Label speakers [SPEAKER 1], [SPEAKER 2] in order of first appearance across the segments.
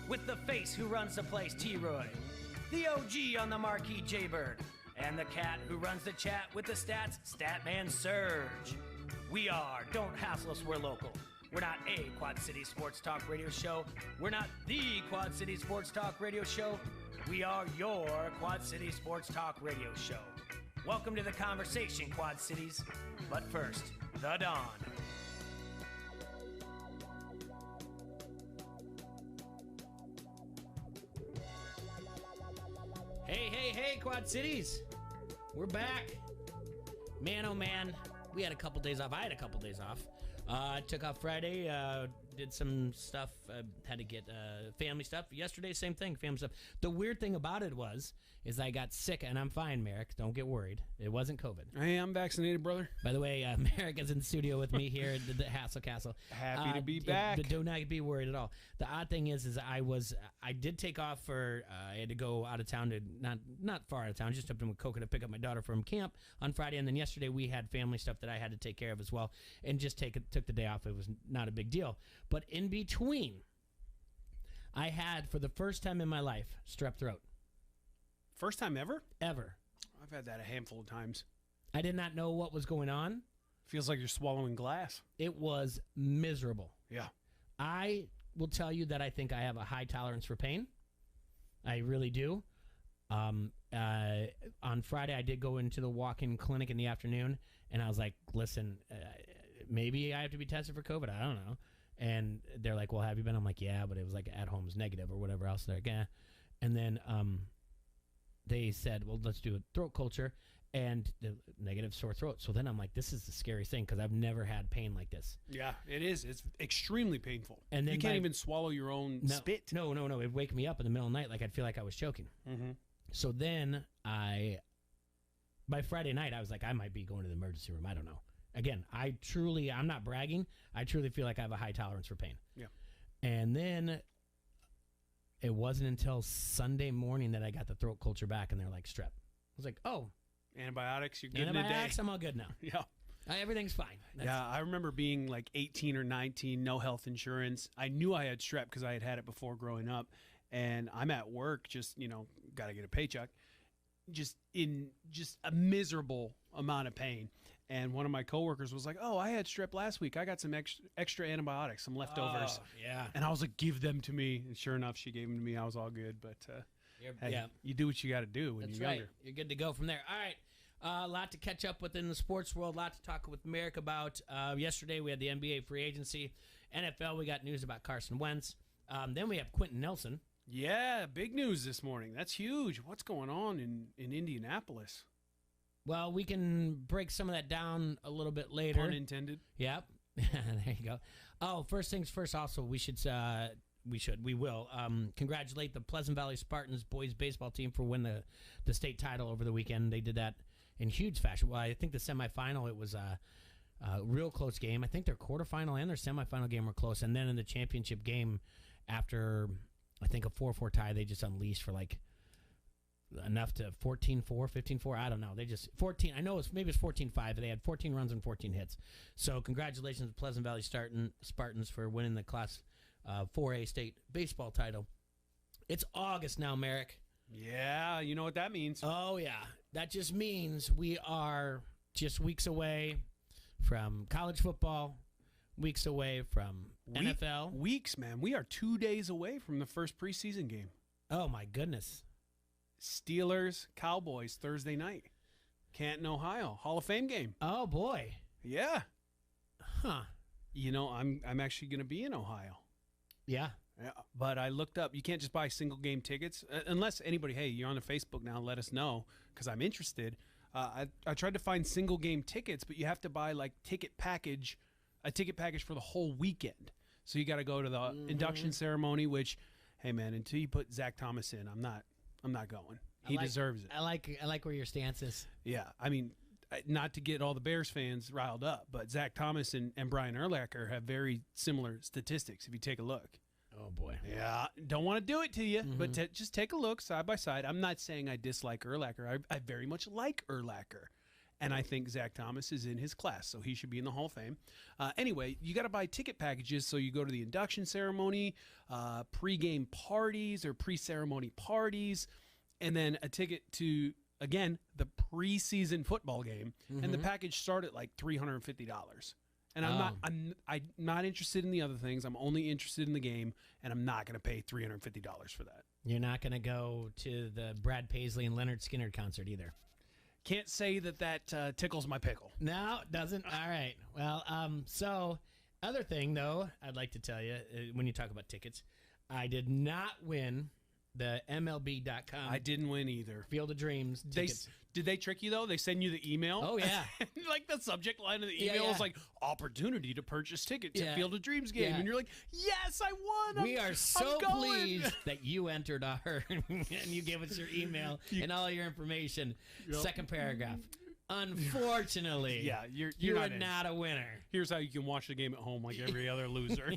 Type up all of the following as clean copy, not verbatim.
[SPEAKER 1] with the face who runs the place, T-Roy, the OG on the marquee, Jaybird, and the cat who runs the chat with the stats, Statman Surge. We are Don't Hassle Us, We're Local. We're not a Quad City Sports Talk radio show. We're not the Quad City Sports Talk radio show. We are your Quad City Sports Talk radio show. Welcome to the conversation, Quad Cities. But first, the Dawn. Hey, Quad Cities. We're back. Man, oh man, we had a couple days off. I had a couple days off. I took off Friday, did some stuff, had to get family stuff. Yesterday, same thing, family stuff. The weird thing about it is I got sick, and I'm fine, Merrick. Don't get worried. It wasn't COVID.
[SPEAKER 2] Hey, I'm vaccinated, brother.
[SPEAKER 1] By the way, Merrick is in the studio with me here at the Hassle Castle.
[SPEAKER 2] Happy to be back.
[SPEAKER 1] Do not be worried at all. The odd thing is I did take off for, I had to go out of town to, not far out of town, just up to Mukoka to pick up my daughter from camp on Friday, and then yesterday we had family stuff that I had to take care of as well, and just took the day off. It was not a big deal. But in between, I had, for the first time in my life, strep throat.
[SPEAKER 2] First time ever?
[SPEAKER 1] Ever.
[SPEAKER 2] I've had that a handful of times.
[SPEAKER 1] I did not know what was going on.
[SPEAKER 2] Feels like you're swallowing glass.
[SPEAKER 1] It was miserable.
[SPEAKER 2] Yeah.
[SPEAKER 1] I will tell you that I think I have a high tolerance for pain. I really do. On Friday, I did go into the walk-in clinic in the afternoon, and I was like, listen, maybe I have to be tested for COVID. I don't know. And they're like, well, have you been? I'm like, yeah, but it was like at home is negative or whatever else. They're like, yeah. And then they said, well, let's do a throat culture and the negative sore throat. So then I'm like, this is the scary thing because I've never had pain like this.
[SPEAKER 2] Yeah, it is. It's extremely painful.
[SPEAKER 1] And then
[SPEAKER 2] you can't even swallow your own spit.
[SPEAKER 1] No. It'd wake me up in the middle of the night like I'd feel like I was choking.
[SPEAKER 2] Mm-hmm.
[SPEAKER 1] So then by Friday night, I was like, I might be going to the emergency room. I don't know. Again, I'm not bragging. I truly feel like I have a high tolerance for pain.
[SPEAKER 2] Yeah.
[SPEAKER 1] And then it wasn't until Sunday morning that I got the throat culture back, and they're like, strep. I was like, oh.
[SPEAKER 2] Antibiotics, you're good in a day.
[SPEAKER 1] Antibiotics, I'm all good now.
[SPEAKER 2] Yeah.
[SPEAKER 1] Everything's fine.
[SPEAKER 2] Yeah, I remember being like 18 or 19, no health insurance. I knew I had strep because I had it before growing up. And I'm at work, just, got to get a paycheck, just in a miserable amount of pain. And one of my coworkers was like, oh, I had strep last week. I got some extra antibiotics, some leftovers.
[SPEAKER 1] Oh, yeah.
[SPEAKER 2] And I was like, give them to me. And sure enough, she gave them to me. I was all good. But hey, you do what you got to do when you're younger.
[SPEAKER 1] You're good to go from there. All right. A lot to catch up with in the sports world. A lot to talk with Merrick about. Yesterday, we had the NBA free agency. NFL, we got news about Carson Wentz. Then we have Quentin Nelson.
[SPEAKER 2] Yeah, big news this morning. That's huge. What's going on in Indianapolis?
[SPEAKER 1] Well, we can break some of that down a little bit later.
[SPEAKER 2] Pun intended.
[SPEAKER 1] Yep. There you go. Oh, first things first, also, we will congratulate the Pleasant Valley Spartans boys baseball team for winning the state title over the weekend. They did that in huge fashion. Well, I think the semifinal, it was a real close game. I think their quarterfinal and their semifinal game were close. And then in the championship game, after I think a 4-4 tie, they just unleashed for like enough to 14-4, 15-4. I don't know. They just 14. I know maybe it's 14-5. They had 14 runs and 14 hits. So congratulations to Pleasant Valley Spartans for winning the Class 4A state baseball title. It's August now, Merrick.
[SPEAKER 2] Yeah, you know what that means.
[SPEAKER 1] Oh yeah, that just means we are just weeks away from college football. Weeks away from NFL.
[SPEAKER 2] Weeks, man. We are 2 days away from the first preseason game.
[SPEAKER 1] Oh, my goodness.
[SPEAKER 2] Steelers, Cowboys, Thursday night. Canton, Ohio. Hall of Fame game.
[SPEAKER 1] Oh, boy.
[SPEAKER 2] Yeah.
[SPEAKER 1] Huh.
[SPEAKER 2] I'm actually going to be in Ohio.
[SPEAKER 1] Yeah.
[SPEAKER 2] Yeah. But I looked up. You can't just buy single game tickets. Unless anybody, hey, you're on the Facebook now, let us know because I'm interested. I tried to find single game tickets, but you have to buy like a ticket package for the whole weekend. So you got to go to the induction ceremony, which, hey man, until you put Zach Thomas in, I'm not going. He deserves it.
[SPEAKER 1] I like where your stance is.
[SPEAKER 2] Yeah, I mean, not to get all the Bears fans riled up, but Zach Thomas and Brian Urlacher have very similar statistics. If you take a look.
[SPEAKER 1] Oh boy.
[SPEAKER 2] Yeah, don't want to do it to you, but just take a look side by side. I'm not saying I dislike Urlacher. I very much like Urlacher. and I think Zach Thomas is in his class, so he should be in the Hall of Fame. Anyway, you got to buy ticket packages, so you go to the induction ceremony, pre-game parties or pre-ceremony parties, and then a ticket to, again, the preseason football game, and the package start at like $350. And I'm not interested in the other things. I'm only interested in the game, and I'm not going to pay $350 for that.
[SPEAKER 1] You're not going to go to the Brad Paisley and Leonard Skinner concert either.
[SPEAKER 2] Can't say that tickles my pickle.
[SPEAKER 1] No, it doesn't. All right. Well, so other thing though, I'd like to tell you when you talk about tickets, I did not win the MLB.com.
[SPEAKER 2] I didn't win either.
[SPEAKER 1] Field of Dreams tickets.
[SPEAKER 2] Did they trick you though? They send you the email.
[SPEAKER 1] Oh yeah.
[SPEAKER 2] Like the subject line of the email is like opportunity to purchase tickets at Field of Dreams game, and you're like, yes, I won.
[SPEAKER 1] We are so pleased that you entered our and you gave us your email and all your information. Yep. Second paragraph. Unfortunately, you're not a winner.
[SPEAKER 2] Here's how you can watch the game at home like every other loser.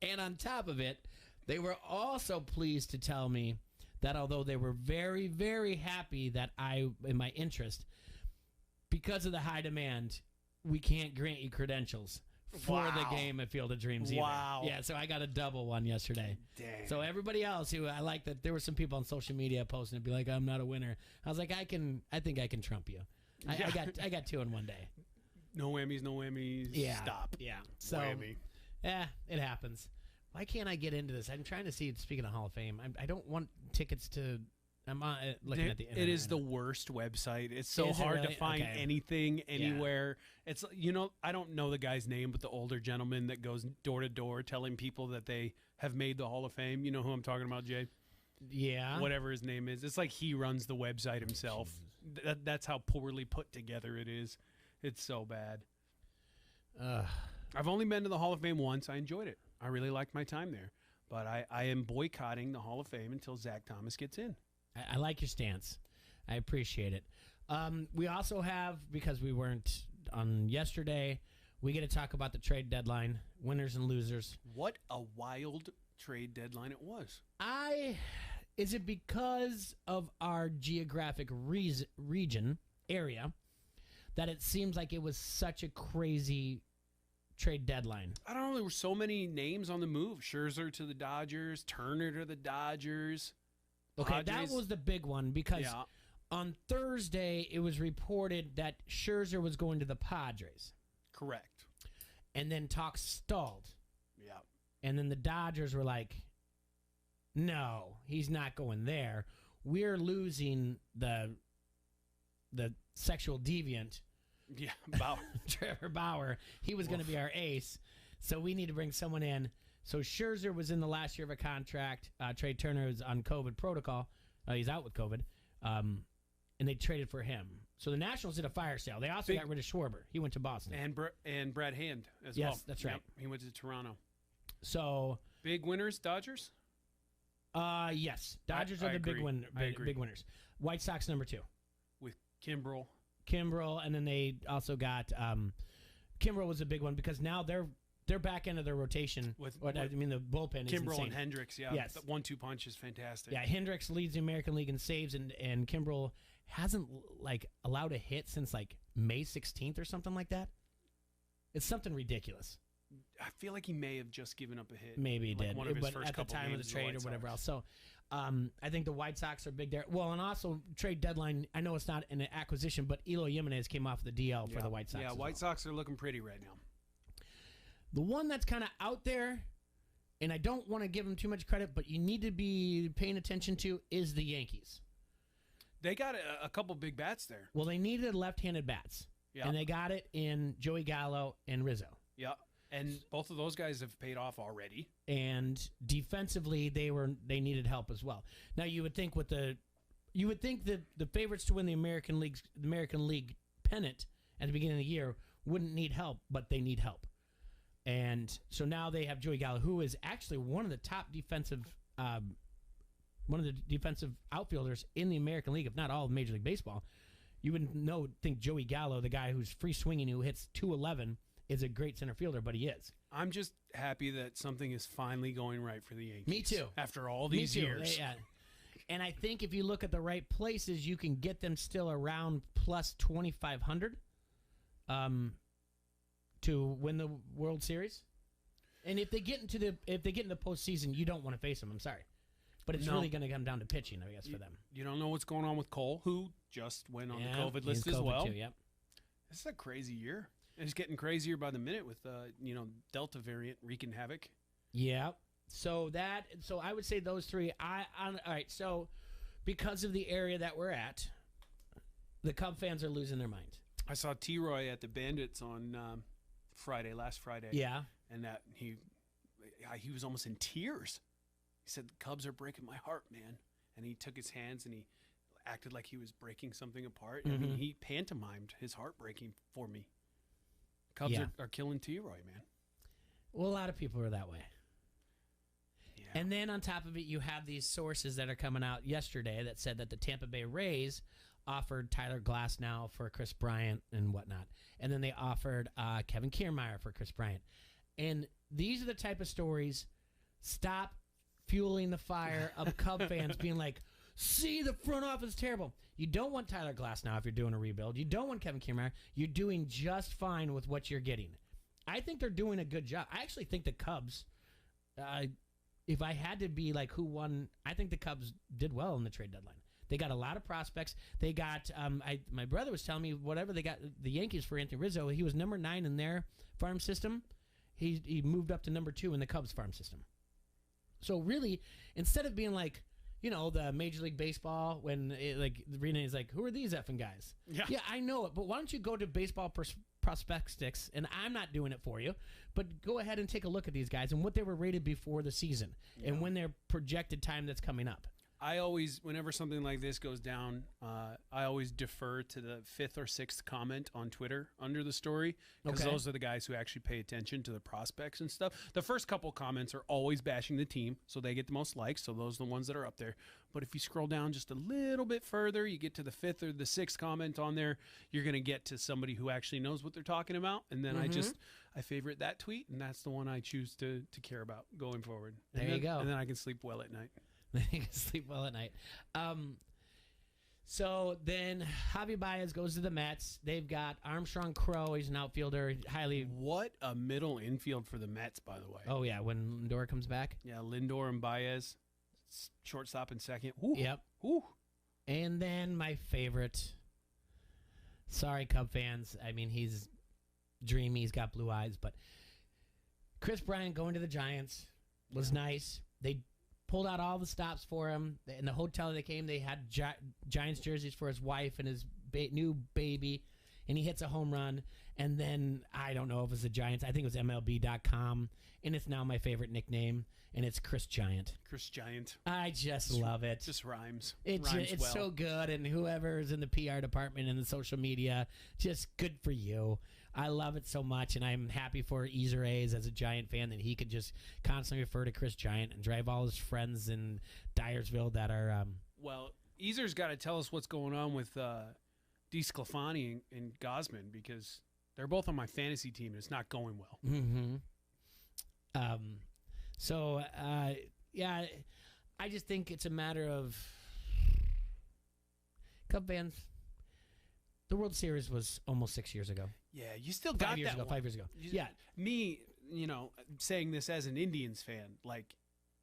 [SPEAKER 1] And on top of it, they were also pleased to tell me that although they were very, very happy that in my interest, because of the high demand, we can't grant you credentials for the game at Field of Dreams either.
[SPEAKER 2] Wow.
[SPEAKER 1] Yeah, so I got a double one yesterday.
[SPEAKER 2] Dang.
[SPEAKER 1] So everybody else who I like that there were some people on social media posting and be like, I'm not a winner. I was like, I think I can trump you. I got two in one day.
[SPEAKER 2] No whammies, no whammies.
[SPEAKER 1] Yeah.
[SPEAKER 2] Stop.
[SPEAKER 1] Yeah. So
[SPEAKER 2] whammy.
[SPEAKER 1] It happens. Why can't I get into this? I'm trying to see. Speaking of Hall of Fame, I don't want tickets to. I'm looking at the internet.
[SPEAKER 2] It is the worst website. It's so hard to find anything anywhere. Yeah. It's I don't know the guy's name, but the older gentleman that goes door to door telling people that they have made the Hall of Fame. You know who I'm talking about, Jay?
[SPEAKER 1] Yeah.
[SPEAKER 2] Whatever his name is. It's like he runs the website himself. That's how poorly put together it is. It's so bad. I've only been to the Hall of Fame once. I enjoyed it. I really liked my time there. But I am boycotting the Hall of Fame until Zach Thomas gets in.
[SPEAKER 1] I like your stance. I appreciate it. We also have, because we weren't on yesterday, we get to talk about the trade deadline, winners and losers.
[SPEAKER 2] What a wild trade deadline it was.
[SPEAKER 1] Is it because of our geographic region, area, that it seems like it was such a crazy trade deadline?
[SPEAKER 2] I don't know. There were so many names on the move. Scherzer to the Dodgers, Turner to the Dodgers.
[SPEAKER 1] Okay, that was the big one because on Thursday it was reported that Scherzer was going to the Padres.
[SPEAKER 2] Correct.
[SPEAKER 1] And then talks stalled.
[SPEAKER 2] Yeah.
[SPEAKER 1] And then the Dodgers were like, no, he's not going there. We're losing the sexual deviant.
[SPEAKER 2] Yeah, Bauer.
[SPEAKER 1] Trevor Bauer. He was going to be our ace. So we need to bring someone in. So Scherzer was in the last year of a contract. Trey Turner is on COVID protocol. He's out with COVID. And they traded for him. So the Nationals did a fire sale. They also got rid of Schwarber. He went to Boston.
[SPEAKER 2] And Brad Hand as well.
[SPEAKER 1] Yes, that's right.
[SPEAKER 2] Yep, he went to Toronto.
[SPEAKER 1] So
[SPEAKER 2] big winners, Dodgers?
[SPEAKER 1] Yes. Dodgers are the big winners. White Sox number 2.
[SPEAKER 2] With Kimbrel,
[SPEAKER 1] and then they also got Kimbrel was a big one because now they're back into their rotation. The bullpen is
[SPEAKER 2] Kimbrel
[SPEAKER 1] insane.
[SPEAKER 2] and Hendricks,
[SPEAKER 1] Yes.
[SPEAKER 2] The 1-2 punch is fantastic.
[SPEAKER 1] Yeah, Hendricks leads the American League in saves, and Kimbrel hasn't allowed a hit since May 16th or something like that. It's something ridiculous.
[SPEAKER 2] I feel like he may have just given up a hit.
[SPEAKER 1] Maybe he did,
[SPEAKER 2] one of his
[SPEAKER 1] but
[SPEAKER 2] first
[SPEAKER 1] at the
[SPEAKER 2] couple
[SPEAKER 1] time of
[SPEAKER 2] games
[SPEAKER 1] the trade or whatever
[SPEAKER 2] Sox.
[SPEAKER 1] else. So I think the White Sox are big there. Well, and also trade deadline, I know it's not an acquisition, but Eloy Jimenez came off the DL for the White Sox.
[SPEAKER 2] Yeah, White Sox are looking pretty right now.
[SPEAKER 1] The one that's kind of out there, and I don't want to give them too much credit, but you need to be paying attention to, is the Yankees.
[SPEAKER 2] They got a couple big bats there.
[SPEAKER 1] Well, they needed left-handed bats, and they got it in Joey Gallo and Rizzo.
[SPEAKER 2] Yeah, and both of those guys have paid off already.
[SPEAKER 1] And defensively, they needed help as well. Now you would think that the favorites to win the American League pennant at the beginning of the year wouldn't need help, but they need help. And so now they have Joey Gallo, who is actually one of the top defensive outfielders in the American League, if not all of Major League Baseball. You wouldn't think Joey Gallo, the guy who's free swinging, who hits 211, is a great center fielder, but he is.
[SPEAKER 2] I'm just happy that something is finally going right for the Yankees.
[SPEAKER 1] Me too.
[SPEAKER 2] After all these years.
[SPEAKER 1] Yeah. And I think if you look at the right places, you can get them still around plus 2,500 to win the World Series. And if they get into the postseason, you don't want to face them. I'm sorry, but it's really going to come down to pitching, I guess, for them.
[SPEAKER 2] You don't know what's going on with Cole, who just went on the COVID list as
[SPEAKER 1] COVID
[SPEAKER 2] well.
[SPEAKER 1] too, yep.
[SPEAKER 2] This is a crazy year. It's getting crazier by the minute with Delta variant wreaking havoc.
[SPEAKER 1] Yeah. So I would say those three. All right. So because of the area that we're at, the Cub fans are losing their mind.
[SPEAKER 2] I saw T-Roy at the Bandits on last Friday.
[SPEAKER 1] Yeah.
[SPEAKER 2] And that he was almost in tears. He said, "The Cubs are breaking my heart, man." And he took his hands and he acted like he was breaking something apart. I mean, he pantomimed his heart breaking for me. Cubs are killing T-Roy, man.
[SPEAKER 1] Well, a lot of people are that way.
[SPEAKER 2] Yeah.
[SPEAKER 1] And then on top of it, you have these sources that are coming out yesterday that said that the Tampa Bay Rays offered Tyler Glasnow for Chris Bryant and whatnot. And then they offered Kevin Kiermaier for Chris Bryant. And these are the type of stories. Stop fueling the fire of Cub fans being like, see, the front office is terrible. You don't want Tyler Glasnow if you're doing a rebuild. You don't want Kevin Kiermaier. You're doing just fine with what you're getting. I think they're doing a good job. I actually think the Cubs, if I had to be like who won, I think the Cubs did well in the trade deadline. They got a lot of prospects. They got, my brother was telling me whatever they got the Yankees for Anthony Rizzo, he was number 9 in their farm system. He moved up to number 2 in the Cubs farm system. So really, instead of being like, the Major League Baseball when Renee's like, who are these effing guys? Yeah, I know it, but why don't you go to Baseball Prospectics, and I'm not doing it for you, but go ahead and take a look at these guys and what they were rated before the season and when their projected time that's coming up.
[SPEAKER 2] I always, whenever something like this goes down, I always defer to the 5th or 6th comment on Twitter under the story, because those are the guys who actually pay attention to the prospects and stuff. The first couple comments are always bashing the team, so they get the most likes, so those are the ones that are up there. But if you scroll down just a little bit further, you get to the 5th or the 6th comment on there, you're going to get to somebody who actually knows what they're talking about, and then I favorite that tweet, and that's the one I choose to care about going forward.
[SPEAKER 1] There you go.
[SPEAKER 2] And then I can sleep well at night.
[SPEAKER 1] You can sleep well at night. So then Javi Baez goes to the Mets. They've got Armstrong Crow. He's an outfielder.
[SPEAKER 2] What a middle infield for the Mets, by the way.
[SPEAKER 1] Oh, yeah, when Lindor comes back.
[SPEAKER 2] Yeah, Lindor and Baez, shortstop and second. Ooh.
[SPEAKER 1] Yep.
[SPEAKER 2] Ooh.
[SPEAKER 1] And then my favorite. Sorry, Cub fans. I mean, he's dreamy. He's got blue eyes. But Chris Bryant going to the Giants was nice. They pulled out all the stops for him. In the hotel they came, they had Giants jerseys for his wife and his new baby, and he hits a home run. And then, I don't know if it was the Giants. I think it was MLB.com, and it's now my favorite nickname, and it's Chris Giant.
[SPEAKER 2] Chris Giant.
[SPEAKER 1] I just love it.
[SPEAKER 2] Just rhymes.
[SPEAKER 1] It's
[SPEAKER 2] well.
[SPEAKER 1] so good, and whoever is in the PR department and the social media, just good for you. I love it so much, and I'm happy for Easer A's as a Giant fan that he could just constantly refer to Chris Giant and drive all his friends in Dyersville that are...
[SPEAKER 2] Well, Easer's got to tell us what's going on with DeSclafani and Gosman, because they're both on my fantasy team, and it's not going well.
[SPEAKER 1] Mm-hmm. Yeah, I just think it's a matter of Cub fans. The World Series was almost 6 years ago.
[SPEAKER 2] Yeah, you still got
[SPEAKER 1] 5 years
[SPEAKER 2] that
[SPEAKER 1] ago.
[SPEAKER 2] one.
[SPEAKER 1] 5 years ago. Yeah.
[SPEAKER 2] Me, saying this as an Indians fan, like,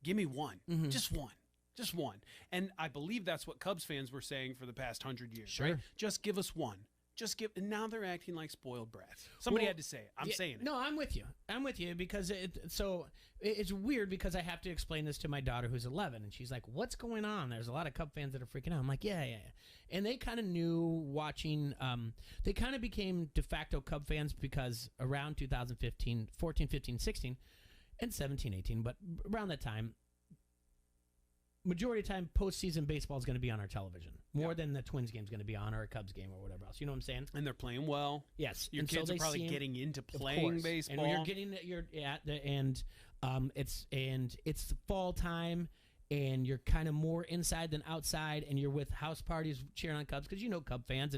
[SPEAKER 2] give me one.
[SPEAKER 1] Mm-hmm.
[SPEAKER 2] Just one. Just one. And I believe that's what Cubs fans were saying for the past 100 years.
[SPEAKER 1] Sure.
[SPEAKER 2] Right? Just give us one. And now they're acting like spoiled brats. Somebody had to say it. I'm saying it.
[SPEAKER 1] No, I'm with you because it's weird because I have to explain this to my daughter who's 11, and she's like, "What's going on?" There's a lot of Cub fans that are freaking out. I'm like, yeah. And they kind of knew watching. They kind of became de facto Cub fans because around 2015, 14, 15, 16, and 17, 18, but around that time, majority of the time, postseason baseball is going to be on our television more than the Twins game is going to be on, or a Cubs game, or whatever else. You know what I'm saying?
[SPEAKER 2] And they're playing well.
[SPEAKER 1] Yes,
[SPEAKER 2] your kids are probably getting into playing baseball.
[SPEAKER 1] And it's the fall time, and you're kind of more inside than outside, and you're with house parties cheering on Cubs because Cub fans,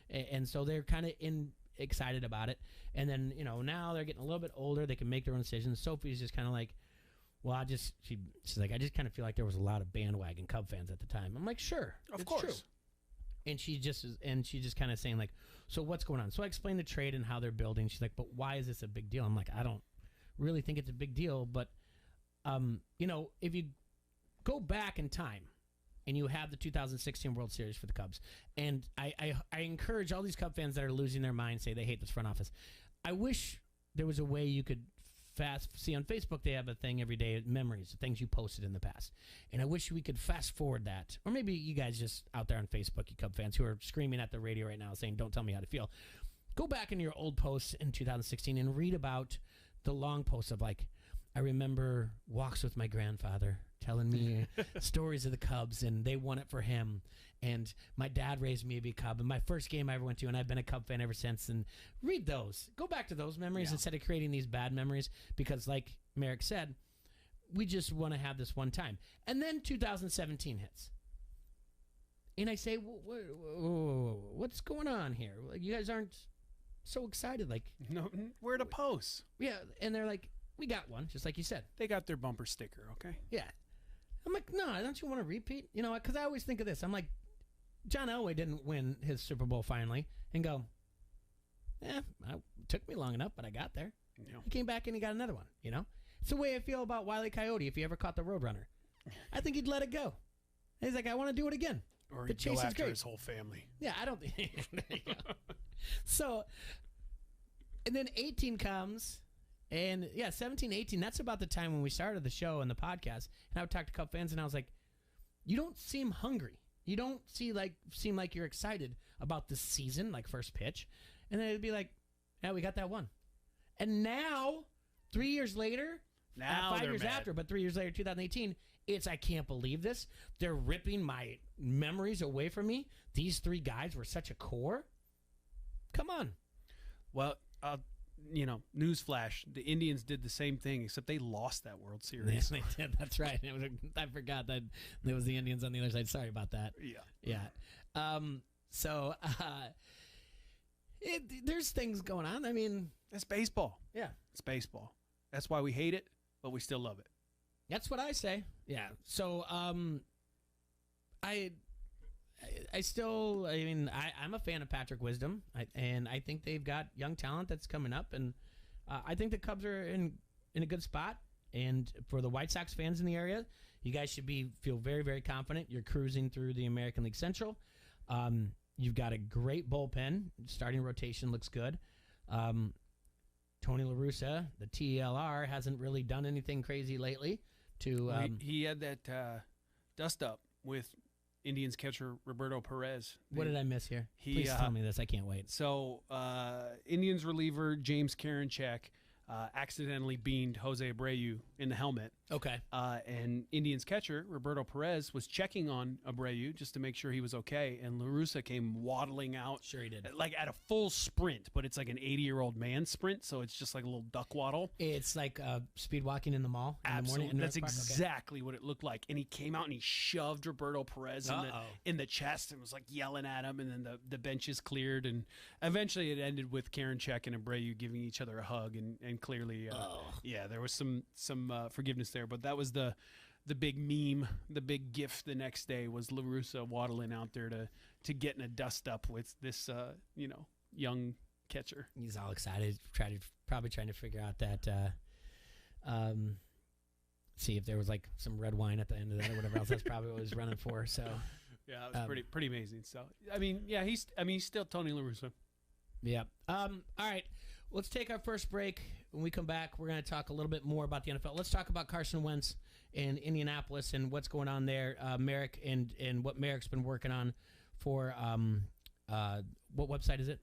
[SPEAKER 1] and so they're kind of excited about it. And then now they're getting a little bit older; they can make their own decisions. Sophie's just kind of like, well, she's like, I just kind of feel like there was a lot of bandwagon Cub fans at the time. I'm like, sure,
[SPEAKER 2] Of course.
[SPEAKER 1] True. And she just kind of saying like, so what's going on? So I explained the trade and how they're building. She's like, but why is this a big deal? I'm like, I don't really think it's a big deal, but if you go back in time and you have the 2016 World Series for the Cubs, and I encourage all these Cub fans that are losing their mind, say they hate this front office. I wish there was a way you could see on Facebook, they have a thing every day, memories, things you posted in the past. And I wish we could fast forward that. Or maybe you guys just out there on Facebook, you Cub fans who are screaming at the radio right now saying, don't tell me how to feel. Go back in your old posts in 2016 and read about the long posts of like, I remember walks with my grandfather telling me stories of the Cubs, and they won it for him. And my dad raised me to be a Cub, and my first game I ever went to, and I've been a Cub fan ever since. And read those. Go back to those memories instead of creating these bad memories, because like Merrick said, we just want to have this one time. And then 2017 hits. And I say, what's going on here? You guys aren't so excited. Like,
[SPEAKER 2] No, where to post?
[SPEAKER 1] yeah, and they're like, we got one, just like you said.
[SPEAKER 2] They got their bumper sticker, okay?
[SPEAKER 1] Yeah. I'm like, no, don't you want to repeat? Because I always think of this. I'm like, John Elway didn't win his Super Bowl finally and go, it took me long enough, but I got there.
[SPEAKER 2] Yeah.
[SPEAKER 1] He came back and he got another one, It's the way I feel about Wile E. Coyote if he ever caught the Roadrunner. I think he'd let it go. And he's like, I want to do it again.
[SPEAKER 2] Or
[SPEAKER 1] The
[SPEAKER 2] he'd
[SPEAKER 1] chase
[SPEAKER 2] go
[SPEAKER 1] is
[SPEAKER 2] after
[SPEAKER 1] great.
[SPEAKER 2] his whole family.
[SPEAKER 1] Yeah, I don't think. There you go. So, and then 18 comes. And 17, 18, that's about the time when we started the show and the podcast. And I would talk to Cub fans and I was like, you don't seem hungry. You don't seem like you're excited about this season, like first pitch. And then it'd be like, yeah, we got that one. And now, 3 years later,
[SPEAKER 2] Now
[SPEAKER 1] 5
[SPEAKER 2] they're
[SPEAKER 1] years
[SPEAKER 2] mad.
[SPEAKER 1] after, but 3 years later, 2018, it's, I can't believe this. They're ripping my memories away from me. These 3 guys were such a core. Come on.
[SPEAKER 2] Well, newsflash, the Indians did the same thing, except they lost that World Series.
[SPEAKER 1] They did. That's right. I forgot that there was the Indians on the other side. Sorry about that.
[SPEAKER 2] Yeah.
[SPEAKER 1] Yeah. There's things going on. I mean,
[SPEAKER 2] It's baseball.
[SPEAKER 1] yeah,
[SPEAKER 2] It's baseball. That's why we hate it, but we still love it.
[SPEAKER 1] that's what I say. Yeah. So, I'm a fan of Patrick Wisdom, and I think they've got young talent that's coming up, and I think the Cubs are in a good spot. And for the White Sox fans in the area, you guys should feel very, very confident. You're cruising through the American League Central. You've got a great bullpen. Starting rotation looks good. Tony La Russa, the TLR, hasn't really done anything crazy lately.
[SPEAKER 2] He had that dust up with Indians catcher Roberto Perez.
[SPEAKER 1] What did I miss here? Please tell me this. I can't wait.
[SPEAKER 2] So Indians reliever James Karinchak accidentally beamed Jose Abreu in the helmet.
[SPEAKER 1] Okay.
[SPEAKER 2] And Indians catcher Roberto Perez was checking on Abreu just to make sure he was okay, and La Russa came waddling out.
[SPEAKER 1] Sure he did.
[SPEAKER 2] Like at a full sprint, but it's like an 80-year-old man sprint, so it's just like a little duck waddle.
[SPEAKER 1] It's like speed walking in the mall in
[SPEAKER 2] Absolutely.
[SPEAKER 1] the morning. In
[SPEAKER 2] That's
[SPEAKER 1] North Park? Okay.
[SPEAKER 2] exactly what it looked like. And he came out and he shoved Roberto Perez in the chest and was like yelling at him. And then the benches cleared. And eventually it ended with Karinchak and Abreu giving each other a hug. And clearly, there was some forgiveness there. But that was the big meme, the big gif the next day was La Russa waddling out there to get in a dust up with this, young catcher.
[SPEAKER 1] He's all excited, probably trying to figure out that, see if there was like some red wine at the end of that or whatever else. That's probably what he was running for. So
[SPEAKER 2] yeah, it was pretty amazing. So he's still Tony La Russa.
[SPEAKER 1] Yeah. All right. Let's take our first break. When we come back, we're going to talk a little bit more about the NFL. Let's talk about Carson Wentz in Indianapolis and what's going on there, Merrick, and what Merrick's been working on for what website is it?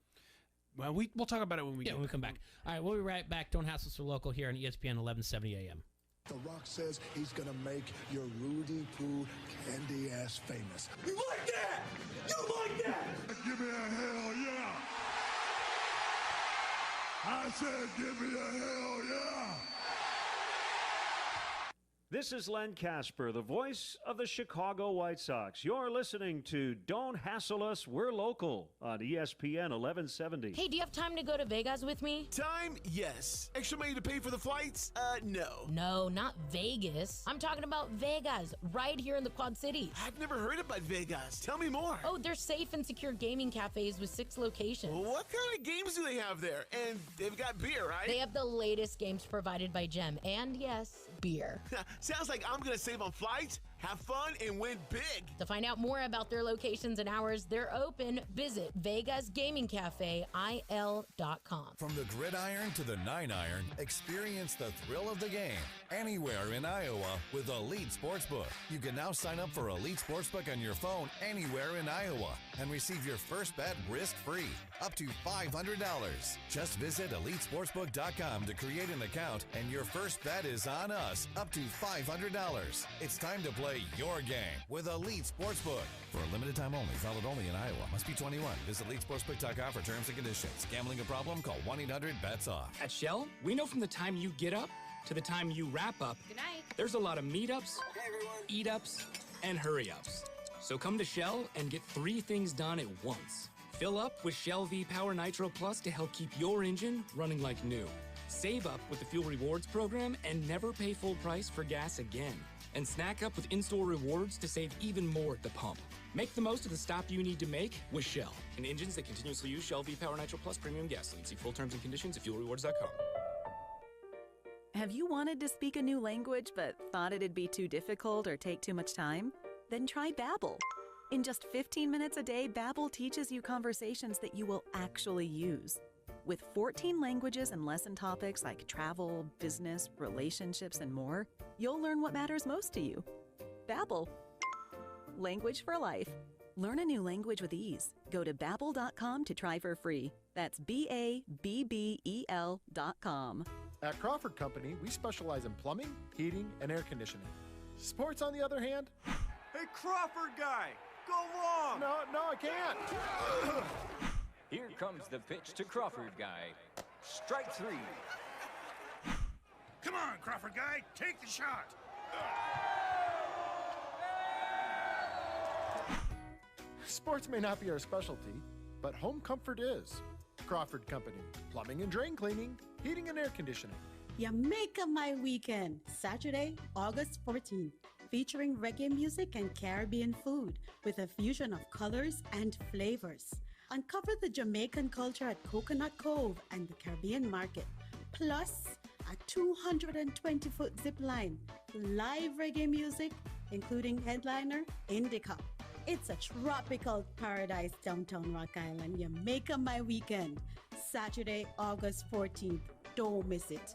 [SPEAKER 2] Well, we'll talk about it when we
[SPEAKER 1] when we come back. All right, we'll be right back. Don't hassle so local here on ESPN 1170 AM.
[SPEAKER 3] The Rock says he's gonna make your Rudy Poo candy ass famous. You like that? You like that? Give me a hell yeah! I said give me a hell yeah!
[SPEAKER 4] This is Len Casper, the voice of the Chicago White Sox. You're listening to Don't Hassle Us, We're Local on ESPN 1170.
[SPEAKER 5] Hey, do you have time to go to Vegas with me?
[SPEAKER 6] Time? Yes. Extra money to pay for the flights? No.
[SPEAKER 5] No, not Vegas. I'm talking about Vegas, right here in the Quad Cities.
[SPEAKER 6] I've never heard about Vegas. Tell me more.
[SPEAKER 5] Oh, they're safe and secure gaming cafes with 6 locations.
[SPEAKER 6] What kind of games do they have there? And they've got beer, right?
[SPEAKER 5] They have the latest games provided by Gem, and yes, beer.
[SPEAKER 6] Sounds like I'm going to save on flights, have fun, and win big.
[SPEAKER 5] To find out more about their locations and hours, they're open. Visit VegasGamingCafeIL.com.
[SPEAKER 7] From the gridiron to the 9-iron, experience the thrill of the game anywhere in Iowa with Elite Sportsbook. You can now sign up for Elite Sportsbook on your phone anywhere in Iowa and receive your first bet risk-free, up to $500. Just visit EliteSportsbook.com to create an account, and your first bet is on us, up to $500. It's time to play your game with Elite Sportsbook. For a limited time only, valid only in Iowa. Must be 21. Visit EliteSportsbook.com for terms and conditions. Gambling a problem? Call 1-800-BETS-OFF.
[SPEAKER 8] At Shell, we know from the time you get up to the time you wrap up,
[SPEAKER 5] Good night.
[SPEAKER 8] there's a lot of meetups, eat-ups, and hurry-ups. So come to Shell and get 3 things done at once. Fill up with Shell V-Power Nitro Plus to help keep your engine running like new. Save up with the Fuel Rewards program and never pay full price for gas again. And snack up with in-store rewards to save even more at the pump. Make the most of the stop you need to make with Shell. And engines that continuously use Shell V-Power Nitro Plus premium gasoline. See full terms and conditions at fuelrewards.com.
[SPEAKER 9] Have you wanted to speak a new language but thought it'd be too difficult or take too much time? Then try Babbel. In just 15 minutes a day, Babbel teaches you conversations that you will actually use. With 14 languages and lesson topics like travel, business, relationships, and more, you'll learn what matters most to you. Babbel. Language for life. Learn a new language with ease. Go to Babbel.com to try for free. That's BABBEL.com.
[SPEAKER 10] At Crawford Company, we specialize in plumbing, heating, and air conditioning. Sports, on the other hand?
[SPEAKER 11] Hey, Crawford guy, go long!
[SPEAKER 10] No, I can't.
[SPEAKER 12] Here comes the pitch to Crawford guy. Strike 3.
[SPEAKER 11] Come on, Crawford guy, take the shot!
[SPEAKER 10] Sports may not be our specialty, but home comfort is. Crawford Company, plumbing and drain cleaning, heating and air conditioning.
[SPEAKER 13] Jamaica My Weekend, Saturday, August 14th, featuring reggae music and Caribbean food with a fusion of colors and flavors. Uncover the Jamaican culture at Coconut Cove and the Caribbean Market, plus a 220-foot zip line, live reggae music, including headliner Indica. It's a tropical paradise downtown Rock Island. Jamaica My Weekend, Saturday, August 14th. Don't miss it.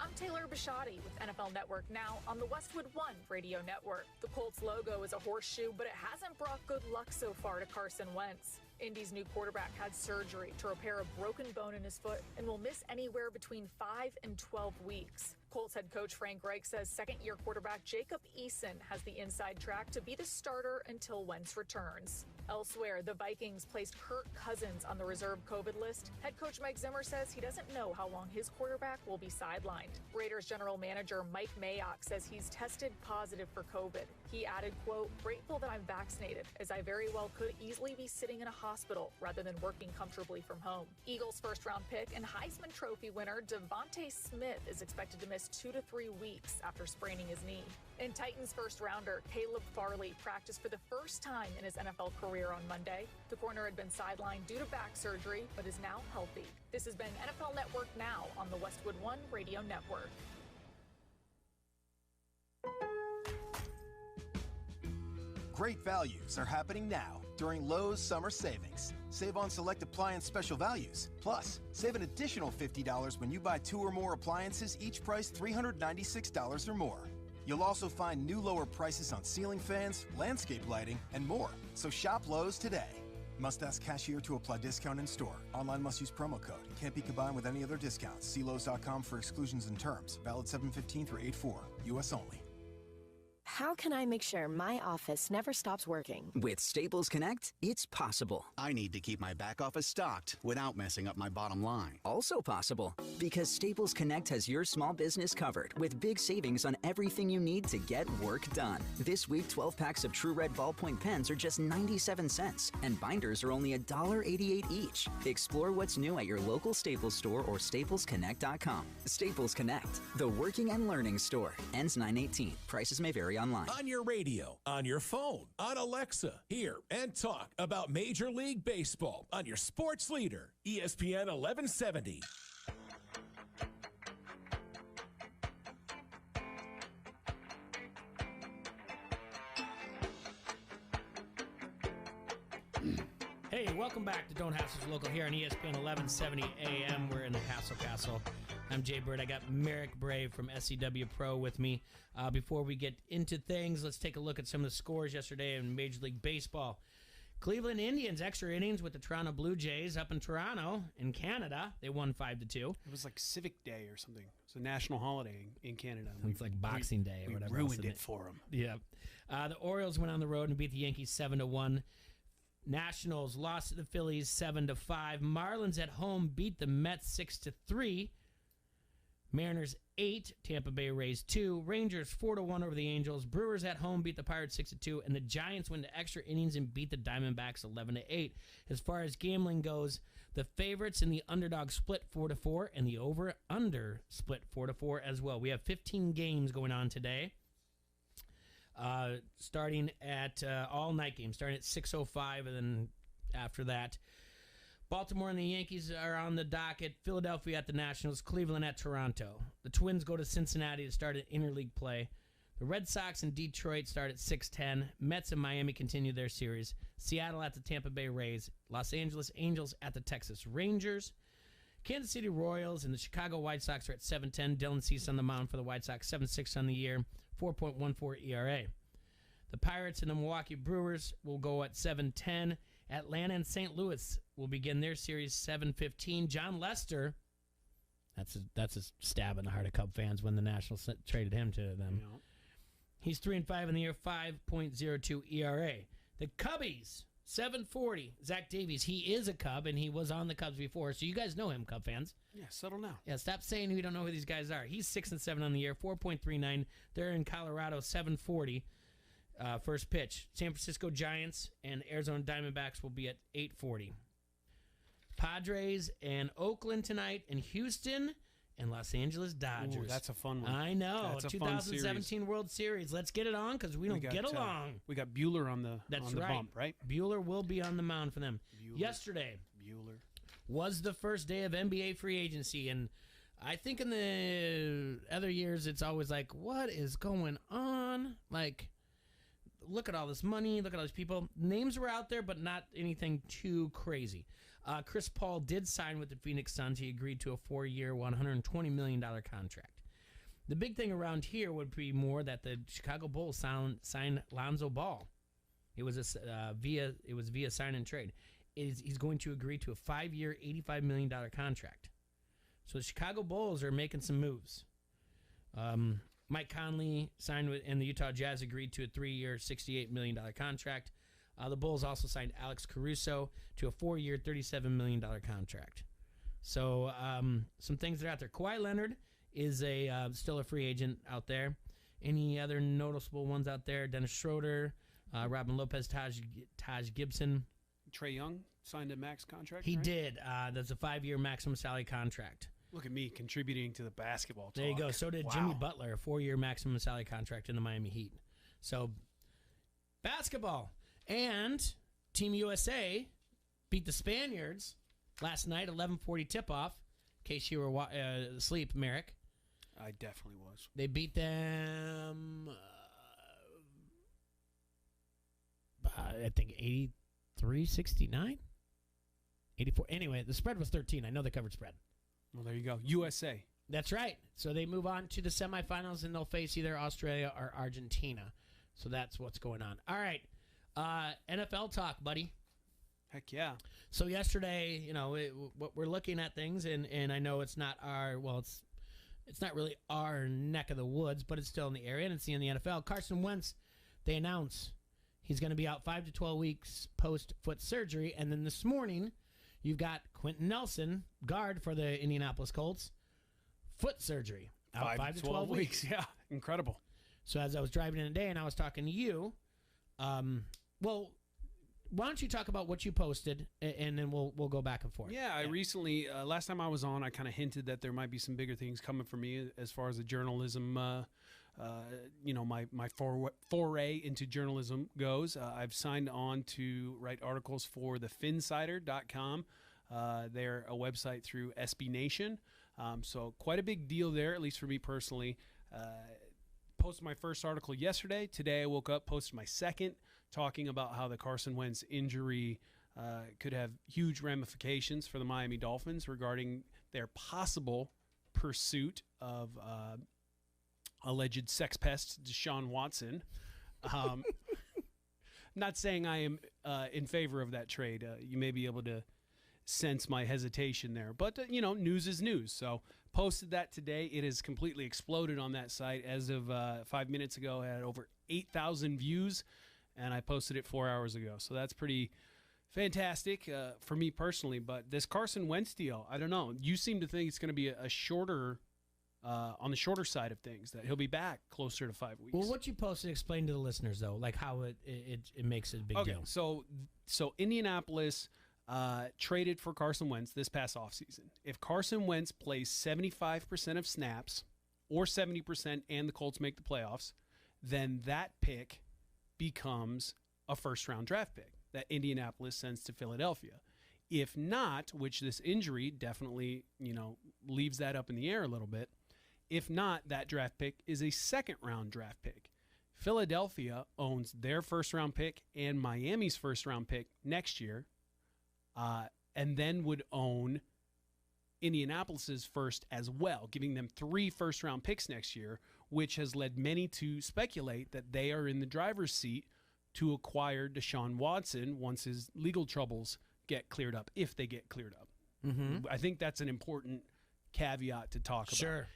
[SPEAKER 14] I'm Taylor Bishotti with NFL Network Now on the Westwood One Radio Network. The Colts logo is a horseshoe, but it hasn't brought good luck so far to Carson Wentz. Indy's new quarterback had surgery to repair a broken bone in his foot and will miss anywhere between 5 and 12 weeks. Colts head coach Frank Reich says second-year quarterback Jacob Eason has the inside track to be the starter until Wentz returns. Elsewhere, the Vikings placed Kirk Cousins on the reserve COVID list. Head coach Mike Zimmer says he doesn't know how long his quarterback will be sidelined. Raiders general manager Mike Mayock says he's tested positive for COVID. He added, quote, "Grateful that I'm vaccinated, as I very well could easily be sitting in a hospital rather than working comfortably from home." Eagles first-round pick and Heisman Trophy winner Devontae Smith is expected to miss 2 to 3 weeks after spraining his knee. And Titans first-rounder Caleb Farley practiced for the first time in his NFL career on Monday. The corner had been sidelined due to back surgery, but is now healthy. This has been NFL Network Now on the Westwood One Radio Network.
[SPEAKER 15] Great values are happening now during Lowe's Summer Savings. Save on select appliance special values. Plus, save an additional $50 when you buy 2 or more appliances, each priced $396 or more. You'll also find new lower prices on ceiling fans, landscape lighting, and more. So shop Lowe's today. Must ask cashier to apply discount in store. Online must use promo code. Can't be combined with any other discounts. See Lowe's.com for exclusions and terms. Valid 7/15 through 8/4. U.S. only.
[SPEAKER 16] How can I make sure my office never stops working?
[SPEAKER 17] With Staples Connect, it's possible.
[SPEAKER 18] I need to keep my back office stocked without messing up my bottom line.
[SPEAKER 17] Also possible, because Staples Connect has your small business covered with big savings on everything you need to get work done. This week, 12 packs of True Red ballpoint pens are just 97 cents, and binders are only $1.88 each. Explore what's new at your local Staples store or staplesconnect.com. Staples Connect, the working and learning store. Ends 9/18. Prices may vary online.
[SPEAKER 19] On your radio, on your phone, on Alexa. Hear and talk about Major League Baseball on your sports leader, ESPN 1170.
[SPEAKER 1] Hey, welcome back to Don't Hassle's Local here on ESPN 1170 AM. We're in the Hassle Castle. I'm Jay Bird. I got Merrick Brave from SCW Pro with me. Before we get into things, let's take a look at some of the scores yesterday in Major League Baseball. Cleveland Indians extra innings with the Toronto Blue Jays up in Toronto in Canada. They won 5-2.
[SPEAKER 2] It was like Civic Day or something. It's a national holiday in Canada.
[SPEAKER 1] It's like Boxing Day or whatever.
[SPEAKER 2] We ruined it for them.
[SPEAKER 1] Yeah. The Orioles went on the road and beat the Yankees 7-1. Nationals lost to the Phillies 7-5. Marlins at home beat the Mets 6-3. Mariners 8, Tampa Bay Rays 2, Rangers 4-1 over the Angels. Brewers at home beat the Pirates 6-2, and the Giants went to extra innings and beat the Diamondbacks 11-8. As far as gambling goes, the favorites in the underdog split 4-4, and the over/under split 4-4 as well. We have 15 games going on today. Starting at all night games, starting at 6:05, and then after that, Baltimore and the Yankees are on the docket. Philadelphia at the Nationals. Cleveland at Toronto. The Twins go to Cincinnati to start at interleague play. The Red Sox and Detroit start at 6:10. Mets and Miami continue their series. Seattle at the Tampa Bay Rays. Los Angeles Angels at the Texas Rangers. Kansas City Royals and the Chicago White Sox are at 7:10. Dylan Cease on the mound for the White Sox. 7.6 on the year. 4.14 ERA. The Pirates and the Milwaukee Brewers will go at 7:10. Atlanta and St. Louis will begin their series 7:15. John Lester, that's a stab in the heart of Cub fans when the Nationals traded him to them. Yeah. He's 3-5 in the year, 5.02 ERA. The Cubbies, 740. Zach Davies, he is a Cub, and he was on the Cubs before, so you guys know him, Cub fans.
[SPEAKER 2] Yeah, settle now.
[SPEAKER 1] Yeah, stop saying we don't know who these guys are. He's 6-7 on the year, 4.39. They're in Colorado, 740. First pitch. San Francisco Giants and Arizona Diamondbacks will be at 8:40. Padres and Oakland tonight, and Houston and Los Angeles Dodgers.
[SPEAKER 2] Ooh, that's a fun one.
[SPEAKER 1] I know.
[SPEAKER 2] That's a
[SPEAKER 1] 2017 World Series. Let's get it on because we don't get along.
[SPEAKER 2] We got Bueller on the bump, right?
[SPEAKER 1] Bueller will be on the mound for them. Yesterday was the first day of NBA free agency, and I think in the other years it's always like, what is going on? Like, look at all this money, look at all these people. Names were out there, but not anything too crazy. Chris Paul did sign with the Phoenix Suns. He agreed to a 4-year, $120 million contract. The big thing around here would be more that the Chicago Bulls signed Lonzo Ball. It was via sign and trade. He's going to agree to a 5-year, $85 million contract. So the Chicago Bulls are making some moves. Mike Conley signed with, and the Utah Jazz agreed to a 3-year, $68 million contract. The Bulls also signed Alex Caruso to a 4-year, $37 million contract. So some things that are out there. Kawhi Leonard is still a free agent out there. Any other noticeable ones out there? Dennis Schroeder, Robin Lopez, Taj Gibson.
[SPEAKER 2] Trae Young signed a max contract.
[SPEAKER 1] He
[SPEAKER 2] right?
[SPEAKER 1] did. That's a 5-year maximum salary contract.
[SPEAKER 2] Look at me contributing to the basketball talk.
[SPEAKER 1] There you go. So did Jimmy Butler, a 4-year maximum salary contract in the Miami Heat. So, basketball. And Team USA beat the Spaniards last night, 11:40 tip-off, in case you were asleep, Merrick.
[SPEAKER 2] I definitely was.
[SPEAKER 1] They beat them, I think, 83-69? 84. Anyway, the spread was 13. I know they covered spread.
[SPEAKER 2] Well, there you go. USA.
[SPEAKER 1] That's right. So they move on to the semifinals, and they'll face either Australia or Argentina. So that's what's going on. All right. NFL talk, buddy.
[SPEAKER 2] Heck yeah.
[SPEAKER 1] So yesterday, we're looking at things, and I know it's not It's not really our neck of the woods, but it's still in the area, and it's in the NFL. Carson Wentz, they announce he's going to be out 5 to 12 weeks post-foot surgery. And then this morning, you've got Quentin Nelson, guard for the Indianapolis Colts, foot surgery. Out 5 to 12 weeks.
[SPEAKER 2] Yeah, incredible.
[SPEAKER 1] So as I was driving in today and I was talking to you, well, why don't you talk about what you posted, and then we'll go back and forth.
[SPEAKER 2] Yeah, I recently, last time I was on, I kind of hinted that there might be some bigger things coming for me as far as the journalism, my foray into journalism goes. I've signed on to write articles for the Finsider.com. They're a website through SB Nation. So quite a big deal there, at least for me personally. Posted my first article yesterday. Today I woke up, posted my second, talking about how the Carson Wentz injury could have huge ramifications for the Miami Dolphins regarding their possible pursuit of alleged sex pest Deshaun Watson. Not saying I am in favor of that trade. You may be able to sense my hesitation there. But, news is news. So posted that today. It has completely exploded on that site. As of 5 minutes ago, it had over 8,000 views, and I posted it 4 hours ago. So that's pretty fantastic for me personally. But this Carson Wentz deal, I don't know. You seem to think it's going to be a shorter, on the shorter side of things, that he'll be back closer to 5 weeks.
[SPEAKER 1] Well, what you posted, explain to the listeners, though, like how it makes it a big deal.
[SPEAKER 2] So Indianapolis traded for Carson Wentz this past offseason. If Carson Wentz plays 75% of snaps or 70% and the Colts make the playoffs, then that pick becomes a first-round draft pick that Indianapolis sends to Philadelphia. If not, which this injury definitely, leaves that up in the air a little bit, if not, that draft pick is a second-round draft pick. Philadelphia owns their first-round pick and Miami's first-round pick next year, and then would own Indianapolis's first as well, giving them 3 first-round picks next year, which has led many to speculate that they are in the driver's seat to acquire Deshaun Watson once his legal troubles get cleared up, if they get cleared up.
[SPEAKER 1] Mm-hmm.
[SPEAKER 2] I think that's an important caveat to talk about.
[SPEAKER 1] Sure.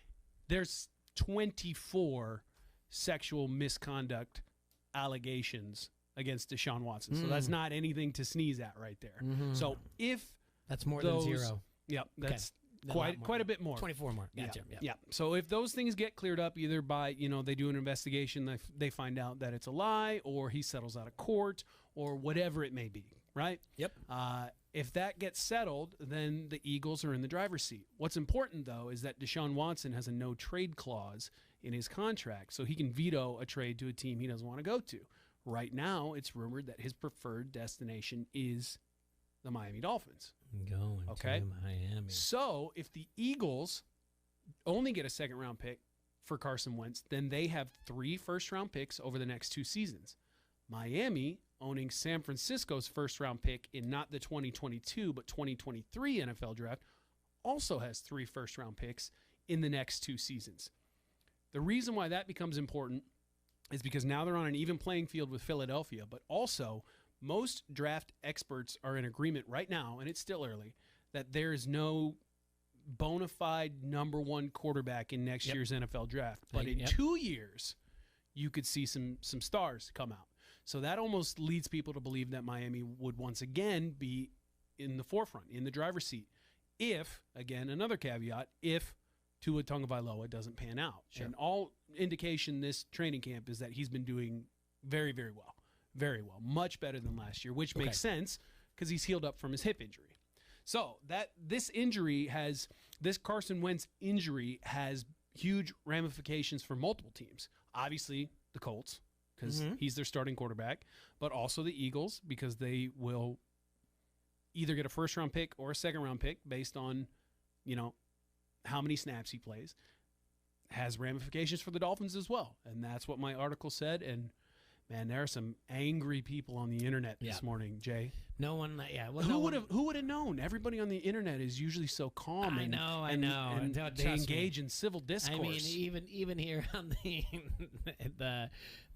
[SPEAKER 2] There's 24 sexual misconduct allegations against Deshaun Watson. So that's not anything to sneeze at right there.
[SPEAKER 1] Mm-hmm.
[SPEAKER 2] So if
[SPEAKER 1] that's more than 0.
[SPEAKER 2] Yep, that's
[SPEAKER 1] Okay.
[SPEAKER 2] quite a bit more.
[SPEAKER 1] 24 more. Gotcha.
[SPEAKER 2] Yeah. So if those things get cleared up, either by, they do an investigation, they find out that it's a lie, or he settles out of court, or whatever it may be, right?
[SPEAKER 1] Yep.
[SPEAKER 2] If that gets settled, then the Eagles are in the driver's seat. What's important, though, is that Deshaun Watson has a no-trade clause in his contract, so he can veto a trade to a team he doesn't want to go to. Right now, it's rumored that his preferred destination is the Miami Dolphins.
[SPEAKER 1] Going to Miami.
[SPEAKER 2] So if the Eagles only get a second-round pick for Carson Wentz, then they have 3 first-round picks over the next 2 seasons. Miami, owning San Francisco's first-round pick in not the 2022 but 2023 NFL draft, also has 3 first-round picks in the next 2 seasons. The reason why that becomes important is because now they're on an even playing field with Philadelphia, but also most draft experts are in agreement right now, and it's still early, that there is no bona fide number 1 quarterback in next year's NFL draft. But in 2 years, you could see some stars come out. So that almost leads people to believe that Miami would once again be in the forefront, in the driver's seat. If, again, another caveat, if Tua Tagovailoa doesn't pan out.
[SPEAKER 1] Sure.
[SPEAKER 2] And all indication this training camp is that he's been doing very, very well. Very well. Much better than last year, which makes sense because he's healed up from his hip injury. So this Carson Wentz injury has huge ramifications for multiple teams. Obviously, the Colts, because he's their starting quarterback, but also the Eagles, because they will either get a first-round pick or a second-round pick based on, how many snaps he plays. Has ramifications for the Dolphins as well. And that's what my article said. And man, there are some angry people on the internet this morning, Jay.
[SPEAKER 1] No one, Well,
[SPEAKER 2] who would have known? Everybody on the internet is usually so calm.
[SPEAKER 1] I know.
[SPEAKER 2] And they engage in civil discourse.
[SPEAKER 1] I mean, even here on the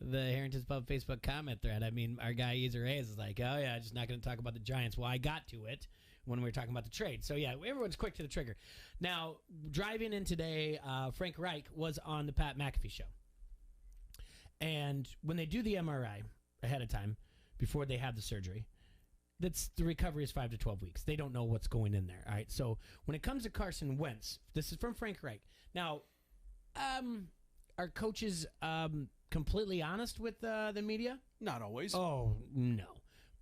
[SPEAKER 1] Harrington's Pub Facebook comment thread, I mean, our guy Ezer Hayes is like, oh yeah, just not going to talk about the Giants. Well, I got to it when we were talking about the trade. So, yeah, everyone's quick to the trigger. Now, driving in today, Frank Reich was on the Pat McAfee show. And when they do the MRI ahead of time, before they have the surgery, the recovery is 5 to 12 weeks. They don't know what's going in there. All right. So when it comes to Carson Wentz, this is from Frank Reich. Now, are coaches completely honest with the media?
[SPEAKER 2] Not always.
[SPEAKER 1] Oh, no.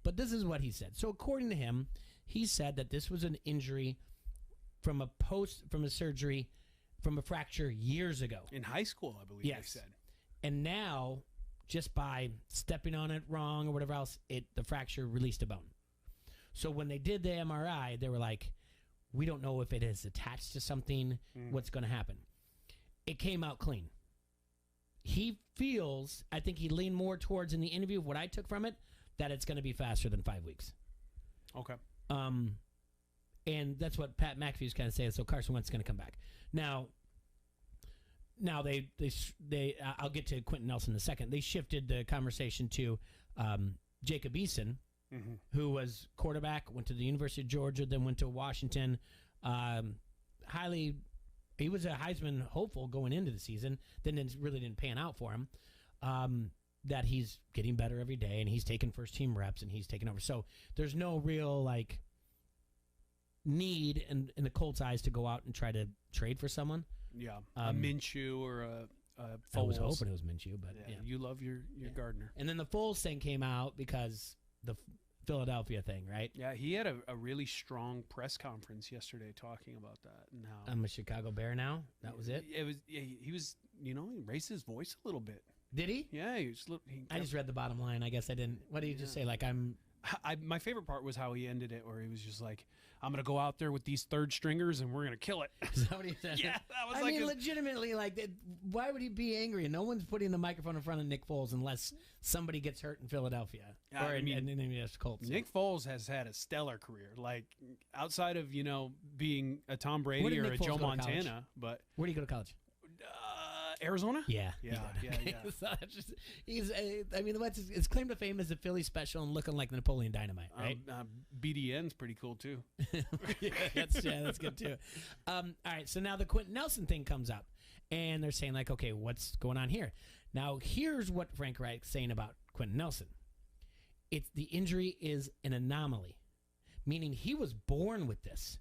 [SPEAKER 1] But this is what he said. So according to him, he said that this was an injury from a surgery, from a fracture years ago.
[SPEAKER 2] In high school, I believe they said.
[SPEAKER 1] And now, just by stepping on it wrong or whatever else, the fracture released a bone. So when they did the MRI, they were like, we don't know if it is attached to something, what's going to happen. It came out clean. He feels, I think he leaned more towards in the interview of what I took from it, that it's going to be faster than 5 weeks.
[SPEAKER 2] Okay.
[SPEAKER 1] And that's what Pat McAfee was kind of saying. So Carson Wentz is going to come back. Now they I'll get to Quentin Nelson in a second. They shifted the conversation to Jacob Eason, who was quarterback, went to the University of Georgia, then went to Washington. He was a Heisman hopeful going into the season, then it really didn't pan out for him. That he's getting better every day, and he's taking first team reps, and he's taking over. So there's no real need in the Colts' eyes to go out and try to trade for someone.
[SPEAKER 2] Yeah, a Minshew or a Foles.
[SPEAKER 1] I was hoping it was Minshew, but yeah.
[SPEAKER 2] You love your Gardner.
[SPEAKER 1] And then the Foles thing came out because the Philadelphia thing, right?
[SPEAKER 2] Yeah, he had a really strong press conference yesterday talking about that. And how
[SPEAKER 1] I'm a Chicago Bear now. That was it.
[SPEAKER 2] He was he raised his voice a little bit.
[SPEAKER 1] Did he?
[SPEAKER 2] Yeah,
[SPEAKER 1] I just read the bottom line. I guess I didn't. What did he just say?
[SPEAKER 2] My favorite part was how he ended it, where he was just like, "I'm gonna go out there with these third stringers, and we're gonna kill it."
[SPEAKER 1] Is that what he said?
[SPEAKER 2] Yeah, that was
[SPEAKER 1] I mean, legitimately, why would he be angry? No one's putting the microphone in front of Nick Foles unless somebody gets hurt in Philadelphia or in the Colts.
[SPEAKER 2] Nick Foles has had a stellar career, outside of being a Tom Brady or a Joe Montana. But
[SPEAKER 1] where did he go to college?
[SPEAKER 2] Arizona?
[SPEAKER 1] Yeah. So he's his claim to fame is the Philly special and looking like Napoleon Dynamite, right?
[SPEAKER 2] BDN's pretty cool too.
[SPEAKER 1] That's good too. All right, so now the Quentin Nelson thing comes up, and they're saying okay, what's going on here? Now here's what Frank Reich's saying about Quentin Nelson. The injury is an anomaly, meaning he was born with this.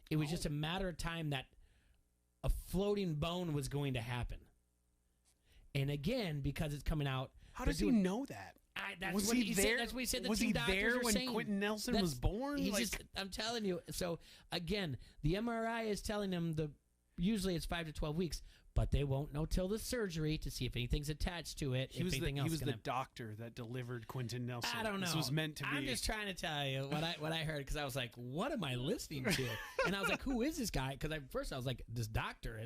[SPEAKER 1] It was just a matter of time that a floating bone was going to happen. And again, because it's coming out.
[SPEAKER 2] How does he know that?
[SPEAKER 1] Was he there? That's what he said.
[SPEAKER 2] Was he there when Quentin Nelson was born?
[SPEAKER 1] I'm telling you. So again, the MRI is telling him usually it's 5 to 12 weeks, but they won't know till the surgery to see if anything's attached to it.
[SPEAKER 2] He was the doctor that delivered Quentin Nelson.
[SPEAKER 1] I don't know.
[SPEAKER 2] This was meant to be.
[SPEAKER 1] I'm just trying to tell you what I heard, because I was like, what am I listening to? And I was like, who is this guy? Because first I was like, this doctor,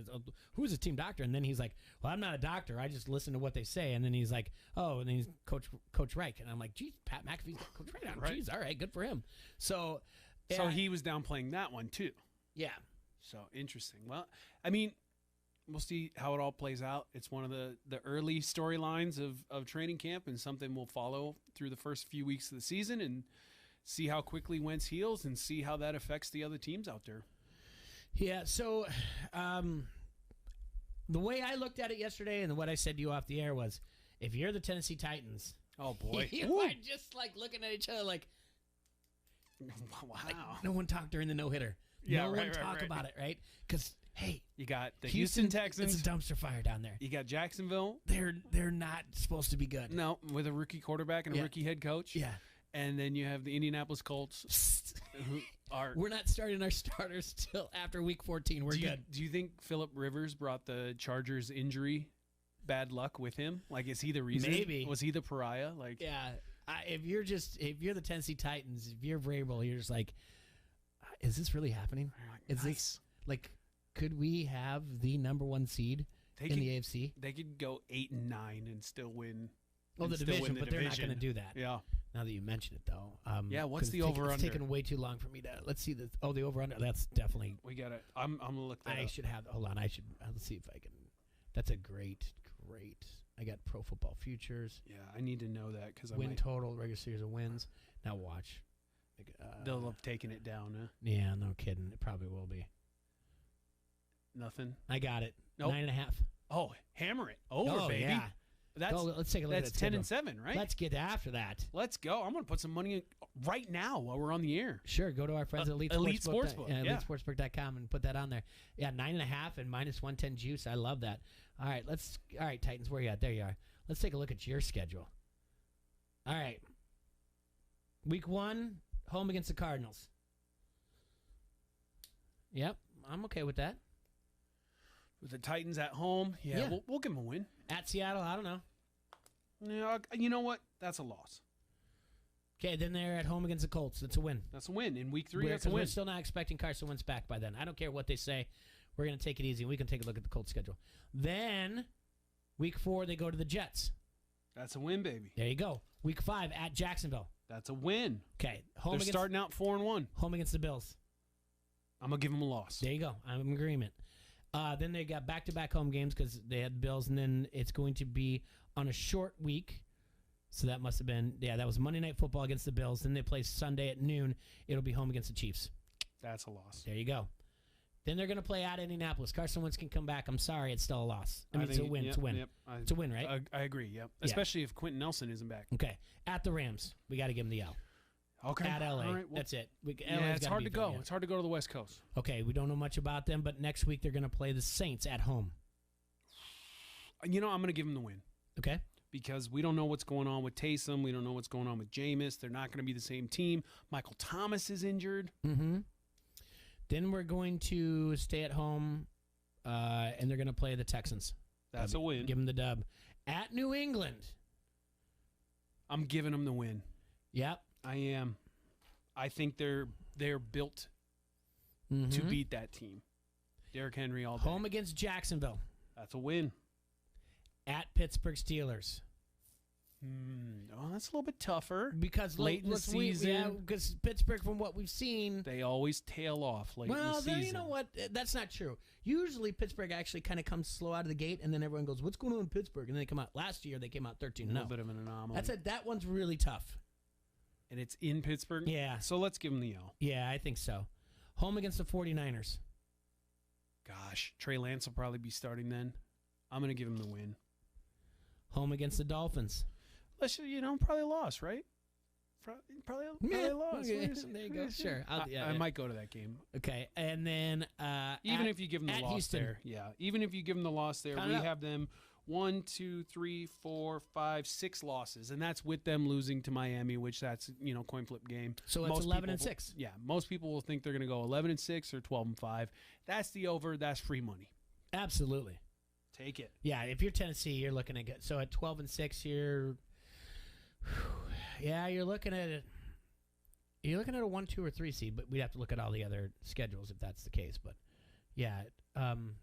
[SPEAKER 1] who's the team doctor? And then he's like, well, I'm not a doctor. I just listen to what they say. And then he's like, oh, and then he's Coach Reich. And I'm like, geez, Pat McAfee's Coach Reich.
[SPEAKER 2] Right.
[SPEAKER 1] Geez, all right, good for him. So
[SPEAKER 2] he was downplaying that one too.
[SPEAKER 1] Yeah.
[SPEAKER 2] So interesting. Well, I mean, we'll see how it all plays out. It's one of the early storylines of training camp, and something we'll follow through the first few weeks of the season and see how quickly Wentz heals and see how that affects the other teams out there.
[SPEAKER 1] Yeah, so the way I looked at it yesterday and what I said to you off the air was, if you're the Tennessee Titans,
[SPEAKER 2] oh boy,
[SPEAKER 1] you are just looking at each other like,
[SPEAKER 2] wow.
[SPEAKER 1] No one talked during the no-hitter.
[SPEAKER 2] Yeah,
[SPEAKER 1] no
[SPEAKER 2] right,
[SPEAKER 1] one talk about it, right? Because hey,
[SPEAKER 2] you got the Houston Texans.
[SPEAKER 1] It's a dumpster fire down there.
[SPEAKER 2] You got Jacksonville.
[SPEAKER 1] They're not supposed to be good.
[SPEAKER 2] No, with a rookie quarterback and a rookie head coach.
[SPEAKER 1] Yeah.
[SPEAKER 2] And then you have the Indianapolis Colts.
[SPEAKER 1] We're not starting our starters till after week 14. We're good.
[SPEAKER 2] Do you think Phillip Rivers brought the Chargers injury bad luck with him? Is he the reason?
[SPEAKER 1] Maybe.
[SPEAKER 2] Was he the pariah?
[SPEAKER 1] Yeah. If you're the Tennessee Titans, if you're Vrabel, you're just like, is this really happening? Is this could we have the number one seed in the AFC?
[SPEAKER 2] They could go 8-9 and still win.
[SPEAKER 1] Oh, the division, but they're not going to do that.
[SPEAKER 2] Yeah.
[SPEAKER 1] Now that you mention it, though.
[SPEAKER 2] Yeah. What's the over/under?
[SPEAKER 1] It's taken way too long for me to. Let's see the over/under. That's definitely.
[SPEAKER 2] We got it. I'm gonna look that up.
[SPEAKER 1] I should have. Hold on. Let's see if I can. That's a great. I got Pro Football Futures.
[SPEAKER 2] Yeah, I need to know that because
[SPEAKER 1] win total regular series of wins. Now watch.
[SPEAKER 2] They'll have taken it down, huh?
[SPEAKER 1] Yeah, no kidding. It probably will be.
[SPEAKER 2] Nothing.
[SPEAKER 1] I got it.
[SPEAKER 2] Nope.
[SPEAKER 1] 9.5.
[SPEAKER 2] Oh, hammer it over, baby.
[SPEAKER 1] Yeah.
[SPEAKER 2] That's,
[SPEAKER 1] let's take a look
[SPEAKER 2] that's
[SPEAKER 1] at that
[SPEAKER 2] 10 and
[SPEAKER 1] schedule.
[SPEAKER 2] 7, right?
[SPEAKER 1] Let's get after that.
[SPEAKER 2] Let's go. I'm going to put some money in right now while we're on the air.
[SPEAKER 1] Sure, go to our friends at Elite
[SPEAKER 2] Sportsbook.
[SPEAKER 1] EliteSportsbook.com and put that on there. Yeah, 9.5 and minus 110 juice. I love that. All right, Titans, where you at? There you are. Let's take a look at your schedule. All right. Week 1, home against the Cardinals. Yep, I'm okay with that.
[SPEAKER 2] With the Titans at home, yeah. We'll give them a win.
[SPEAKER 1] At Seattle, I don't know.
[SPEAKER 2] Yeah, you know what? That's a loss.
[SPEAKER 1] Okay, then they're at home against the Colts. That's a win.
[SPEAKER 2] That's a win. In week 3, that's a win.
[SPEAKER 1] We're still not expecting Carson Wentz back by then. I don't care what they say. We're going to take it easy. We can take a look at the Colts schedule. Then, week 4, they go to the Jets.
[SPEAKER 2] That's a win, baby.
[SPEAKER 1] There you go. Week 5 at Jacksonville.
[SPEAKER 2] That's a win.
[SPEAKER 1] Okay.
[SPEAKER 2] They're starting out 4-1.
[SPEAKER 1] Home against the Bills.
[SPEAKER 2] I'm going to give them a loss.
[SPEAKER 1] There you go. I'm in agreement. Then they got back-to-back home games because they had the Bills, and then it's going to be on a short week. So that must have been, that was Monday Night Football against the Bills. Then they play Sunday at noon. It'll be home against the Chiefs.
[SPEAKER 2] That's a loss.
[SPEAKER 1] There you go. Then they're going to play at Indianapolis. Carson Wentz can come back. I'm sorry, it's still a loss. I mean, it's a win. It's a win. It's a win, right?
[SPEAKER 2] I agree, yep. Especially if Quentin Nelson isn't back.
[SPEAKER 1] Okay. At the Rams, we got to give them the L.
[SPEAKER 2] Okay.
[SPEAKER 1] At LA.
[SPEAKER 2] All right,
[SPEAKER 1] That's it.
[SPEAKER 2] It's hard to go. It's hard to go to the West Coast.
[SPEAKER 1] Okay, we don't know much about them, but next week they're going to play the Saints at home.
[SPEAKER 2] You know, I'm going to give them the win.
[SPEAKER 1] Okay.
[SPEAKER 2] Because we don't know what's going on with Taysom. We don't know what's going on with Jameis. They're not going to be the same team. Michael Thomas is injured.
[SPEAKER 1] Mm-hmm. Then we're going to stay at home, and they're going to play the Texans.
[SPEAKER 2] That's a win.
[SPEAKER 1] Give them the dub. At New England.
[SPEAKER 2] I'm giving them the win.
[SPEAKER 1] Yep.
[SPEAKER 2] I am. I think they're built to beat that team. Derrick Henry all day.
[SPEAKER 1] Home against Jacksonville.
[SPEAKER 2] That's a win.
[SPEAKER 1] At Pittsburgh Steelers.
[SPEAKER 2] Oh, that's a little bit tougher.
[SPEAKER 1] Because
[SPEAKER 2] late in the season.
[SPEAKER 1] Because Pittsburgh, from what we've seen,
[SPEAKER 2] they always tail off late in the season.
[SPEAKER 1] Well, you know what? That's not true. Usually Pittsburgh actually kind of comes slow out of the gate, and then everyone goes, "What's going on in Pittsburgh?" And then they come out. Last year they came out 13-0.
[SPEAKER 2] A little bit of an anomaly.
[SPEAKER 1] That one's really tough.
[SPEAKER 2] And it's in Pittsburgh?
[SPEAKER 1] Yeah.
[SPEAKER 2] So let's give them the L.
[SPEAKER 1] Yeah, I think so. Home against the 49ers.
[SPEAKER 2] Gosh, Trey Lance will probably be starting then. I'm going to give him the win.
[SPEAKER 1] Home against the Dolphins.
[SPEAKER 2] Probably a loss, right? Probably a loss.
[SPEAKER 1] Okay. There you go. Sure.
[SPEAKER 2] I might go to that game.
[SPEAKER 1] Okay. And then
[SPEAKER 2] even if you give them the loss
[SPEAKER 1] Houston.
[SPEAKER 2] there. Yeah. Even if you give them the loss there, we have them 1, 2, 3, 4, 5, 6 losses, and that's with them losing to Miami, which that's coin flip game.
[SPEAKER 1] So it's 11-6.
[SPEAKER 2] Yeah, most people will think they're going to go 11-6 or 12-5. That's the over. That's free money.
[SPEAKER 1] Absolutely.
[SPEAKER 2] Take it.
[SPEAKER 1] Yeah, if you're Tennessee, you're looking at so at 12-6, you're looking at it. You're looking at a 1, 2, or 3 seed, but we'd have to look at all the other schedules if that's the case. But yeah,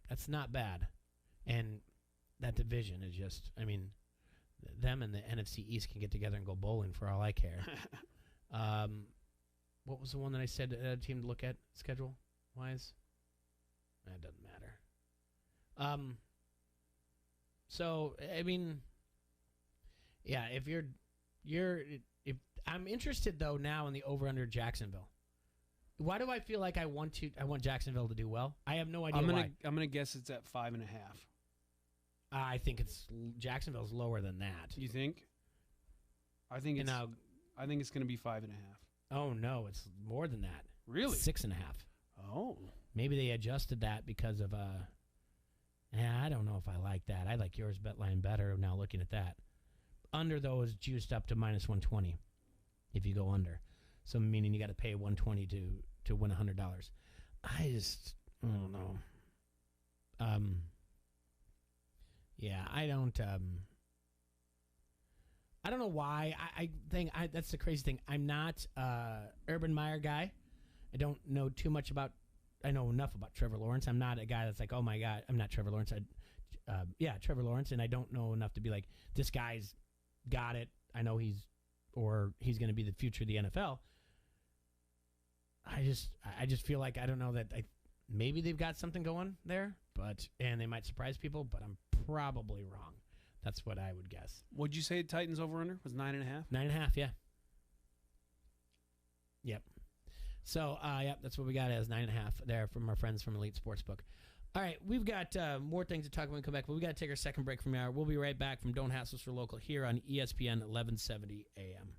[SPEAKER 1] that's not bad, and that division is just, them and the NFC East can get together and go bowling for all I care. What was the one that I said team to look at schedule-wise? That doesn't matter. So, if I'm interested, though, now in the over-under Jacksonville. Why do I feel like I want Jacksonville to do well? I have no idea why.
[SPEAKER 2] I'm gonna guess it's at 5.5.
[SPEAKER 1] I think Jacksonville's lower than that.
[SPEAKER 2] You think? I think it's going to be 5.5.
[SPEAKER 1] Oh no, it's more than that.
[SPEAKER 2] Really?
[SPEAKER 1] 6.5.
[SPEAKER 2] Oh.
[SPEAKER 1] Maybe they adjusted that because of I don't know if I like that. I like yours bet line better now looking at that. Under though is juiced up to minus 120 if you go under. So meaning you got to pay 120 to win $100. I don't know. Yeah, I don't know why. I think that's the crazy thing. I'm not Urban Meyer guy. I don't know too much about. I know enough about Trevor Lawrence. I'm not a guy that's like, oh my God, I'm not Trevor Lawrence. Trevor Lawrence, and I don't know enough to be like, this guy's got it. I know he's going to be the future of the NFL. I just feel like I don't know that maybe they've got something going there, and they might surprise people, but I'm probably wrong. That's what I would guess.
[SPEAKER 2] What'd you say Titans over under was 9.5?
[SPEAKER 1] 9.5, yeah. Yep. So, that's what we got as 9.5 there from our friends from Elite Sportsbook. All right, we've got more things to talk about when we come back, but we got to take our second break from the hour. We'll be right back from Don't Hassle Us for Local here on ESPN 1170 AM.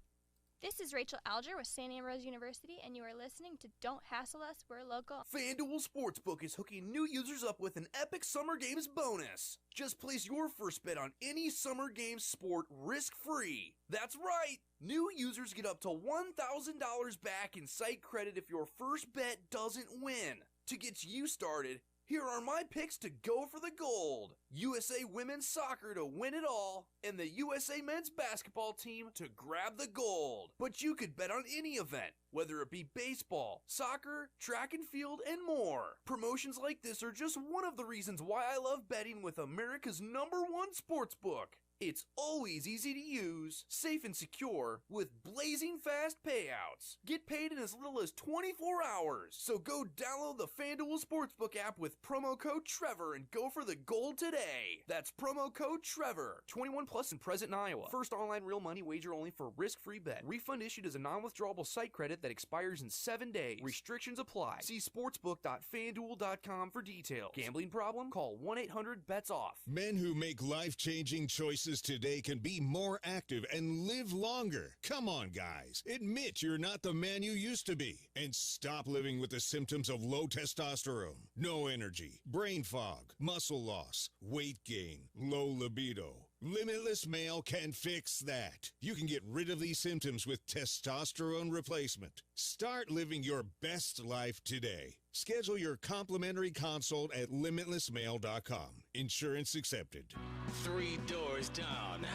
[SPEAKER 20] This is Rachel Alger with St. Ambrose University, and you are listening to Don't Hassle Us, We're Local.
[SPEAKER 21] FanDuel Sportsbook is hooking new users up with an epic Summer Games bonus. Just place your first bet on any Summer Games sport risk-free. That's right! New users get up to $1,000 back in site credit if your first bet doesn't win. To get you started, here are my picks to go for the gold. USA Women's Soccer to win it all, and the USA Men's Basketball team to grab the gold. But you could bet on any event, whether it be baseball, soccer, track and field, and more. Promotions like this are just one of the reasons why I love betting with America's #1 sportsbook. It's always easy to use, safe and secure, with blazing fast payouts. Get paid in as little as 24 hours. So go download the FanDuel Sportsbook app with promo code Trevor and go for the gold today. That's promo code Trevor. 21 plus and present in Iowa. First online real money wager only for risk-free bet. Refund issued as a non-withdrawable site credit that expires in 7 days. Restrictions apply. See sportsbook.fanduel.com for details. Gambling problem? Call 1-800-BETS-OFF.
[SPEAKER 22] Men who make life-changing choices today can be more active and live longer. Come on, guys. Admit you're not the man you used to be. And stop living with the symptoms of low testosterone, no energy, brain fog, muscle loss, weight gain, low libido. Limitless Male can fix that. You can get rid of these symptoms with testosterone replacement. Start living your best life today. Schedule your complimentary consult at limitlessmale.com. Insurance accepted.
[SPEAKER 23] 3 Doors Down.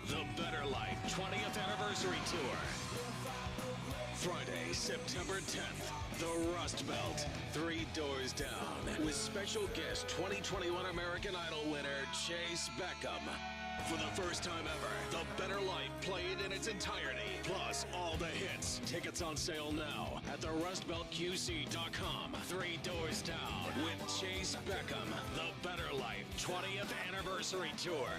[SPEAKER 23] The Better Life 20th Anniversary Tour. Friday, September 10th. The Rust Belt. 3 Doors Down. With special guest 2021 American Idol winner Chase Beckham. For the first time ever, The Better Life played in its entirety, plus all the hits. Tickets on sale now at therustbeltqc.com. 3 Doors Down with Chase Beckham. The Better Life 20th Anniversary Tour.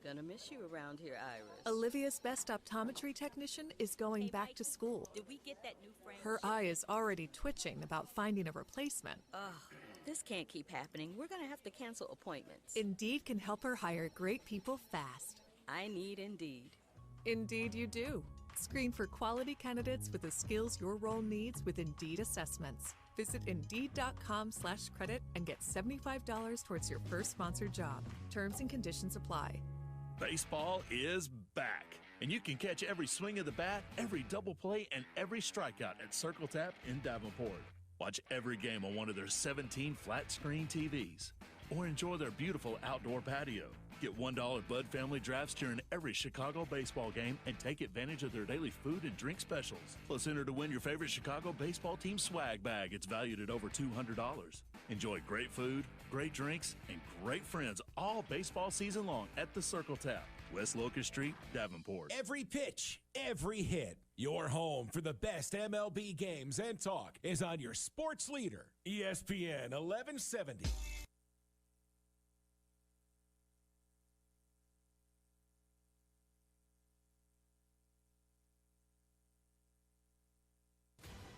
[SPEAKER 24] Gonna miss you around here, Iris.
[SPEAKER 25] Olivia's best optometry technician is going back to school.
[SPEAKER 24] Did we get that new frame?
[SPEAKER 25] Her eye is already twitching about finding a replacement.
[SPEAKER 24] Ugh, this can't keep happening. We're gonna have to cancel appointments.
[SPEAKER 25] Indeed can help her hire great people fast.
[SPEAKER 24] I need Indeed.
[SPEAKER 25] Indeed you do. Screen for quality candidates with the skills your role needs with Indeed assessments. Visit Indeed.com/credit and get $75 towards your first sponsored job. Terms and conditions apply.
[SPEAKER 26] Baseball is back, and you can catch every swing of the bat, every double play, and every strikeout at Circle Tap in Davenport. Watch every game on one of their 17 flat-screen TVs, or enjoy their beautiful outdoor patio. Get $1 Bud Family Drafts during every Chicago baseball game and take advantage of their daily food and drink specials. Plus, enter to win your favorite Chicago baseball team swag bag. It's valued at over $200. Enjoy great food, great drinks, and great friends all baseball season long at the Circle Tap, West Locust Street, Davenport.
[SPEAKER 19] Every pitch, every hit. Your home for the best MLB games and talk is on your sports leader, ESPN 1170.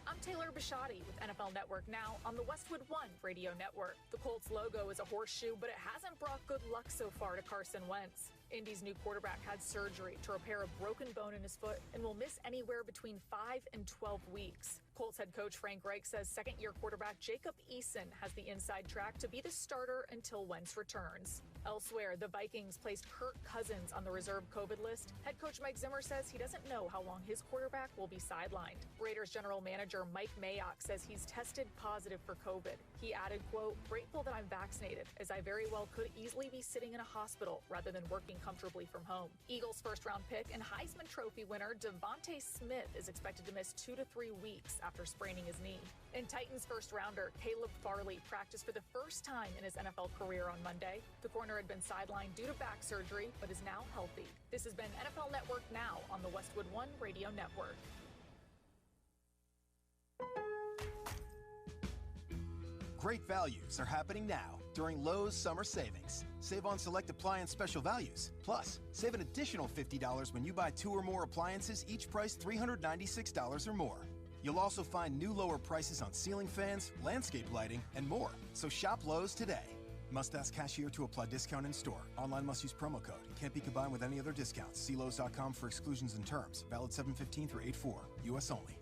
[SPEAKER 14] I'm Taylor Bisciotti with NFL Network Now on the Westwood One radio network. The Colts logo is a horseshoe, but it hasn't brought good luck so far to Carson Wentz. Indy's new quarterback had surgery to repair a broken bone in his foot and will miss anywhere between 5 and 12 weeks. Colts head coach Frank Reich says second-year quarterback Jacob Eason has the inside track to be the starter until Wentz returns. Elsewhere, the Vikings placed Kirk Cousins on the reserve COVID list. Head coach Mike Zimmer says he doesn't know how long his quarterback will be sidelined. Raiders general manager Mike Mayock says he's tested positive for COVID. He added, quote, "Grateful that I'm vaccinated, as I very well could easily be sitting in a hospital rather than working comfortably from home." Eagles first-round pick and Heisman Trophy winner Devontae Smith is expected to miss 2 to 3 weeks after spraining his knee. And Titans first-rounder Caleb Farley practiced for the first time in his NFL career on Monday. The corner had been sidelined due to back surgery, but is now healthy. This has been NFL Network Now on the Westwood One radio network.
[SPEAKER 15] Great values are happening now during Lowe's Summer Savings. Save on select appliance special values. Plus, save an additional $50 when you buy 2 or more appliances, each priced $396 or more. You'll also find new lower prices on ceiling fans, landscape lighting, and more. So shop Lowe's today. Must ask cashier to apply discount in store. Online must use promo code. Can't be combined with any other discounts. See Lowe's.com for exclusions and terms. Valid 7/15 through 8/4. U.S. only.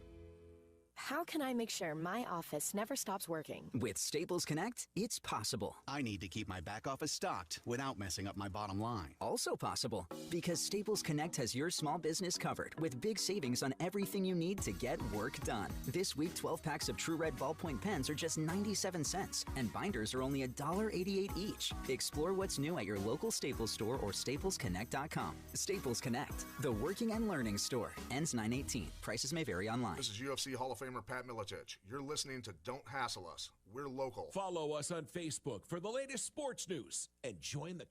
[SPEAKER 16] How can I make sure my office never stops working?
[SPEAKER 17] With Staples Connect, it's possible.
[SPEAKER 18] I need to keep my back office stocked without messing up my bottom line.
[SPEAKER 17] Also possible because Staples Connect has your small business covered with big savings on everything you need to get work done. This week, 12 packs of True Red ballpoint pens are just 97 cents, and binders are only $1.88 each. Explore what's new at your local Staples store or staplesconnect.com. Staples Connect, the working and learning store. Ends 9/18. Prices may vary online.
[SPEAKER 3] This is UFC Hall of Famer Pat Miletich. You're listening to Don't Hassle Us. We're local.
[SPEAKER 19] Follow us on Facebook for the latest sports news and join the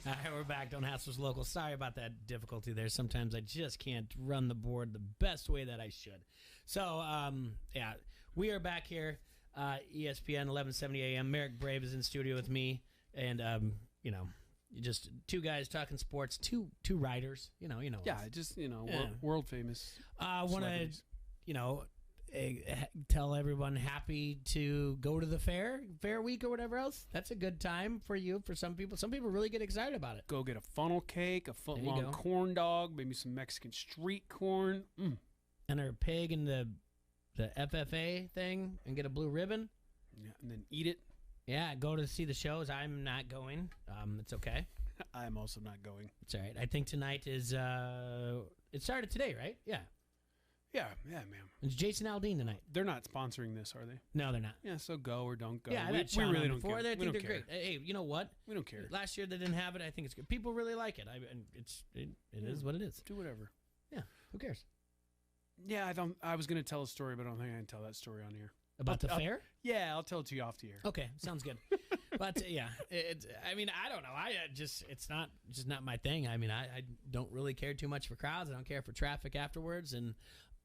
[SPEAKER 1] All right, we're back. Don't Hassle Us Local. Sorry about that difficulty there. Sometimes I just can't run the board the best way that I should. So, yeah, we are back here. ESPN 1170 AM. Merrick Brave is in studio with me, and you know, just two guys talking sports, two writers. You know.
[SPEAKER 2] Yeah,
[SPEAKER 1] us.
[SPEAKER 2] just
[SPEAKER 1] Yeah.
[SPEAKER 2] world famous.
[SPEAKER 1] I want to, tell everyone happy to go to the fair week or whatever else. That's a good time for you. For some people really get excited about it.
[SPEAKER 2] Go get a funnel cake, a foot-long corn dog, maybe some Mexican street corn.
[SPEAKER 1] And a pig in the FFA thing and get a blue ribbon.
[SPEAKER 2] Yeah, and then eat it.
[SPEAKER 1] Yeah, go to see the shows. I'm not going. It's okay.
[SPEAKER 2] I'm also not going.
[SPEAKER 1] It's all right. I think tonight is it started today, right? Yeah.
[SPEAKER 2] Yeah, man.
[SPEAKER 1] It's Jason Aldean tonight.
[SPEAKER 2] They're not sponsoring this, are they?
[SPEAKER 1] No, they're not.
[SPEAKER 2] Yeah, so go or don't go.
[SPEAKER 1] Yeah,
[SPEAKER 2] we really don't care.
[SPEAKER 1] They
[SPEAKER 2] We
[SPEAKER 1] think
[SPEAKER 2] don't
[SPEAKER 1] they're
[SPEAKER 2] care.
[SPEAKER 1] great. Hey, you know what?
[SPEAKER 2] We don't care.
[SPEAKER 1] Last year they didn't have it. I think it's good. People really like it. It is what it is.
[SPEAKER 2] Do whatever.
[SPEAKER 1] Yeah, who cares?
[SPEAKER 2] Yeah, I was going to tell a story, but I don't think I can tell that story on here.
[SPEAKER 1] About the fair?
[SPEAKER 2] Yeah, I'll tell it to you off the air.
[SPEAKER 1] Okay, sounds good. But yeah, I mean, I don't know. It's not my thing. I mean, I don't really care too much for crowds. I don't care for traffic afterwards, and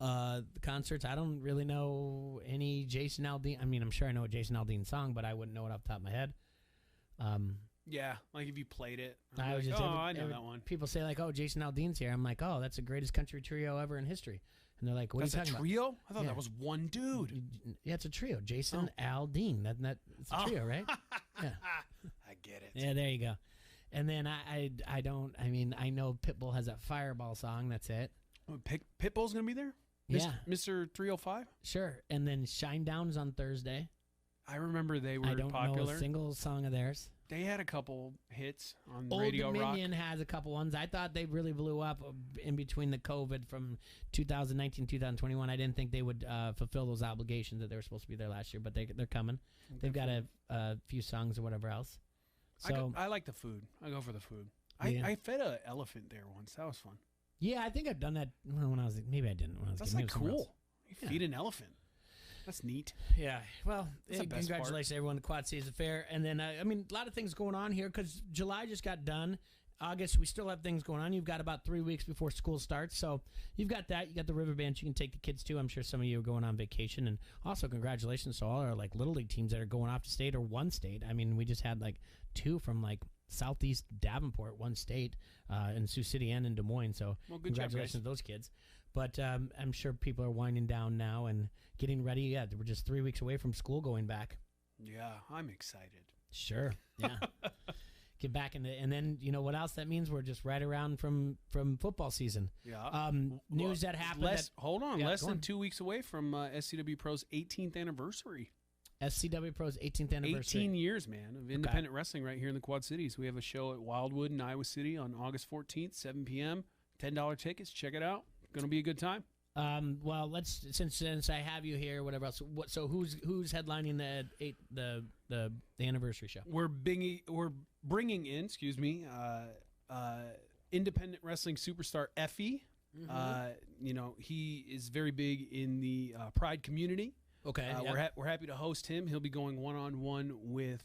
[SPEAKER 1] the concerts. I don't really know any Jason Aldean. I mean, I'm sure I know a Jason Aldean song, but I wouldn't know it off the top of my head.
[SPEAKER 2] Yeah, like if you played it,
[SPEAKER 1] I was
[SPEAKER 2] like,
[SPEAKER 1] just
[SPEAKER 2] I know that one.
[SPEAKER 1] People say like, "Oh, Jason Aldean's here." I'm like, "Oh, that's the greatest country trio ever in history." And they're like, "What
[SPEAKER 2] That's
[SPEAKER 1] are you talking
[SPEAKER 2] a trio?
[SPEAKER 1] about?"
[SPEAKER 2] I thought that was one dude.
[SPEAKER 1] Yeah, it's a trio. Jason Aldean. It's a trio, right? Yeah.
[SPEAKER 2] I get it.
[SPEAKER 1] Yeah, there you go. And then I don't. I mean, I know Pitbull has that Fireball song. That's it.
[SPEAKER 2] Oh, Pitbull's gonna be there.
[SPEAKER 1] Yeah,
[SPEAKER 2] Mr. 305.
[SPEAKER 1] Sure. And then Shinedown's on Thursday.
[SPEAKER 2] I remember they were
[SPEAKER 1] I don't
[SPEAKER 2] popular.
[SPEAKER 1] know a single song of theirs.
[SPEAKER 2] They had a couple hits on
[SPEAKER 1] Old
[SPEAKER 2] Radio
[SPEAKER 1] Dominion
[SPEAKER 2] Rock.
[SPEAKER 1] has a couple ones. I thought they really blew up in between the COVID from 2019, 2021. I didn't think they would fulfill those obligations that they were supposed to be there last year, but they're coming. They've got a few songs or whatever else. So
[SPEAKER 2] I like the food. I go for the food.
[SPEAKER 1] Yeah.
[SPEAKER 2] I fed an elephant there once. That was fun.
[SPEAKER 1] Yeah, I think I've done that when I was. Maybe I didn't when I was.
[SPEAKER 2] That's
[SPEAKER 1] a kid.
[SPEAKER 2] like
[SPEAKER 1] Maybe somewhere else.
[SPEAKER 2] cool. You feed an elephant. That's neat.
[SPEAKER 1] Yeah. Well,
[SPEAKER 2] That's the best
[SPEAKER 1] congratulations to everyone at the Quad Cities Fair. And then, I mean, a lot of things going on here because July just got done. August, we still have things going on. You've got about 3 weeks before school starts. So you've got that. You got the river bands you can take the kids to. I'm sure some of you are going on vacation. And also congratulations to all our like Little League teams that are going off to state or one state. I mean, we just had like two from like Southeast Davenport, one state, in Sioux City and in Des Moines. So congratulations to those kids. But I'm sure people are winding down now and getting ready. Yeah, we're just 3 weeks away from school going back.
[SPEAKER 2] Yeah, I'm excited.
[SPEAKER 1] Sure. Yeah. Get back into, and then you know what else that means? We're just right around from football season.
[SPEAKER 2] Yeah.
[SPEAKER 1] News that happened.
[SPEAKER 2] Less than 2 weeks away from SCW Pro's 18th anniversary.
[SPEAKER 1] SCW Pro's 18th anniversary.
[SPEAKER 2] 18 years, man, of independent wrestling right here in the Quad Cities. We have a show at Wildwood in Iowa City on August 14th, 7 p.m. $10 tickets. Check it out. Going to be a good time.
[SPEAKER 1] Well, let's since I have you here, whatever else. So who's headlining the anniversary show?
[SPEAKER 2] We're bringing in, independent wrestling superstar Effie. He is very big in the Pride community.
[SPEAKER 1] Okay,
[SPEAKER 2] we're happy to host him. He'll be going one-on-one with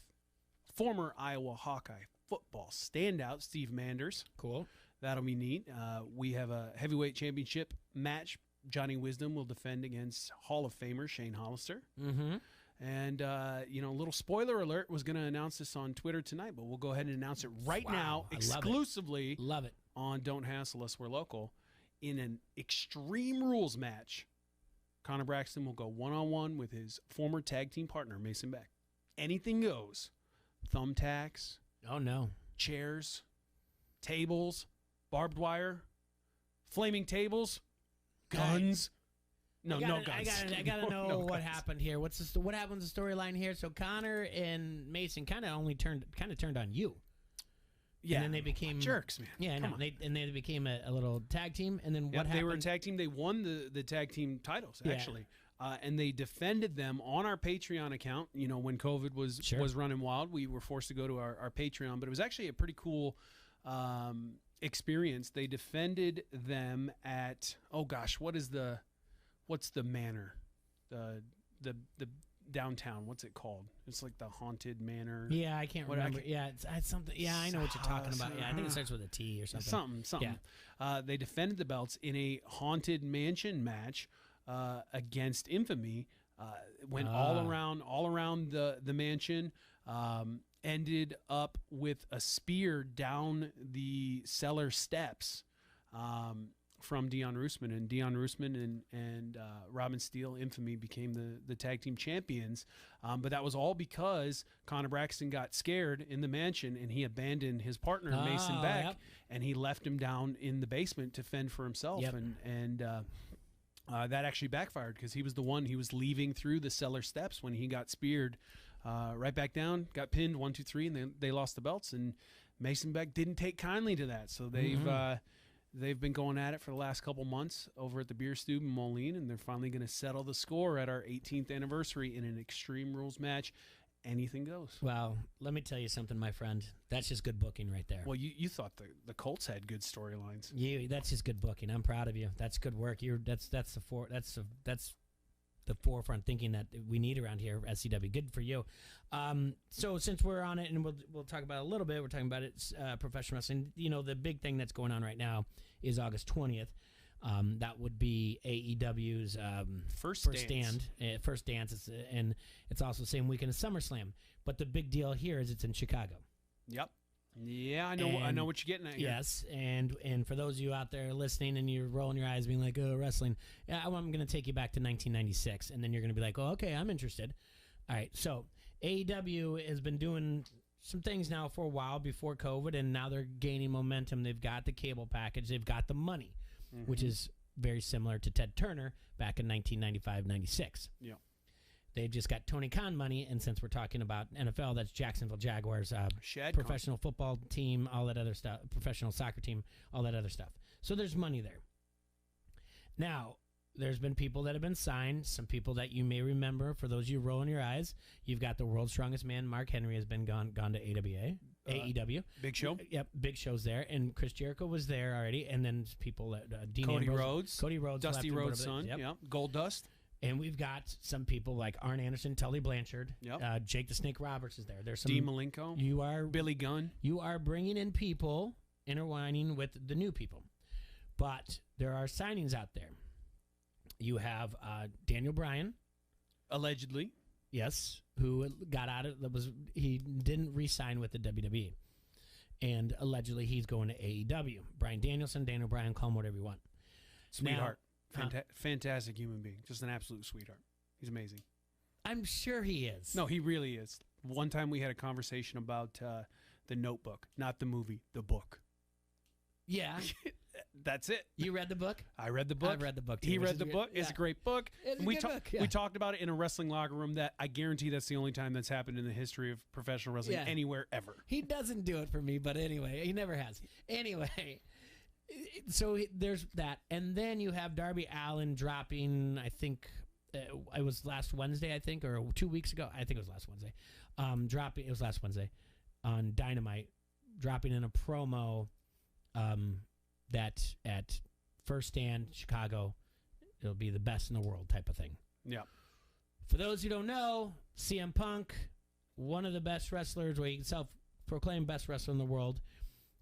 [SPEAKER 2] former Iowa Hawkeye football standout Steve Manders.
[SPEAKER 1] Cool.
[SPEAKER 2] That'll be neat. We have a heavyweight championship match. Johnny Wisdom will defend against Hall of Famer Shane Hollister.
[SPEAKER 1] Mm-hmm.
[SPEAKER 2] And, a little spoiler alert, was going to announce this on Twitter tonight, but we'll go ahead and announce it right now, exclusively
[SPEAKER 1] love it.
[SPEAKER 2] On Don't Hassle Us, We're Local. In an Extreme Rules match, Connor Braxton will go one-on-one with his former tag team partner, Mason Beck. Anything goes. Thumbtacks.
[SPEAKER 1] Oh, no.
[SPEAKER 2] Chairs. Tables. Barbed wire. Flaming tables. Guns. No guns.
[SPEAKER 1] I gotta know what happened here. What happened with the storyline here? So Connor and Mason kind of turned on you.
[SPEAKER 2] Yeah,
[SPEAKER 1] and then they became
[SPEAKER 2] jerks, man.
[SPEAKER 1] Yeah, I know. They became a little tag team, and then what happened?
[SPEAKER 2] They were a tag team. They won the tag team titles actually, and they defended them on our Patreon account. When COVID was running wild, we were forced to go to our Patreon, but it was actually a pretty cool experience. They defended them at what's the manor, the downtown, what's it called? It's like the haunted manor.
[SPEAKER 1] Yeah, I can't remember. It's something. Yeah, I know what you're talking about. Yeah, I think it starts with a T or something.
[SPEAKER 2] Something. Yeah. They defended the belts in a haunted mansion match against Infamy. Went all around the mansion. Ended up with a spear down the cellar steps. From Dion Roosman, and Dion Roosman and Robin Steele, Infamy, became the tag team champions. But that was all because Connor Braxton got scared in the mansion, and he abandoned his partner, Mason Beck, and he left him down in the basement to fend for himself.
[SPEAKER 1] Yep.
[SPEAKER 2] And that actually backfired because he was the one. He was leaving through the cellar steps when he got speared right back down, got pinned 1, 2, 3, and then they lost the belts. And Mason Beck didn't take kindly to that, so they've been going at it for the last couple months over at the Beer Stube in Moline, and they're finally going to settle the score at our 18th anniversary in an Extreme Rules match. Anything goes.
[SPEAKER 1] Well, let me tell you something, my friend. That's just good booking right there.
[SPEAKER 2] Well, you thought the Colts had good storylines.
[SPEAKER 1] That's just good booking. I'm proud of you. That's good work. That's the forefront thinking that we need around here at SCW. Good for you. So since we're on it, and we'll talk about it a little bit, we're talking about it, professional wrestling. The big thing that's going on right now is August 20th. That would be AEW's first dance. And it's also the same weekend as SummerSlam. But the big deal here is it's in Chicago.
[SPEAKER 2] Yep. Yeah, I know what you're getting at here.
[SPEAKER 1] Yes, and for those of you out there listening and you're rolling your eyes being like, oh, wrestling, I'm going to take you back to 1996, and then you're going to be like, oh, okay, I'm interested. All right, so AEW has been doing some things now for a while before COVID, and now they're gaining momentum. They've got the cable package. They've got the money, which is very similar to Ted Turner back in 1995-96.
[SPEAKER 2] Yeah.
[SPEAKER 1] They've just got Tony Khan money, and since we're talking about NFL, that's Jacksonville Jaguars, professional football team, all that other stuff, professional soccer team, all that other stuff. So there's money there. Now, there's been people that have been signed, some people that you may remember. For those of you rolling your eyes, you've got the world's strongest man, Mark Henry, has been gone to AEW.
[SPEAKER 2] Big Show?
[SPEAKER 1] Yep, Big Show's there. And Chris Jericho was there already. And then people, Dean
[SPEAKER 2] Cody
[SPEAKER 1] Ambrose,
[SPEAKER 2] Rhodes, Dusty Rhodes' son, Gold Dust.
[SPEAKER 1] And we've got some people like Arn Anderson, Tully Blanchard, Jake the Snake Roberts is there. There's some
[SPEAKER 2] Dean Malenko, Billy Gunn.
[SPEAKER 1] You are bringing in people, intertwining with the new people. But there are signings out there. You have Daniel Bryan,
[SPEAKER 2] allegedly,
[SPEAKER 1] yes, who got out of he didn't re-sign with the WWE, and allegedly he's going to AEW. Bryan Danielson, Daniel Bryan, call him whatever you want.
[SPEAKER 2] Sweetheart. Fantastic human being. Just an absolute sweetheart. He's amazing.
[SPEAKER 1] I'm sure he is.
[SPEAKER 2] No, he really is. One time we had a conversation about The Notebook, not the movie, the book.
[SPEAKER 1] Yeah.
[SPEAKER 2] That's it.
[SPEAKER 1] You read the book?
[SPEAKER 2] I read the book.
[SPEAKER 1] I've read the book too.
[SPEAKER 2] He read the book. It's a great book.
[SPEAKER 1] It's a good book.
[SPEAKER 2] We talked about it in a wrestling locker room that I guarantee that's the only time that's happened in the history of professional wrestling anywhere ever.
[SPEAKER 1] He doesn't do it for me, but anyway, he never has. Anyway, So there's that, and then you have Darby Allin dropping. I think it was last Wednesday. I think, or 2 weeks ago. I think it was last Wednesday. Dropping. It was last Wednesday on Dynamite, dropping in a promo that at First Stand Chicago, it'll be the best in the world type of thing.
[SPEAKER 2] Yeah.
[SPEAKER 1] For those who don't know, CM Punk, one of the best wrestlers, or he can self-proclaim best wrestler in the world.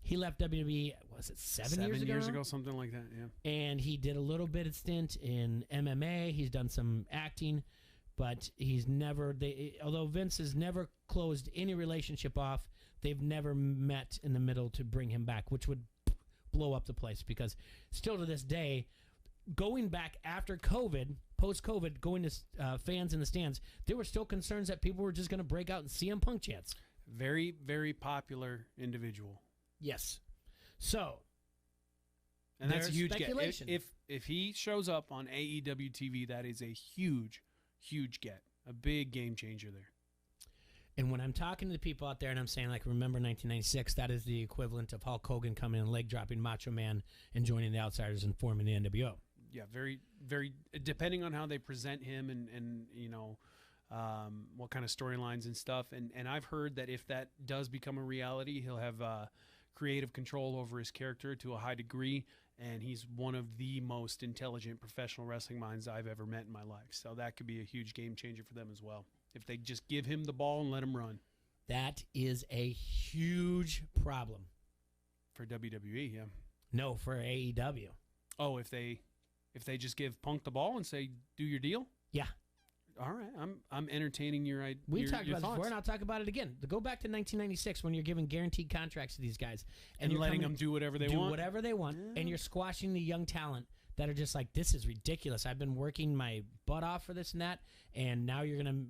[SPEAKER 1] He left WWE, was it 7 years ago?
[SPEAKER 2] 7 years ago, something like that, yeah.
[SPEAKER 1] And he did a little bit of stint in MMA. He's done some acting, but he's never, although Vince has never closed any relationship off, they've never met in the middle to bring him back, which would blow up the place, because still to this day, going back after COVID, post-COVID, going to fans in the stands, there were still concerns that people were just going to break out in CM Punk chants.
[SPEAKER 2] Very, very popular individual.
[SPEAKER 1] Yes. So,
[SPEAKER 2] and that's a huge
[SPEAKER 1] speculation.
[SPEAKER 2] Get. If he shows up on AEW TV, that is a huge, huge get. A big game changer there.
[SPEAKER 1] And when I'm talking to the people out there and I'm saying, like, remember 1996, that is the equivalent of Hulk Hogan coming and leg dropping Macho Man and joining the Outsiders and forming the NWO.
[SPEAKER 2] Yeah, very, very, depending on how they present him and you know, what kind of storylines and stuff. And I've heard that if that does become a reality, he'll have creative control over his character to a high degree, and he's one of the most intelligent professional wrestling minds I've ever met in my life. So that could be a huge game changer for them as well, if they just give him the ball and let him run.
[SPEAKER 1] That is a huge problem.
[SPEAKER 2] For WWE, yeah.
[SPEAKER 1] No, for AEW.
[SPEAKER 2] Oh, if they just give Punk the ball and say, do your deal?
[SPEAKER 1] Yeah.
[SPEAKER 2] All right, I'm entertaining your idea.
[SPEAKER 1] We talked about this before, and I'll talk about it again. Go back to 1996 when you're giving guaranteed contracts to these guys.
[SPEAKER 2] And you're letting them do whatever they want?
[SPEAKER 1] Do whatever they want, and you're squashing the young talent that are just like, this is ridiculous. I've been working my butt off for this and that, and now you're gonna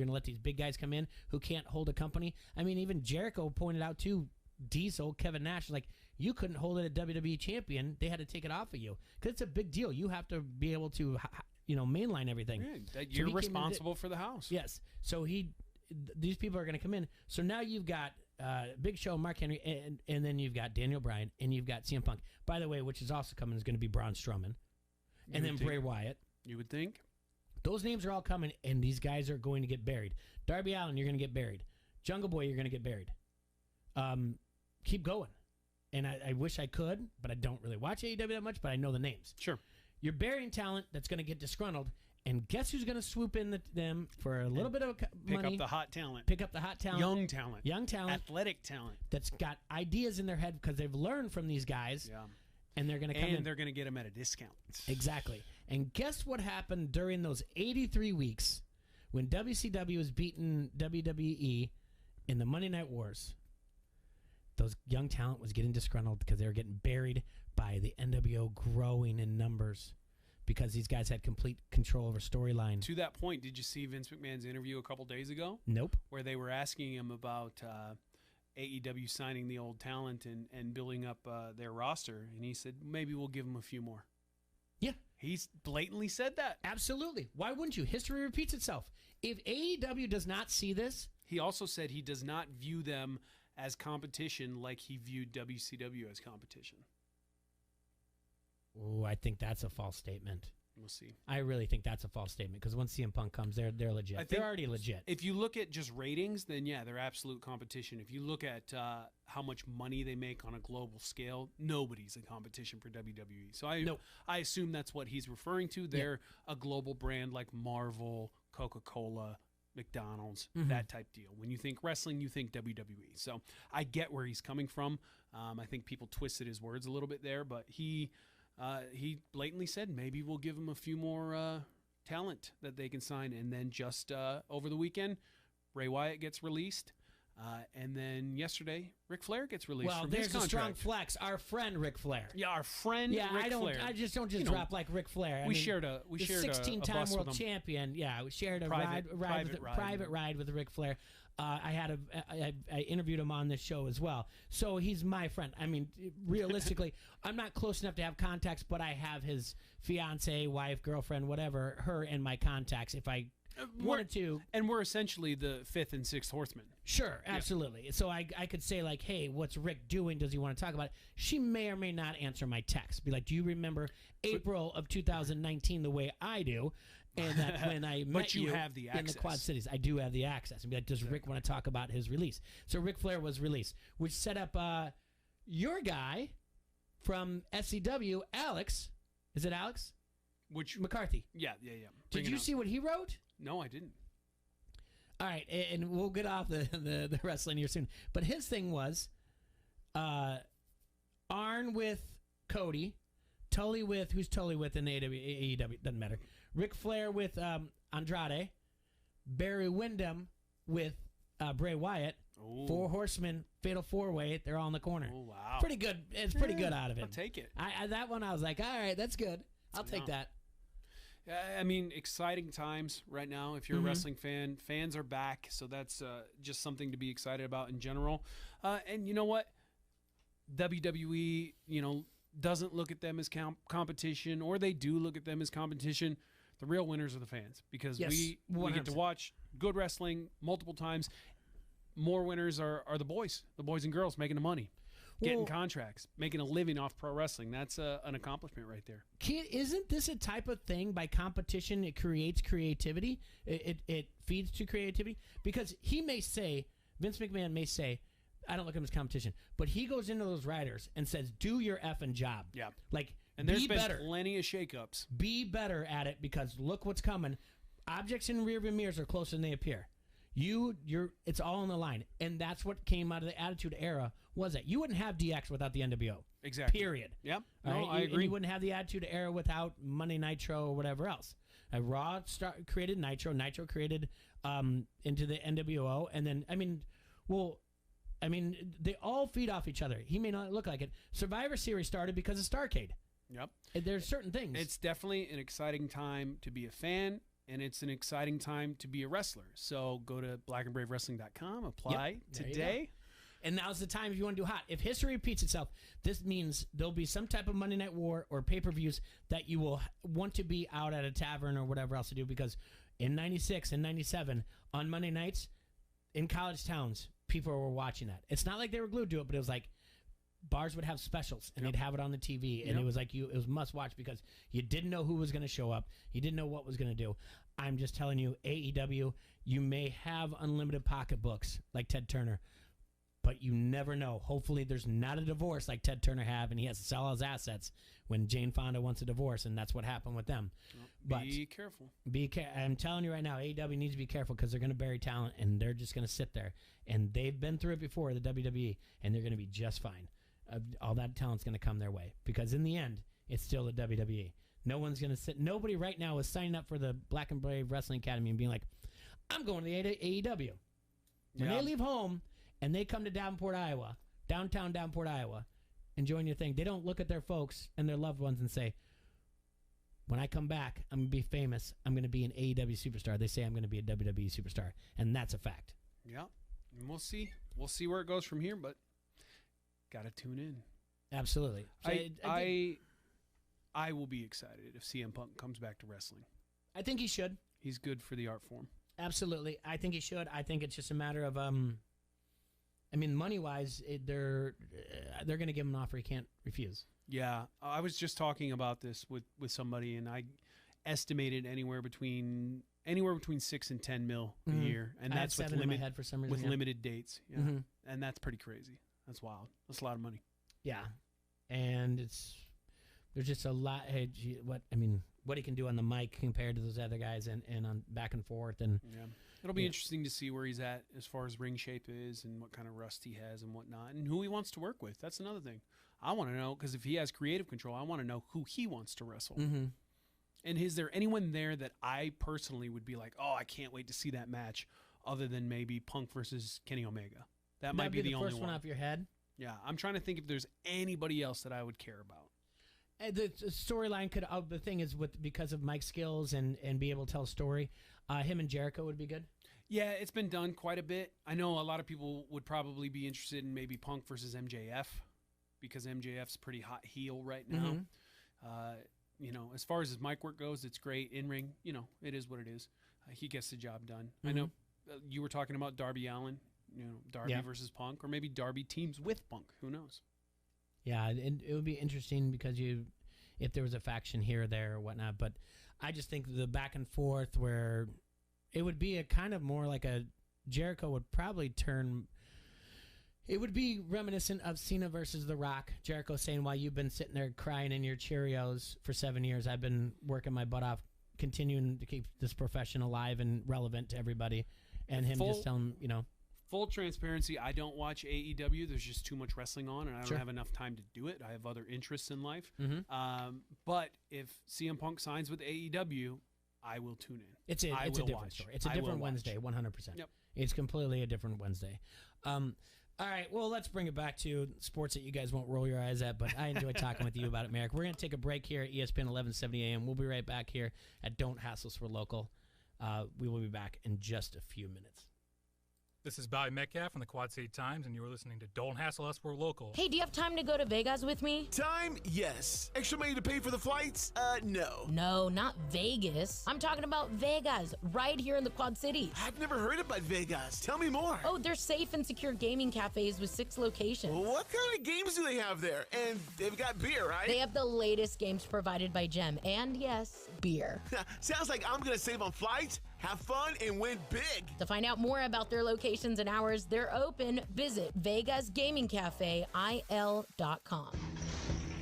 [SPEAKER 1] let these big guys come in who can't hold a company. I mean, even Jericho pointed out too, Diesel, Kevin Nash, like, you couldn't hold it at WWE champion. They had to take it off of you because it's a big deal. You have to be able to, mainline everything.
[SPEAKER 2] Yeah, you're responsible for the house.
[SPEAKER 1] Yes. So these people are going to come in. So now you've got Big Show, Mark Henry, and then you've got Daniel Bryan, and you've got CM Punk. By the way, which is also coming, is going to be Braun Strowman, and then Bray Wyatt.
[SPEAKER 2] You would think.
[SPEAKER 1] Those names are all coming, and these guys are going to get buried. Darby Allin, you're going to get buried. Jungle Boy, you're going to get buried. Keep going. And I wish I could, but I don't really watch AEW that much, but I know the names.
[SPEAKER 2] Sure.
[SPEAKER 1] You're burying talent that's going to get disgruntled, and guess who's going to swoop in them for a little bit of money?
[SPEAKER 2] Pick up the hot talent.
[SPEAKER 1] Pick up the hot talent.
[SPEAKER 2] Young talent.
[SPEAKER 1] Young talent.
[SPEAKER 2] Athletic talent.
[SPEAKER 1] That's got ideas in their head because they've learned from these guys.
[SPEAKER 2] Yeah.
[SPEAKER 1] And they're going to come in.
[SPEAKER 2] And they're going to get them at a discount.
[SPEAKER 1] Exactly. And guess what happened during those 83 weeks when WCW was beating WWE in the Monday Night Wars? Those young talent was getting disgruntled because they were getting buried by the NWO growing in numbers because these guys had complete control over storyline.
[SPEAKER 2] To that point, did you see Vince McMahon's interview a couple days ago?
[SPEAKER 1] Nope.
[SPEAKER 2] Where they were asking him about AEW signing the old talent and building up their roster, and he said, maybe we'll give them a few more.
[SPEAKER 1] Yeah.
[SPEAKER 2] He's blatantly said that.
[SPEAKER 1] Absolutely. Why wouldn't you? History repeats itself. If AEW does not see this...
[SPEAKER 2] He also said he does not view them as competition like he viewed WCW as competition.
[SPEAKER 1] Oh, I think that's a false statement.
[SPEAKER 2] We'll see.
[SPEAKER 1] I really think that's a false statement because once CM Punk comes, they're legit. They're already legit.
[SPEAKER 2] If you look at just ratings, then yeah, they're absolute competition. If you look at how much money they make on a global scale, nobody's a competition for WWE. So I assume that's what he's referring to. They're a global brand like Marvel, Coca-Cola, McDonald's, that type deal. When you think wrestling, you think WWE. So I get where he's coming from. I think people twisted his words a little bit there, but he blatantly said maybe we'll give him a few more talent that they can sign. And then just over the weekend, Bray Wyatt gets released. And then yesterday, Ric Flair gets released from his contract.
[SPEAKER 1] There's a strong flex. Our friend Ric Flair.
[SPEAKER 2] Yeah, our friend Ric Flair.
[SPEAKER 1] I just don't drop like Ric Flair.
[SPEAKER 2] We shared a
[SPEAKER 1] 16-time world champion. Yeah, we shared a private ride with Ric Flair. I interviewed him on this show as well. So he's my friend. I mean, realistically, I'm not close enough to have contacts, but I have his fiance, wife, girlfriend, whatever, her in my contacts. If I one or two.
[SPEAKER 2] And we're essentially the fifth and sixth horsemen.
[SPEAKER 1] Sure, absolutely. So I could say, like, hey, what's Rick doing? Does he want to talk about it? She may or may not answer my text. Be like, do you remember April of 2019 the way I do? And that when I met
[SPEAKER 2] you
[SPEAKER 1] you
[SPEAKER 2] have the
[SPEAKER 1] in the Quad Cities, I do have the access. And be like, does Rick want to talk about his release? So Ric Flair was released, which set up your guy from SCW, Alex. Is it Alex?
[SPEAKER 2] Which
[SPEAKER 1] McCarthy.
[SPEAKER 2] Yeah.
[SPEAKER 1] Did you see what he wrote?
[SPEAKER 2] No, I didn't.
[SPEAKER 1] All right, and we'll get off the wrestling here soon. But his thing was Arn with Cody, Tully with, who's Tully with in AEW? Doesn't matter. Ric Flair with Andrade, Barry Windham with Bray Wyatt,
[SPEAKER 2] Ooh.
[SPEAKER 1] 4 Horsemen, Fatal 4-Way. They're all in the corner.
[SPEAKER 2] Oh, wow.
[SPEAKER 1] Pretty good. It's pretty good out of him.
[SPEAKER 2] I'll take it.
[SPEAKER 1] That one, I was like, all right, that's good. I'll take that.
[SPEAKER 2] I mean, exciting times right now. If you're a wrestling fan, fans are back, so that's just something to be excited about in general. And you know what? WWE, doesn't look at them as competition, or they do look at them as competition. The real winners are the fans, because we get to watch good wrestling multiple times. More winners are the boys and girls making the money. Getting contracts, making a living off pro wrestling. That's an accomplishment right there.
[SPEAKER 1] Isn't this a type of thing by competition? It creates creativity. It feeds to creativity. Because Vince McMahon may say, I don't look at him as competition, but he goes into those writers and says, do your effing job.
[SPEAKER 2] Yeah.
[SPEAKER 1] Like,
[SPEAKER 2] and there's been
[SPEAKER 1] better.
[SPEAKER 2] Plenty of shakeups.
[SPEAKER 1] Be better at it, because look what's coming. Objects in rearview mirrors are closer than they appear. It's all on the line, and that's what came out of the Attitude Era. Was that you wouldn't have DX without the NWO?
[SPEAKER 2] Exactly.
[SPEAKER 1] Period.
[SPEAKER 2] Yep.
[SPEAKER 1] All right?
[SPEAKER 2] I agree.
[SPEAKER 1] And you wouldn't have the Attitude Era without Monday Nitro or whatever else. Raw created Nitro. Nitro created into the NWO, and then they all feed off each other. He may not look like it. Survivor Series started because of Starrcade.
[SPEAKER 2] Yep.
[SPEAKER 1] There's certain things.
[SPEAKER 2] It's definitely an exciting time to be a fan, and it's an exciting time to be a wrestler. So go to blackandbravewrestling.com, apply today.
[SPEAKER 1] And now's the time if you want to do hot. If history repeats itself, this means there'll be some type of Monday Night War or pay-per-views that you will want to be out at a tavern or whatever else to do, because in 96 and 97, on Monday nights, in college towns, people were watching that. It's not like they were glued to it, but it was like bars would have specials, and they'd have it on the TV, and it was like it was must-watch, because you didn't know who was going to show up. You didn't know what was going to do. I'm just telling you, AEW, you may have unlimited pocketbooks like Ted Turner, but you never know. Hopefully there's not a divorce like Ted Turner have, and he has to sell his assets when Jane Fonda wants a divorce, and that's what happened with them.
[SPEAKER 2] Be careful.
[SPEAKER 1] I'm telling you right now, AEW needs to be careful, because they're going to bury talent, and they're just going to sit there. And they've been through it before, the WWE, and they're going to be just fine. All that talent's going to come their way, because in the end, it's still the WWE. No one's going to sit. Nobody right now is signing up for the Black and Brave Wrestling Academy and being like, I'm going to the AEW. When they leave home and they come to Davenport, Iowa, downtown Davenport, Iowa, and join your thing, they don't look at their folks and their loved ones and say, when I come back, I'm going to be famous. I'm going to be an AEW superstar. They say I'm going to be a WWE superstar, and that's a fact.
[SPEAKER 2] Yeah, and we'll see. We'll see where it goes from here, but got to tune in.
[SPEAKER 1] Absolutely. So
[SPEAKER 2] I will be excited if CM Punk comes back to wrestling. I
[SPEAKER 1] think he should.
[SPEAKER 2] He's good for the art form.
[SPEAKER 1] Absolutely. I think he should. I think it's just a matter of, money-wise, they're going to give him an offer he can't refuse.
[SPEAKER 2] Yeah. I was just talking about this with somebody, and I estimated anywhere between 6 and 10 mil a year, and that's with
[SPEAKER 1] head for some reason,
[SPEAKER 2] with limited dates. Yeah. And that's pretty crazy. That's wild. That's a lot of money.
[SPEAKER 1] Yeah. And there's just a lot. Hey, what he can do on the mic compared to those other guys, and on back and forth, and
[SPEAKER 2] it'll be interesting to see where he's at as far as ring shape is, and what kind of rust he has and whatnot, and who he wants to work with. That's another thing I want to know, because if he has creative control, I want to know who he wants to wrestle. And is there anyone there that I personally would be like, oh, I can't wait to see that match, other than maybe Punk versus Kenny Omega? That might be the only
[SPEAKER 1] first one off your head.
[SPEAKER 2] Yeah, I'm trying to think if there's anybody else that I would care about.
[SPEAKER 1] The storyline could. The thing is, because of Mike's skills and be able to tell a story, him and Jericho would be good.
[SPEAKER 2] Yeah, it's been done quite a bit. I know a lot of people would probably be interested in maybe Punk versus MJF, because MJF's pretty hot heel right now. As far as his mic work goes, it's great. In ring, it is what it is. he gets the job done. I know you were talking about Darby Allin, Darby versus Punk, or maybe Darby teams with Punk. Who knows?
[SPEAKER 1] Yeah, it would be interesting because if there was a faction here or there or whatnot. But I just think the back and forth where it would be a kind of more like a Jericho would probably turn. It would be reminiscent of Cena versus The Rock. Jericho saying, while you've been sitting there crying in your Cheerios for 7 years, I've been working my butt off, continuing to keep this profession alive and relevant to everybody. And him just telling,
[SPEAKER 2] Full transparency, I don't watch AEW. There's just too much wrestling on, and I don't have enough time to do it. I have other interests in life. But if CM Punk signs with AEW, I will tune in.
[SPEAKER 1] It's a different story. It's a different Wednesday, 100%. Yep. It's completely a different Wednesday. All right, well, let's bring it back to sports that you guys won't roll your eyes at, but I enjoy talking with you about it, Merrick. We're going to take a break here at ESPN 1170 AM. We'll be right back here at Don't Hassle Us, We're Local. We will be back in just a few minutes.
[SPEAKER 4] This is Bobby Metcalf from the Quad City Times, and you are listening to Don't Hassle Us, We're Local.
[SPEAKER 5] Hey, do you have time to go to Vegas with me?
[SPEAKER 6] Time? Yes. Extra money to pay for the flights? No.
[SPEAKER 5] No, not Vegas. I'm talking about Vegas, right here in the Quad Cities.
[SPEAKER 6] I've never heard about Vegas. Tell me more.
[SPEAKER 5] Oh, they're safe and secure gaming cafes with 6 locations.
[SPEAKER 6] What kind of games do they have there? And they've got beer, right?
[SPEAKER 5] They have the latest games provided by Gem, and yes, beer.
[SPEAKER 6] Sounds like I'm going to save on flights, have fun, and win big.
[SPEAKER 5] To find out more about their locations and hours they're open, visit VegasGamingCafeIL.com.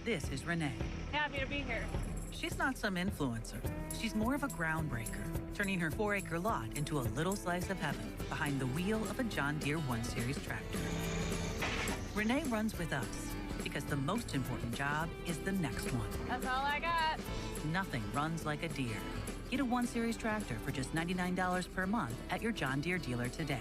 [SPEAKER 7] This is Renee.
[SPEAKER 8] Happy to be here.
[SPEAKER 7] She's not some influencer. She's more of a groundbreaker, turning her 4-acre lot into a little slice of heaven behind the wheel of a John Deere 1 Series tractor. Renee runs with us because the most important job is the next one.
[SPEAKER 8] That's all I got.
[SPEAKER 7] Nothing runs like a Deere. Get a 1 Series tractor for just $99 per month at your John Deere dealer today.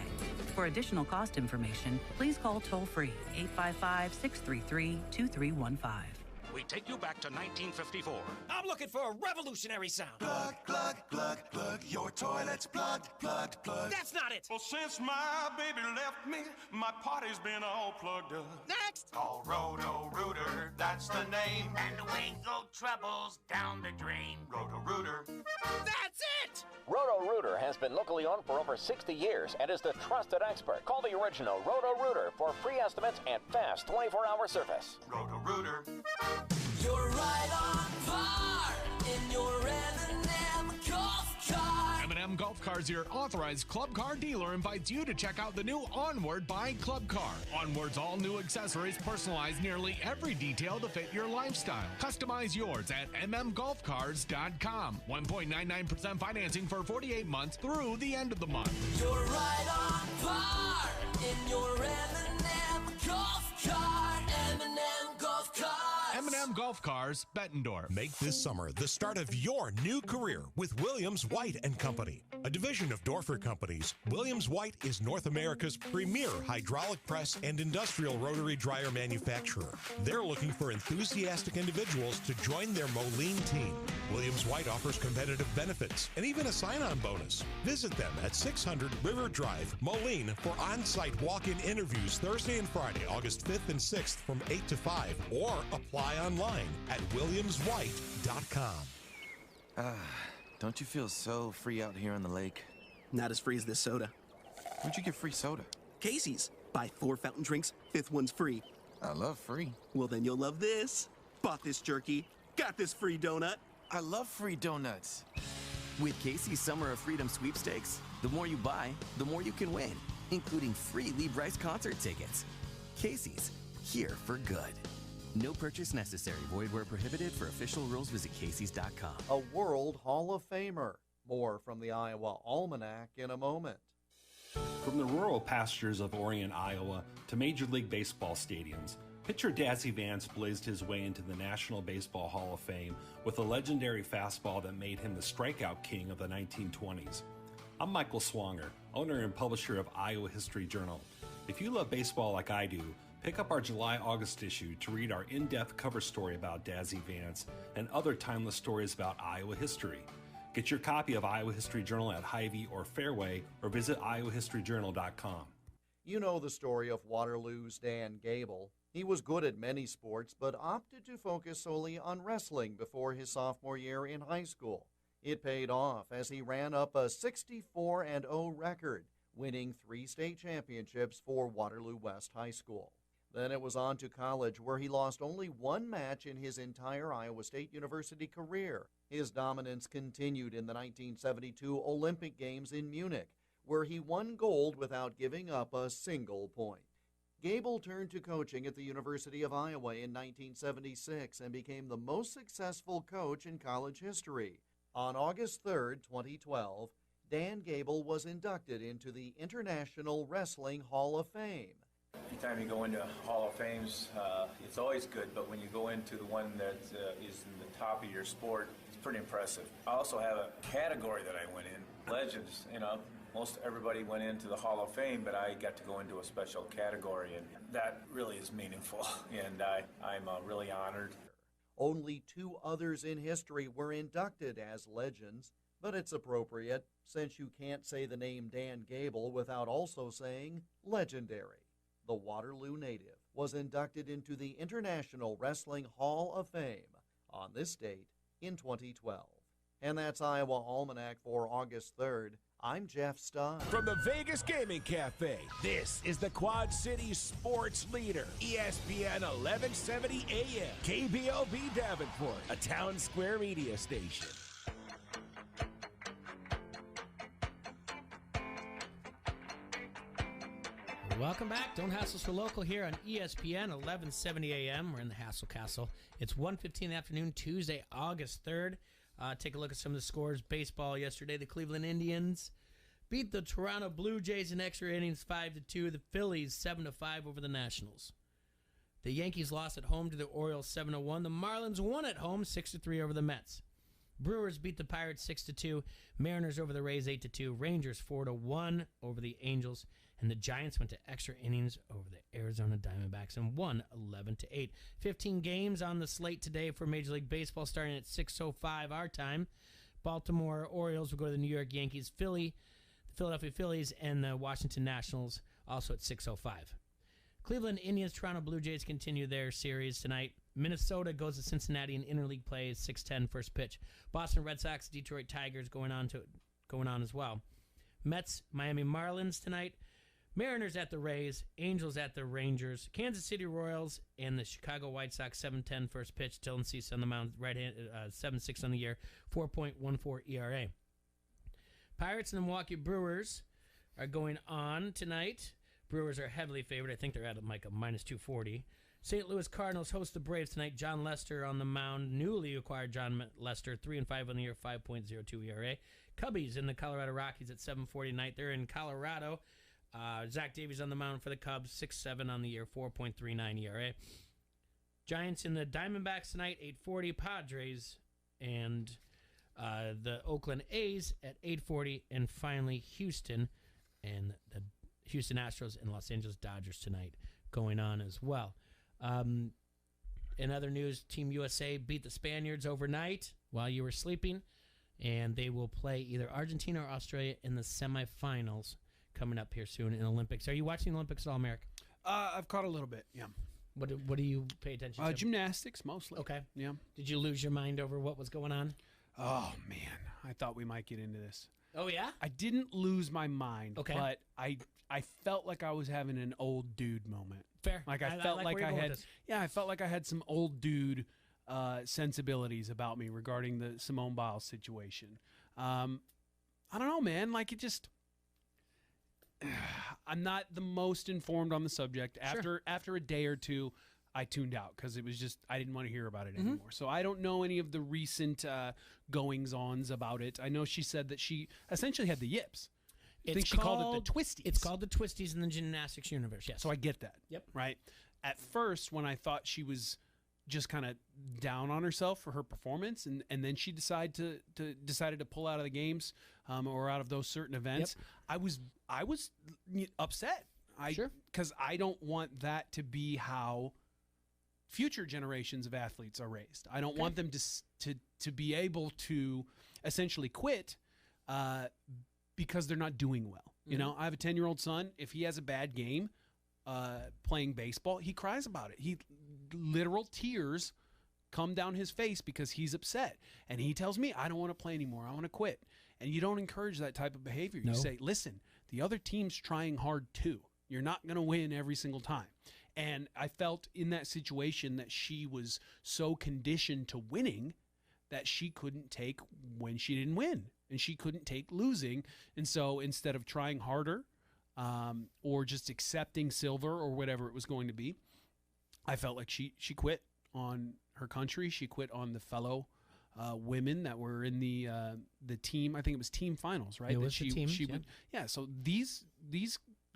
[SPEAKER 7] For additional cost information, please call toll-free 855-633-2315.
[SPEAKER 9] We take you back to 1954.
[SPEAKER 27] I'm looking for a revolutionary sound.
[SPEAKER 11] Plug, plug, plug, plug your toilets plugged, plugged, plugged.
[SPEAKER 27] That's not it.
[SPEAKER 11] Well, since my baby left me, my party's been all plugged up.
[SPEAKER 27] Next.
[SPEAKER 11] Call Roto-Rooter, that's the name.
[SPEAKER 27] And away go troubles down the drain.
[SPEAKER 11] Roto-Rooter.
[SPEAKER 27] That's it.
[SPEAKER 28] Roto-Rooter has been locally owned for over 60 years and is the trusted expert. Call the original Roto-Rooter for free estimates and fast 24-hour service.
[SPEAKER 11] Roto-Rooter.
[SPEAKER 27] You're right on par in your M&M golf car.
[SPEAKER 29] M&M Golf Cars, your authorized club car dealer, invites you to check out the new Onward by Club Car. Onward's all-new accessories personalize nearly every detail to fit your lifestyle. Customize yours at mmgolfcars.com. 1.99% financing for 48 months through the end of the month.
[SPEAKER 27] You're right on par in your M&M golf car. M&M golf car.
[SPEAKER 29] M&M Golf Cars, Bettendorf.
[SPEAKER 30] Make this summer the start of your new career with Williams White & Company. A division of Dorfer Companies, Williams White is North America's premier hydraulic press and industrial rotary dryer manufacturer. They're looking for enthusiastic individuals to join their Moline team. Williams White offers competitive benefits and even a sign-on bonus. Visit them at 600 River Drive, Moline, for on-site walk-in interviews Thursday and Friday, August 5th and 6th from 8 to 5, or apply online at williamswhite.com.
[SPEAKER 31] Don't you feel so free out here on the lake?
[SPEAKER 6] Not as free as this soda.
[SPEAKER 31] Where'd you get free soda?
[SPEAKER 6] Casey's. Buy 4 fountain drinks, 5th one's free.
[SPEAKER 31] I love free.
[SPEAKER 6] Well, then you'll love this. Bought this jerky. Got this free donut.
[SPEAKER 31] I love free donuts. With Casey's Summer of Freedom sweepstakes, the more you buy, the more you can win, including free Lee Brice concert tickets. Casey's, here for good. No purchase necessary. Void where prohibited. For official rules, visit Casey's.com.
[SPEAKER 32] A World Hall of Famer. More from the Iowa Almanac in a moment.
[SPEAKER 33] From the rural pastures of Orion, Iowa, to Major League Baseball stadiums, pitcher Dazzy Vance blazed his way into the National Baseball Hall of Fame with a legendary fastball that made him the strikeout king of the 1920s. I'm Michael Swanger, owner and publisher of Iowa History Journal. If you love baseball like I do, pick up our July-August issue to read our in-depth cover story about Dazzy Vance and other timeless stories about Iowa history. Get your copy of Iowa History Journal at Hy-Vee or Fairway, or visit iowahistoryjournal.com.
[SPEAKER 32] You know the story of Waterloo's Dan Gable. He was good at many sports, but opted to focus solely on wrestling before his sophomore year in high school. It paid off as he ran up a 64-0 record, winning 3 state championships for Waterloo West High School. Then it was on to college, where he lost only 1 match in his entire Iowa State University career. His dominance continued in the 1972 Olympic Games in Munich, where he won gold without giving up a single point. Gable turned to coaching at the University of Iowa in 1976 and became the most successful coach in college history. On August 3, 2012, Dan Gable was inducted into the International Wrestling Hall of Fame.
[SPEAKER 10] Anytime you go into Hall of Fames, it's always good, but when you go into the one that is in the top of your sport, it's pretty impressive. I also have a category that I went in, Legends. Most everybody went into the Hall of Fame, but I got to go into a special category, and that really is meaningful, and I'm really honored.
[SPEAKER 32] Only 2 others in history were inducted as legends, but it's appropriate since you can't say the name Dan Gable without also saying legendary. The Waterloo native was inducted into the International Wrestling Hall of Fame on this date in 2012. And that's Iowa Almanac for August 3rd. I'm Jeff Stein.
[SPEAKER 19] From the Vegas Gaming Cafe, this is the Quad Cities sports leader, ESPN 1170 AM, KBOB Davenport, a Town Square media station.
[SPEAKER 1] Welcome back. Don't Hassle for Local here on ESPN 1170 AM. We're in the Hassle Castle. It's 1:15 in the afternoon, Tuesday, August 3rd. Take a look at some of the scores. Baseball yesterday, the Cleveland Indians beat the Toronto Blue Jays in extra innings 5-2. The Phillies 7-5 over the Nationals. The Yankees lost at home to the Orioles 7-1. The Marlins won at home 6-3 over the Mets. Brewers beat the Pirates 6-2. Mariners over the Rays 8-2. Rangers 4-1 over the Angels. And the Giants went to extra innings over the Arizona Diamondbacks and won 11-8. 15 games on the slate today for Major League Baseball, starting at 6:05 our time. Baltimore Orioles will go to the New York Yankees, the Philadelphia Phillies, and the Washington Nationals also at 6:05. Cleveland Indians, Toronto Blue Jays continue their series tonight. Minnesota goes to Cincinnati in interleague play, 6:10 first pitch. Boston Red Sox, Detroit Tigers going on as well. Mets, Miami Marlins tonight. Mariners at the Rays, Angels at the Rangers, Kansas City Royals, and the Chicago White Sox, 7:10 first pitch. Dylan Cease on the mound, right-hand, 7.6 on the year, 4.14 ERA. Pirates and the Milwaukee Brewers are going on tonight. Brewers are heavily favored. I think they're at like a -240. St. Louis Cardinals host the Braves tonight. John Lester on the mound. Newly acquired John Lester, 3-5 on the year, 5.02 ERA. Cubbies in the Colorado Rockies at 7:40 tonight. They're in Colorado. Zach Davies on the mound for the Cubs, 6-7 on the year, 4.39 ERA. Giants in the Diamondbacks tonight, 8:40. Padres and the Oakland A's at 8:40. And finally, Houston and the Houston Astros and Los Angeles Dodgers tonight going on as well. In other news, Team USA beat the Spaniards overnight while you were sleeping, and they will play either Argentina or Australia in the semifinals coming up here soon in Olympics. Are you watching the Olympics at all, Merrick?
[SPEAKER 2] I've caught a little bit, yeah.
[SPEAKER 1] What do you pay attention to?
[SPEAKER 2] Gymnastics, mostly.
[SPEAKER 1] Okay.
[SPEAKER 2] Yeah.
[SPEAKER 1] Did you lose your mind over what was going on?
[SPEAKER 2] Oh, man. I thought we might get into this.
[SPEAKER 1] Oh, yeah?
[SPEAKER 2] I didn't lose my mind,
[SPEAKER 1] okay,
[SPEAKER 2] but I felt like I was having an old dude moment.
[SPEAKER 1] Fair.
[SPEAKER 2] Like I felt like I had, I felt like I had some old dude sensibilities about me regarding the Simone Biles situation. I don't know, man. Like, it just, I'm not the most informed on the subject. After a day or two, I tuned out because it was just, I didn't want to hear about it anymore. So I don't know any of the recent goings-ons about it. I know she said that she essentially had the yips. I think she called it the twisties.
[SPEAKER 1] It's called the twisties in the gymnastics universe, yes.
[SPEAKER 2] So I get that.
[SPEAKER 1] Yep.
[SPEAKER 2] Right? At first, when I thought she was just kind of down on herself for her performance, and then she decided to pull out of the games or out of those certain events, yep, I was upset. Because I don't want that to be how future generations of athletes are raised. I don't want them to be able to essentially quit because they're not doing well. You know, I have a 10-year-old son. If he has a bad game playing baseball, he cries about it. He literal tears come down his face because he's upset. And he tells me, I don't want to play anymore. I want to quit. And you don't encourage that type of behavior.
[SPEAKER 1] No.
[SPEAKER 2] You say, listen, the other team's trying hard too. You're not going to win every single time. And I felt in that situation that she was so conditioned to winning that she couldn't take when she didn't win. And she couldn't take losing. And so instead of trying harder or just accepting silver or whatever it was going to be, I felt like she quit on her country. She quit on the fellow women that were in the team. I think it was team finals, right?
[SPEAKER 1] It was the teams,
[SPEAKER 2] yeah. So these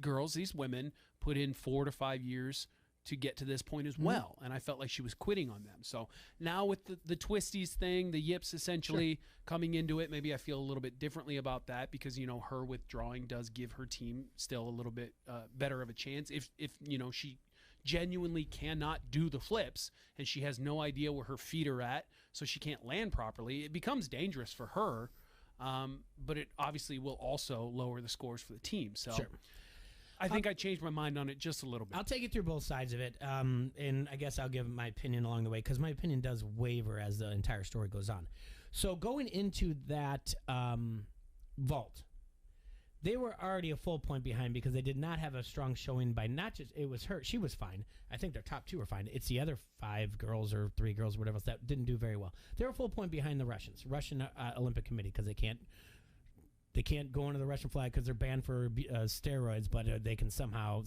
[SPEAKER 2] girls, these women, put in 4 to 5 years to get to this point as well, and I felt like she was quitting on them. So now with the twisties thing, the yips essentially coming into it, maybe I feel a little bit differently about that because her withdrawing does give her team still a little bit better of a chance if she genuinely cannot do the flips and she has no idea where her feet are at, so she can't land properly. It becomes dangerous for her, but it obviously will also lower the scores for the team. So I think I changed my mind on it just a little bit.
[SPEAKER 1] I'll take you through both sides of it, and I guess I'll give my opinion along the way because my opinion does waver as the entire story goes on. So going into that vault, they were already a full point behind because they did not have a strong showing by not just, it was her, she was fine. I think their top 2 were fine. It's the other 5 girls or 3 girls, whatever else, that didn't do very well. They were a full point behind the Russian Olympic Committee because they can't go under the Russian flag because they're banned for steroids, but they can somehow,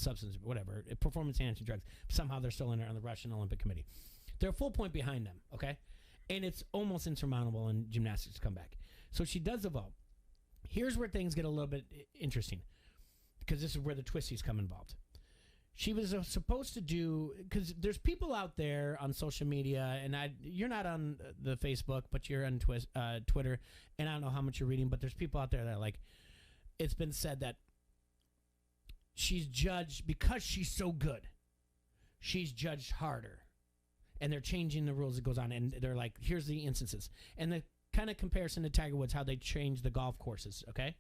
[SPEAKER 1] performance-enhancing drugs, somehow they're still on the Russian Olympic Committee. They're a full point behind them, okay? And it's almost insurmountable in gymnastics to come back. So she does the vault. Here's where things get a little bit interesting because this is where the twisties come involved. She was supposed to do, because there's people out there on social media, and you're not on the Facebook, but you're on Twitter, and I don't know how much you're reading, but there's people out there that are like, it's been said that she's judged, because she's so good, she's judged harder. And they're changing the rules that goes on, and they're like, here's the instances. And the kind of comparison to Tiger Woods, how they change the golf courses, okay?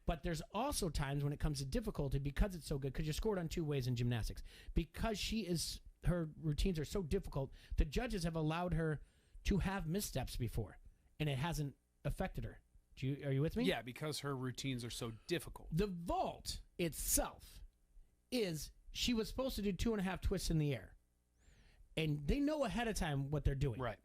[SPEAKER 1] But there's also times when it comes to difficulty because it's so good, because you're scored on 2 ways in gymnastics. Because her routines are so difficult, the judges have allowed her to have missteps before, and it hasn't affected her. Are you with me?
[SPEAKER 2] Yeah, because her routines are so difficult.
[SPEAKER 1] The vault itself is, she was supposed to do 2.5 twists in the air. And they know ahead of time what they're doing.
[SPEAKER 2] Right.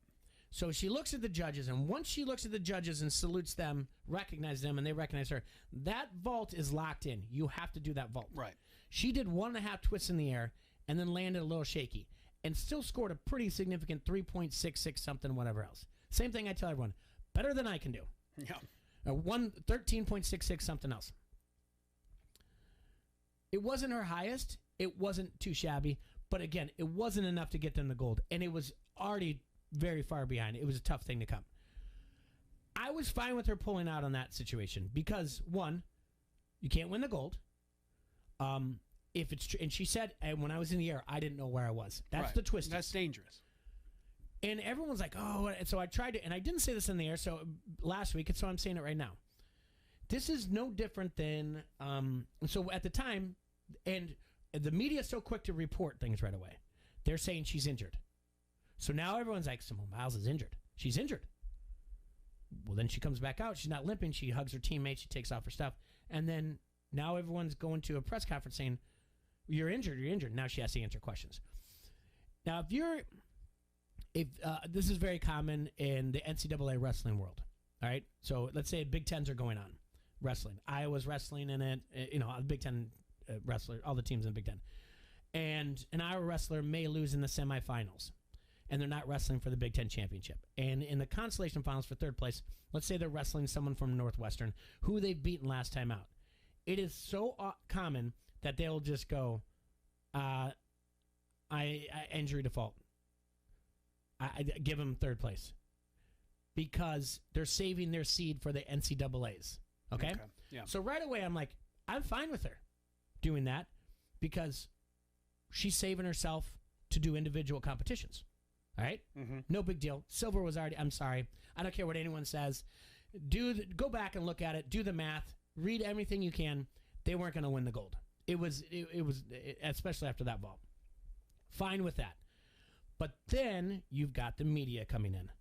[SPEAKER 1] So she looks at the judges, and once she looks at the judges and salutes them, recognizes them, and they recognize her, that vault is locked in. You have to do that vault.
[SPEAKER 2] Right.
[SPEAKER 1] She did 1.5 twists in the air and then landed a little shaky and still scored a pretty significant 3.66 something, whatever else. Same thing I tell everyone. Better than I can do.
[SPEAKER 2] Yeah.
[SPEAKER 1] 13.66 something else. It wasn't her highest. It wasn't too shabby. But again, it wasn't enough to get them the gold. And it was already very far behind. It was a tough thing to come. I was fine with her pulling out on that situation because, one, you can't win the gold. If it's and she said, and when I was in the air, I didn't know where I was. That's
[SPEAKER 2] right.
[SPEAKER 1] The twist.
[SPEAKER 2] That's dangerous.
[SPEAKER 1] And everyone's like, oh, and so I tried to, and I didn't say this in the air, so last week, and so I'm saying it right now. This is no different than, so at the time, and the media is so quick to report things right away. They're saying she's injured. So now everyone's like, Simone Biles is injured. She's injured. Well, then she comes back out. She's not limping. She hugs her teammates. She takes off her stuff. And then now everyone's going to a press conference saying, you're injured. You're injured. Now she has to answer questions. Now, if this is very common in the NCAA wrestling world, all right? So let's say Big Tens are going on, wrestling. Iowa's wrestling in it, the Big Ten wrestler, all the teams in the Big Ten. And an Iowa wrestler may lose in the semifinals, and they're not wrestling for the Big Ten championship. And in the consolation finals for 3rd place, let's say they're wrestling someone from Northwestern who they've beaten last time out. It is so common that they'll just go, I injury default. I give them 3rd place because they're saving their seed for the NCAAs. Okay?
[SPEAKER 2] Yeah.
[SPEAKER 1] So right away, I'm like, I'm fine with her doing that because she's saving herself to do individual competitions. All right?
[SPEAKER 2] Mm-hmm.
[SPEAKER 1] No big deal. Silver was already, I'm sorry. I don't care what anyone says. Go back and look at it. Do the math. Read everything you can. They weren't going to win the gold. It was especially after that vault. Fine with that. But then you've got the media coming in.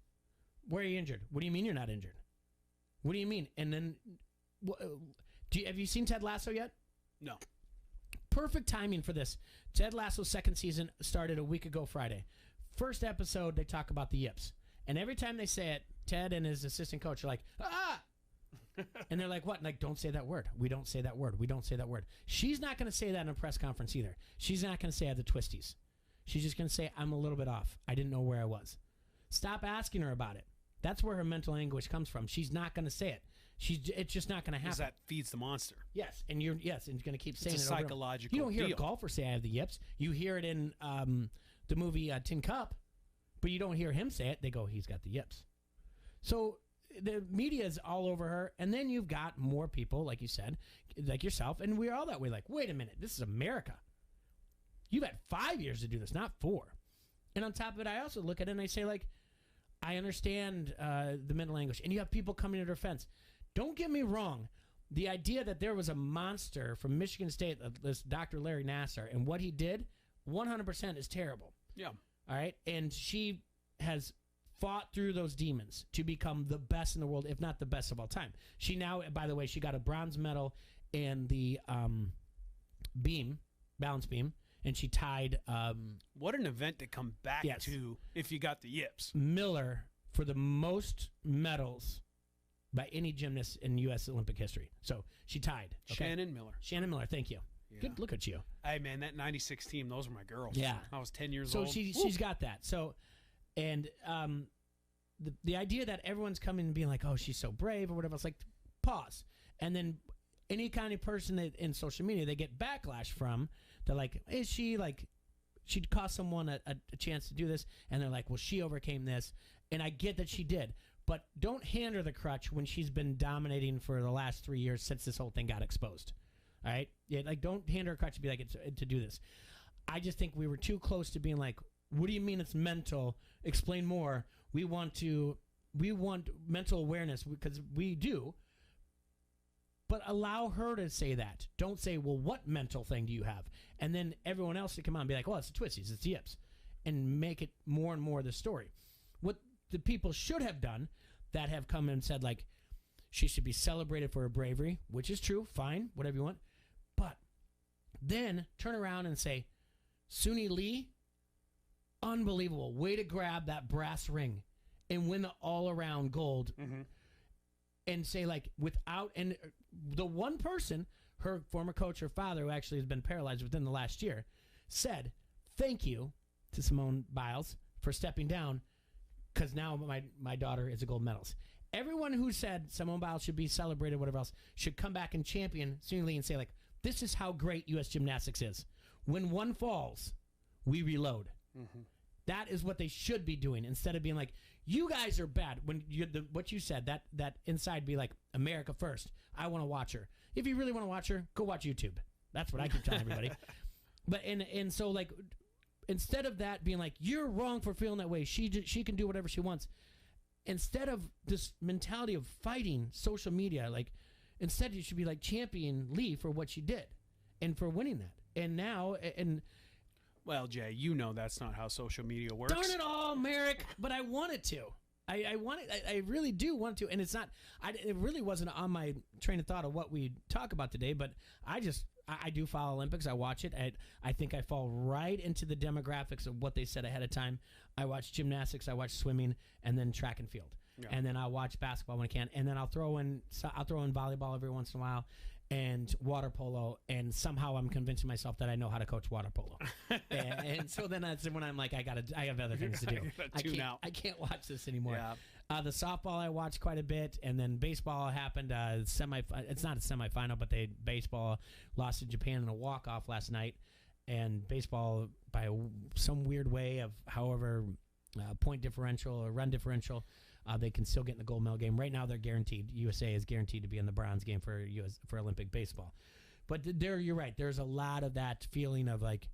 [SPEAKER 1] Where are you injured? What do you mean you're not injured? What do you mean? And then, have you seen Ted Lasso yet?
[SPEAKER 2] No.
[SPEAKER 1] Perfect timing for this. Ted Lasso's second season started a week ago Friday. First episode, they talk about the yips. And every time they say it, Ted and his assistant coach are like, ah! And they're like, what? Like, don't say that word. We don't say that word. We don't say that word. She's not going to say that in a press conference either. She's not going to say I have the twisties. She's just going to say, I'm a little bit off. I didn't know where I was. Stop asking her about it. That's where her mental anguish comes from. She's not going to say it. It's just not going to happen.
[SPEAKER 2] Because that feeds the monster.
[SPEAKER 1] Yes, and you're going to keep saying
[SPEAKER 2] it's
[SPEAKER 1] it.
[SPEAKER 2] A psychological
[SPEAKER 1] You don't hear
[SPEAKER 2] deal.
[SPEAKER 1] a golfer say I have the yips. You hear it in the movie Tin Cup, but you don't hear him say it. They go, he's got the yips. So the media is all over her, and then you've got more people, like you said, like yourself, and we're all that way. Like, wait a minute, this is America. You've had 5 years to do this, not 4. And on top of it, I also look at it and I say, like, I understand the mental anguish, and you have people coming to her defense. Don't get me wrong. The idea that there was a monster from Michigan State, this Dr. Larry Nassar, and what he did, 100% is terrible.
[SPEAKER 2] Yeah.
[SPEAKER 1] All right? And she has fought through those demons to become the best in the world, if not the best of all time. She now, by the way, she got a bronze medal in the balance beam, and she tied...
[SPEAKER 2] what an event to come back to if you got the yips.
[SPEAKER 1] Miller for the most medals by any gymnast in U.S. Olympic history. So she tied. Okay? Shannon Miller, thank you. Yeah. Good look at you.
[SPEAKER 2] Hey, man, that 96 team, those were my girls.
[SPEAKER 1] Yeah.
[SPEAKER 2] I was 10 years
[SPEAKER 1] old.
[SPEAKER 2] So
[SPEAKER 1] she's got that. So, and the idea that everyone's coming and being like, oh, she's so brave or whatever, it's like, pause. And then any kind of person that in social media, they get backlash from, they're like, is she like, she'd cost someone a chance to do this? And they're like, well, she overcame this. And I get that she did. But don't hand her the crutch when she's been dominating for the last 3 years since this whole thing got exposed. All right? Yeah, like, don't hand her a crutch and be like, to do this. I just think we were too close to being like, what do you mean it's mental? Explain more. We want mental awareness, because we do. But allow her to say that. Don't say, well, what mental thing do you have? And then everyone else to come on and be like, well, it's the twisties, it's the yips. And make it more and more the story. What the people should have done that have come and said, like, she should be celebrated for her bravery, which is true, fine, whatever you want. But then turn around and say, Suni Lee, unbelievable. Way to grab that brass ring and win the all-around gold.
[SPEAKER 2] Mm-hmm.
[SPEAKER 1] And say, like, and the one person, her former coach, her father, who actually has been paralyzed within the last year, said, thank you to Simone Biles for stepping down, because now my daughter is a gold medalist. Everyone who said Simone Biles should be celebrated, whatever else, should come back and champion Suni Lee and say, like, this is how great U.S. gymnastics is. When one falls, we reload.
[SPEAKER 2] Mm-hmm.
[SPEAKER 1] That is what they should be doing, instead of being like, you guys are bad. When what you said, that inside be like, America first. I want to watch her. If you really want to watch her, go watch YouTube. That's what I keep telling everybody. But and so, like, instead of that being like, you're wrong for feeling that way, she can do whatever she wants. Instead of this mentality of fighting social media, like, instead you should be like, champion Lee for what she did and for winning that. And now,
[SPEAKER 2] well, Jay, you know that's not how social media works.
[SPEAKER 1] Darn it all, Merrick! But I wanted to. I really do want to, and it's not. It really wasn't on my train of thought of what we talk about today. But I do follow Olympics. I watch it. I think I fall right into the demographics of what they said ahead of time. I watch gymnastics. I watch swimming, and then track and field, and then I'll watch basketball when I can, and then I'll throw in volleyball every once in a while, and water polo, and somehow I'm convincing myself that I know how to coach water polo. and so then that's when I'm like, I have other things to do. I can't watch this anymore. Yeah. The softball I watched quite a bit, and then baseball happened. It's not a semifinal, but baseball lost to Japan in a walk-off last night, and baseball by some weird way of however point differential or run differential, they can still get in the gold medal game. Right now, they're guaranteed. USA is guaranteed to be in the bronze game for Olympic baseball. But you're right. There's a lot of that feeling of like,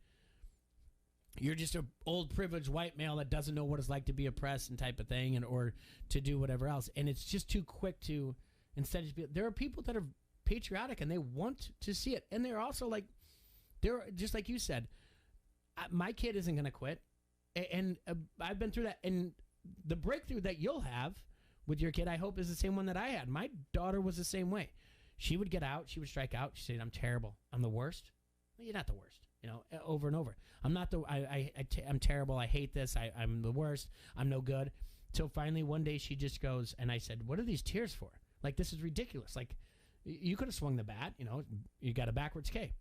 [SPEAKER 1] you're just an old privileged white male that doesn't know what it's like to be oppressed and type of thing, or to do whatever else. And it's just too quick to instead just be. There are people that are patriotic and they want to see it, and they're also like, they're just like you said. My kid isn't going to quit. And I've been through that. And the breakthrough that you'll have with your kid, I hope, is the same one that I had. My daughter was the same way. She would get out. She would strike out. She said, I'm terrible. I'm the worst. Well, you're not the worst. Over and over. I'm not the. I'm terrible. I hate this. I'm the worst. I'm no good. So finally, one day she just goes, and I said, "What are these tears for? Like, this is ridiculous. Like, you could have swung the bat. You got a backwards K."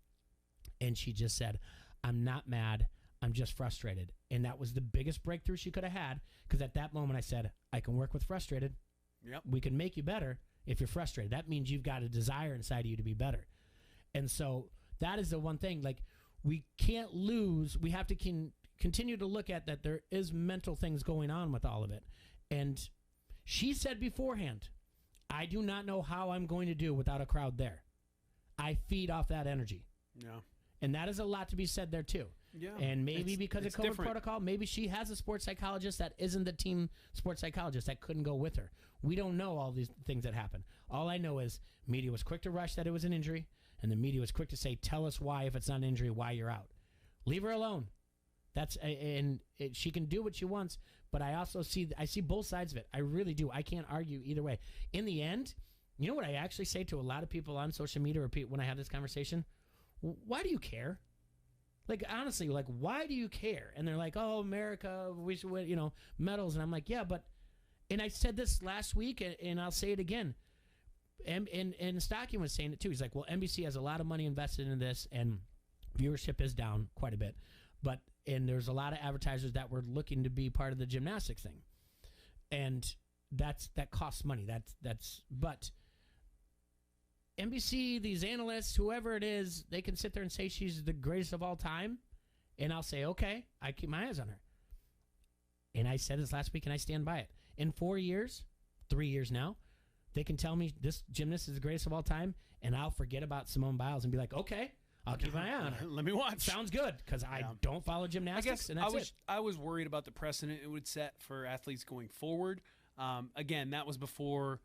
[SPEAKER 1] And she just said, "I'm not mad. I'm just frustrated." And that was the biggest breakthrough she could have had, because at that moment I said, "I can work with frustrated.
[SPEAKER 2] Yep.
[SPEAKER 1] We can make you better if you're frustrated. That means you've got a desire inside of you to be better." And so that is the one thing. Like, we can't lose. We have to continue to look at that there is mental things going on with all of it. And she said beforehand, I do not know how I'm going to do without a crowd there. I feed off that energy.
[SPEAKER 2] Yeah.
[SPEAKER 1] And that is a lot to be said there, too.
[SPEAKER 2] Yeah.
[SPEAKER 1] And maybe because of COVID
[SPEAKER 2] different.
[SPEAKER 1] protocol, maybe she has a sports psychologist that isn't the team sports psychologist that couldn't go with her. We don't know all these things that happen. All I know is media was quick to rush that it was an injury, and the media was quick to say, tell us why, if it's not an injury, why you're out. Leave her alone. She can do what she wants, but I also see both sides of it. I really do. I can't argue either way. In the end, you know what I actually say to a lot of people on social media or when I have this conversation? Why do you care? Like, honestly, like, why do you care? And they're like, oh, America, we should win, medals. And I'm like, yeah, but, and I said this last week, and I'll say it again. And Stocking was saying it too. He's like, well, NBC has a lot of money invested in this, and viewership is down quite a bit. And there's a lot of advertisers that were looking to be part of the gymnastics thing. And that costs money. But NBC, these analysts, whoever it is, they can sit there and say she's the greatest of all time. And I'll say, okay, I keep my eyes on her. And I said this last week, and I stand by it. In 4 years, 3 years now, they can tell me this gymnast is the greatest of all time, and I'll forget about Simone Biles and be like, okay, I'll keep my eye on her.
[SPEAKER 2] Let me watch.
[SPEAKER 1] Sounds good, because I don't follow gymnastics, and that's it.
[SPEAKER 2] I was worried about the precedent it would set for athletes going forward. Again, that was before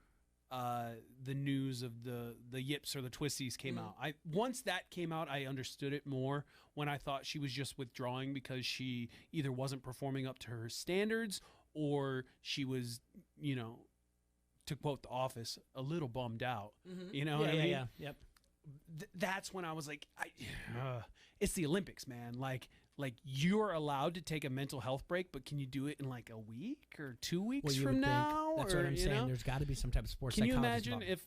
[SPEAKER 2] the news of the yips or the twisties came out. Once that came out, I understood it more, when I thought she was just withdrawing because she either wasn't performing up to her standards, or she was, to quote The Office, a little bummed out. You know what I mean?
[SPEAKER 1] Yeah, yep.
[SPEAKER 2] That's when I was like, it's the Olympics, man. Like you're allowed to take a mental health break, but can you do it in like a week or 2 weeks from now?
[SPEAKER 1] That's what I'm saying. There's got to be some type of sports
[SPEAKER 2] psychologist.
[SPEAKER 1] Can
[SPEAKER 2] you imagine if,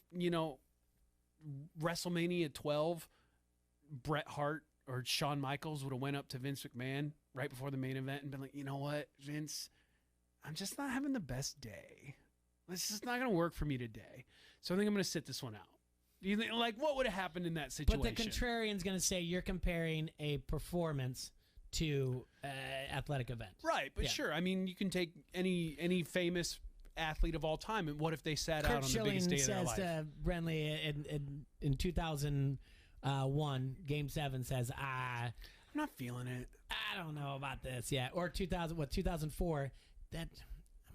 [SPEAKER 2] WrestleMania 12, Bret Hart or Shawn Michaels would have went up to Vince McMahon right before the main event and been like, you know what, Vince, I'm just not having the best day. This is not going to work for me today. So I think I'm going to sit this one out. Do you think, like, what would have happened in that situation?
[SPEAKER 1] But the contrarian's going to say you're comparing a performance to athletic event.
[SPEAKER 2] Right, but sure. I mean, you can take any famous athlete of all time, and what if they sat out on the biggest day of their life?
[SPEAKER 1] Brenly in 2001, Game 7 says,
[SPEAKER 2] I'm not feeling it.
[SPEAKER 1] I don't know about this. Yeah, or 2004, that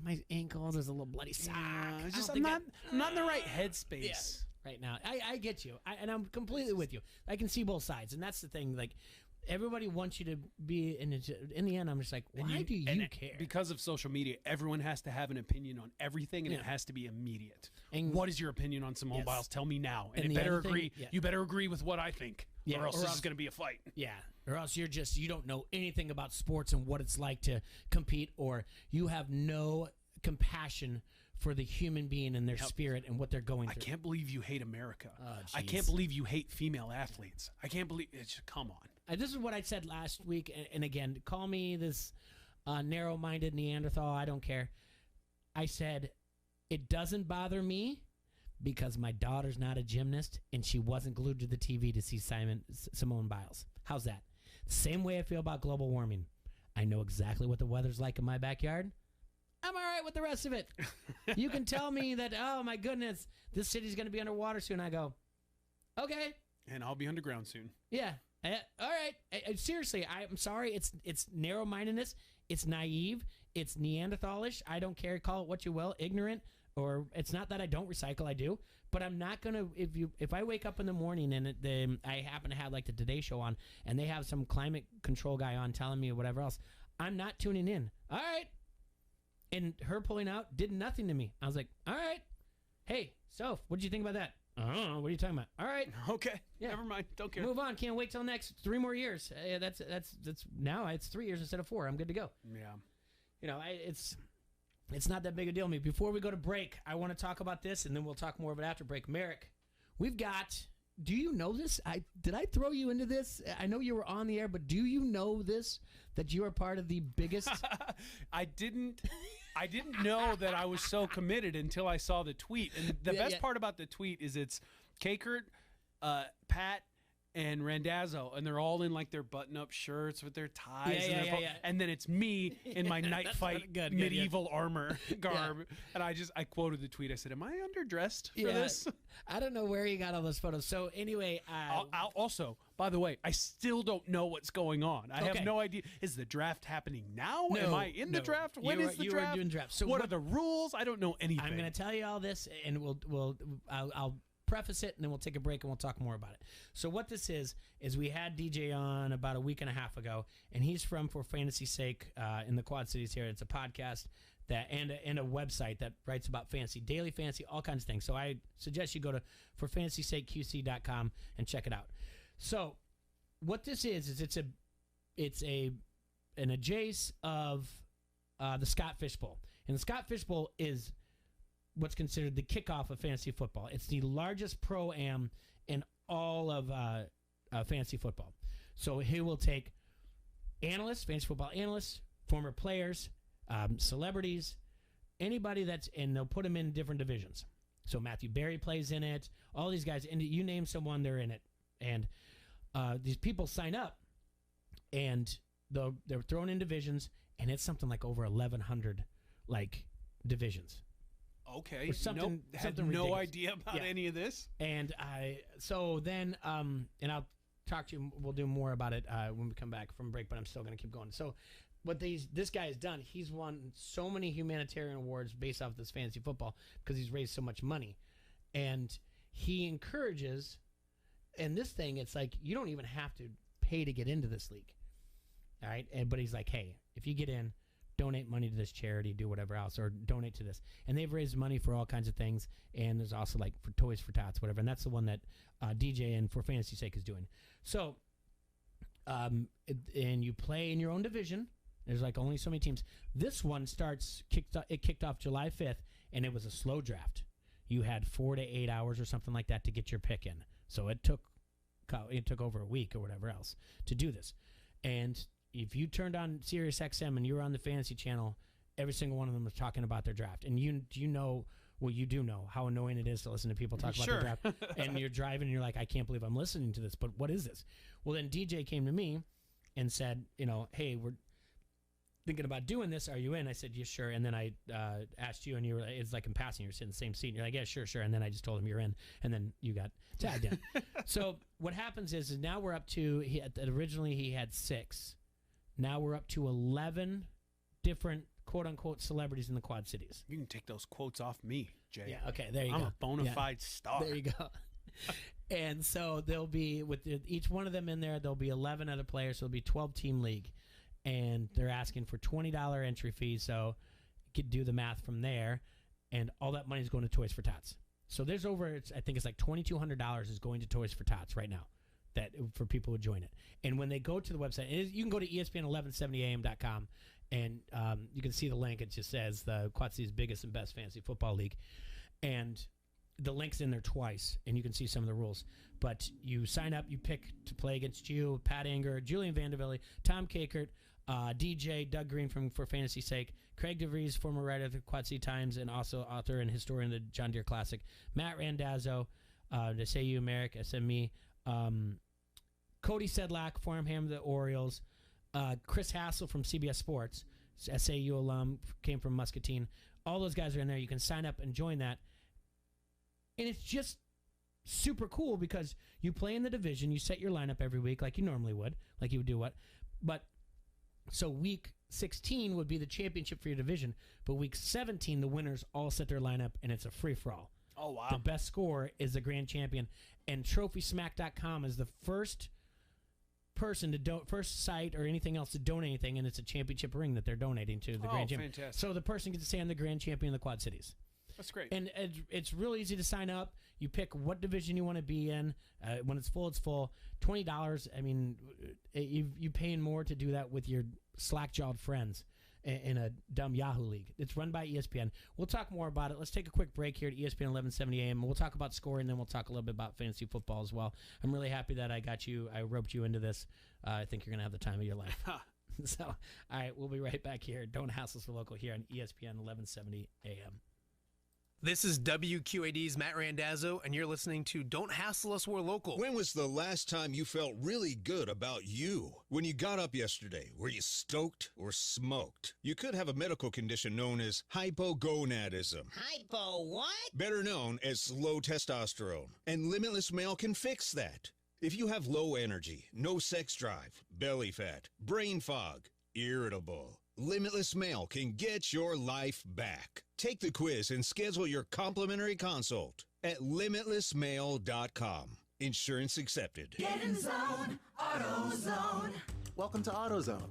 [SPEAKER 1] my ankle, there's a little bloody sock.
[SPEAKER 2] I'm not in the right headspace.
[SPEAKER 1] Yeah. Right now, I get you, and I'm completely with you. I can see both sides, and that's the thing. Like, everybody wants you to be in the end. I'm just like, why do you care?
[SPEAKER 2] Because of social media, everyone has to have an opinion on everything, and it has to be immediate. And what is your opinion on Simone Biles? Tell me now, and it better agree. You better agree with what I think, or else this is going to be a fight.
[SPEAKER 1] Yeah, or else you don't know anything about sports and what it's like to compete, or you have no compassion for the human being and their spirit and what they're going through.
[SPEAKER 2] I can't believe you hate America. I can't believe you hate female athletes. I can't believe it's come on.
[SPEAKER 1] This is what I said last week, and again, call me this narrow-minded Neanderthal. I don't care. I said it doesn't bother me because my daughter's not a gymnast and she wasn't glued to the TV to see Simone Biles. How's that? Same way I feel about global warming. I know exactly what the weather's like in my backyard. I'm all right with the rest of it. You can tell me that, oh, my goodness, this city's going to be underwater soon. I go, okay.
[SPEAKER 2] And I'll be underground soon.
[SPEAKER 1] Yeah. All right. Seriously, I'm sorry. It's narrow-mindedness. It's naive. It's Neanderthalish. I don't care. Call it what you will. Ignorant. Or it's not that I don't recycle. I do. But I'm not going to, if I wake up in the morning and I happen to have like the Today Show on and they have some climate control guy on telling me or whatever else, I'm not tuning in. All right. And her pulling out did nothing to me. I was like, all right. Hey, Soph, what did you think about that? I don't know. What are you talking about? All right.
[SPEAKER 2] Okay. Yeah. Never mind. Don't care.
[SPEAKER 1] Move on. Can't wait till next 3 more years. That's now it's 3 years instead of 4. I'm good to go.
[SPEAKER 2] Yeah.
[SPEAKER 1] You know, it's not that big a deal to me. Before we go to break, I want to talk about this, and then we'll talk more of it after break. Merrick, we've got. Do you know this? Did I throw you into this? I know you were on the air, but do you know this? That you are part of the biggest.
[SPEAKER 2] I didn't know that I was so committed until I saw the tweet. And the best part about the tweet is it's Kakert, Pat, and Randazzo, and they're all in like their button-up shirts with their ties. And then it's me in my night fight medieval armor garb. And I quoted the tweet. I said, "Am I underdressed for this?"
[SPEAKER 1] I don't know where you got all those photos. So anyway,
[SPEAKER 2] I'll also, by the way, I still don't know what's going on. I have no idea. Is the draft happening now?
[SPEAKER 1] No,
[SPEAKER 2] Am I in the draft? When is the draft?
[SPEAKER 1] You are doing draft. So
[SPEAKER 2] what are the rules? I don't know anything.
[SPEAKER 1] I'm going to tell you all this, and I'll preface it, and then we'll take a break and we'll talk more about it. So what this is we had DJ on about a week and a half ago, and he's from For Fantasy's Sake in the Quad Cities here. It's a podcast that and a website that writes about fantasy, daily fantasy, all kinds of things. So I suggest you go to forfantasysakeqc.com and check it out. So what this is it's an adjace of the Scott Fish Bowl. And the Scott Fish Bowl is what's considered the kickoff of fantasy football. It's the largest pro-am in all of fantasy football. So he will take analysts, fantasy football analysts, former players, celebrities, anybody and they'll put them in different divisions. So Matthew Berry plays in it, all these guys, and you name someone, they're in it. And these people sign up, and they're thrown in divisions, and it's something like over 1,100 divisions.
[SPEAKER 2] Okay.
[SPEAKER 1] Something
[SPEAKER 2] had
[SPEAKER 1] ridiculous.
[SPEAKER 2] No idea about any of this.
[SPEAKER 1] And and I'll talk to you. We'll do more about it when we come back from break. But I'm still going to keep going. So, what this guy has done, he's won so many humanitarian awards based off this fantasy football because he's raised so much money, and he encourages. And this thing, it's like you don't even have to pay to get into this league. All right, but he's like, hey, if you get in, donate money to this charity, do whatever else, or donate to this. And they've raised money for all kinds of things. And there's also like for Toys for Tots, whatever. And that's the one that DJ and For Fantasy's Sake is doing. So, and you play in your own division. There's like only so many teams. This one kicked off July 5th, and it was a slow draft. You had 4 to 8 hours or something like that to get your pick in. So it took over a week or whatever else to do this. And if you turned on Sirius XM and you were on the Fantasy Channel, every single one of them was talking about their draft. And you do know how annoying it is to listen to people talk about their draft. And you're driving and you're like, I can't believe I'm listening to this, but what is this? Well, then DJ came to me and said, hey, we're thinking about doing this. Are you in? I said, yeah, sure. And then I asked you, and you were, it's like in passing, you're sitting in the same seat. And you're like, yeah, sure. And then I just told him you're in, and then you got tagged in. So what happens is now we're up to, originally he had 6. Now we're up to 11 different quote-unquote celebrities in the Quad Cities.
[SPEAKER 2] You can take those quotes off me, Jay.
[SPEAKER 1] Yeah, okay, there you go.
[SPEAKER 2] I'm a bona fide star.
[SPEAKER 1] There you go. And so there'll be, with each one of them in there, there'll be 11 other players, so it'll be 12-team league. And they're asking for $20 entry fee, so you could do the math from there. And all that money is going to Toys for Tots. So there's I think it's like $2,200 is going to Toys for Tots right now. That for people who join it. And when they go to the website, you can go to ESPN1170am.com, and you can see the link. It just says the Quad Cities' biggest and best fantasy football league. And the link's in there twice, and you can see some of the rules. But you sign up, you pick to play against you, Pat Anger, Julian Vanderville, Tom Kakert, DJ, Doug Green from For Fantasy's Sake, Craig DeVries, former writer of the Quad City Times and also author and historian of the John Deere Classic, Matt Randazzo, to say you, Merrick, SME, Cody Sedlak, Farmham of the Orioles, Chris Hassel from CBS Sports, SAU alum, came from Muscatine. All those guys are in there. You can sign up and join that. And it's just super cool because you play in the division. You set your lineup every week like you normally would, like you would do what. But so week 16 would be the championship for your division. But week 17, the winners all set their lineup, and it's a free-for-all.
[SPEAKER 2] Oh, wow.
[SPEAKER 1] The best score is the grand champion. And TrophySmack.com is the first person to first site or anything else to donate anything, and it's a championship ring that they're donating to the Grand Champion.
[SPEAKER 2] Fantastic.
[SPEAKER 1] So the person gets to stay on the Grand Champion of the Quad Cities.
[SPEAKER 2] That's great.
[SPEAKER 1] And it's real easy to sign up. You pick what division you want to be in. When it's full, it's full. $20. I mean, you paying more to do that with your slack-jawed friends in a dumb Yahoo league. It's run by ESPN. We'll talk more about it. Let's take a quick break here at ESPN 1170 AM. We'll talk about scoring, and then we'll talk a little bit about fantasy football as well. I'm really happy that I roped you into this. I think you're going to have the time of your life. So, all right, we'll be right back here. Don't Hassle Us for Local here on ESPN 1170 AM.
[SPEAKER 12] This is WQAD's Matt Randazzo, and you're listening to Don't Hassle Us, We're Local.
[SPEAKER 13] When was the last time you felt really good about you? When you got up yesterday, were you stoked or smoked? You could have a medical condition known as hypogonadism.
[SPEAKER 14] Hypo what?
[SPEAKER 13] Better known as low testosterone. And Limitless Male can fix that. If you have low energy, no sex drive, belly fat, brain fog, irritable, Limitless Male can get your life back. Take the quiz and schedule your complimentary consult at limitlessmale.com. Insurance accepted.
[SPEAKER 14] Get in zone, AutoZone.
[SPEAKER 15] Welcome to AutoZone.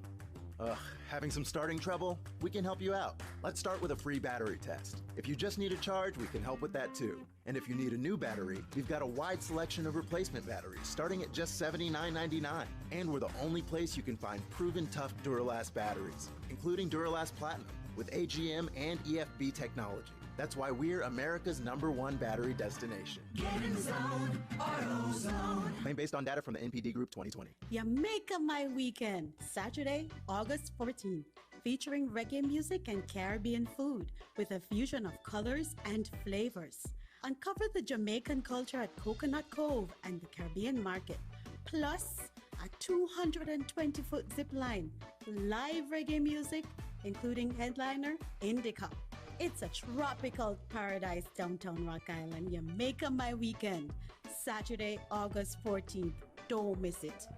[SPEAKER 15] Having some starting trouble? We can help you out. Let's start with a free battery test. If you just need a charge, we can help with that too. And if you need a new battery, we've got a wide selection of replacement batteries starting at just $79.99. And we're the only place you can find proven tough Duralast batteries, including Duralast Platinum with AGM and EFB technology. That's why we're America's #1 battery destination.
[SPEAKER 14] Get in zone, AutoZone.
[SPEAKER 15] Claim based on data from the NPD Group 2020.
[SPEAKER 16] Jamaica My Weekend, Saturday, August 14th. Featuring reggae music and Caribbean food with a fusion of colors and flavors. Uncover the Jamaican culture at Coconut Cove and the Caribbean Market. Plus, a 220-foot zip line, live reggae music, including headliner Indica. It's a tropical paradise downtown Rock Island. Jamaica My Weekend, Saturday, August 14th. Don't miss it.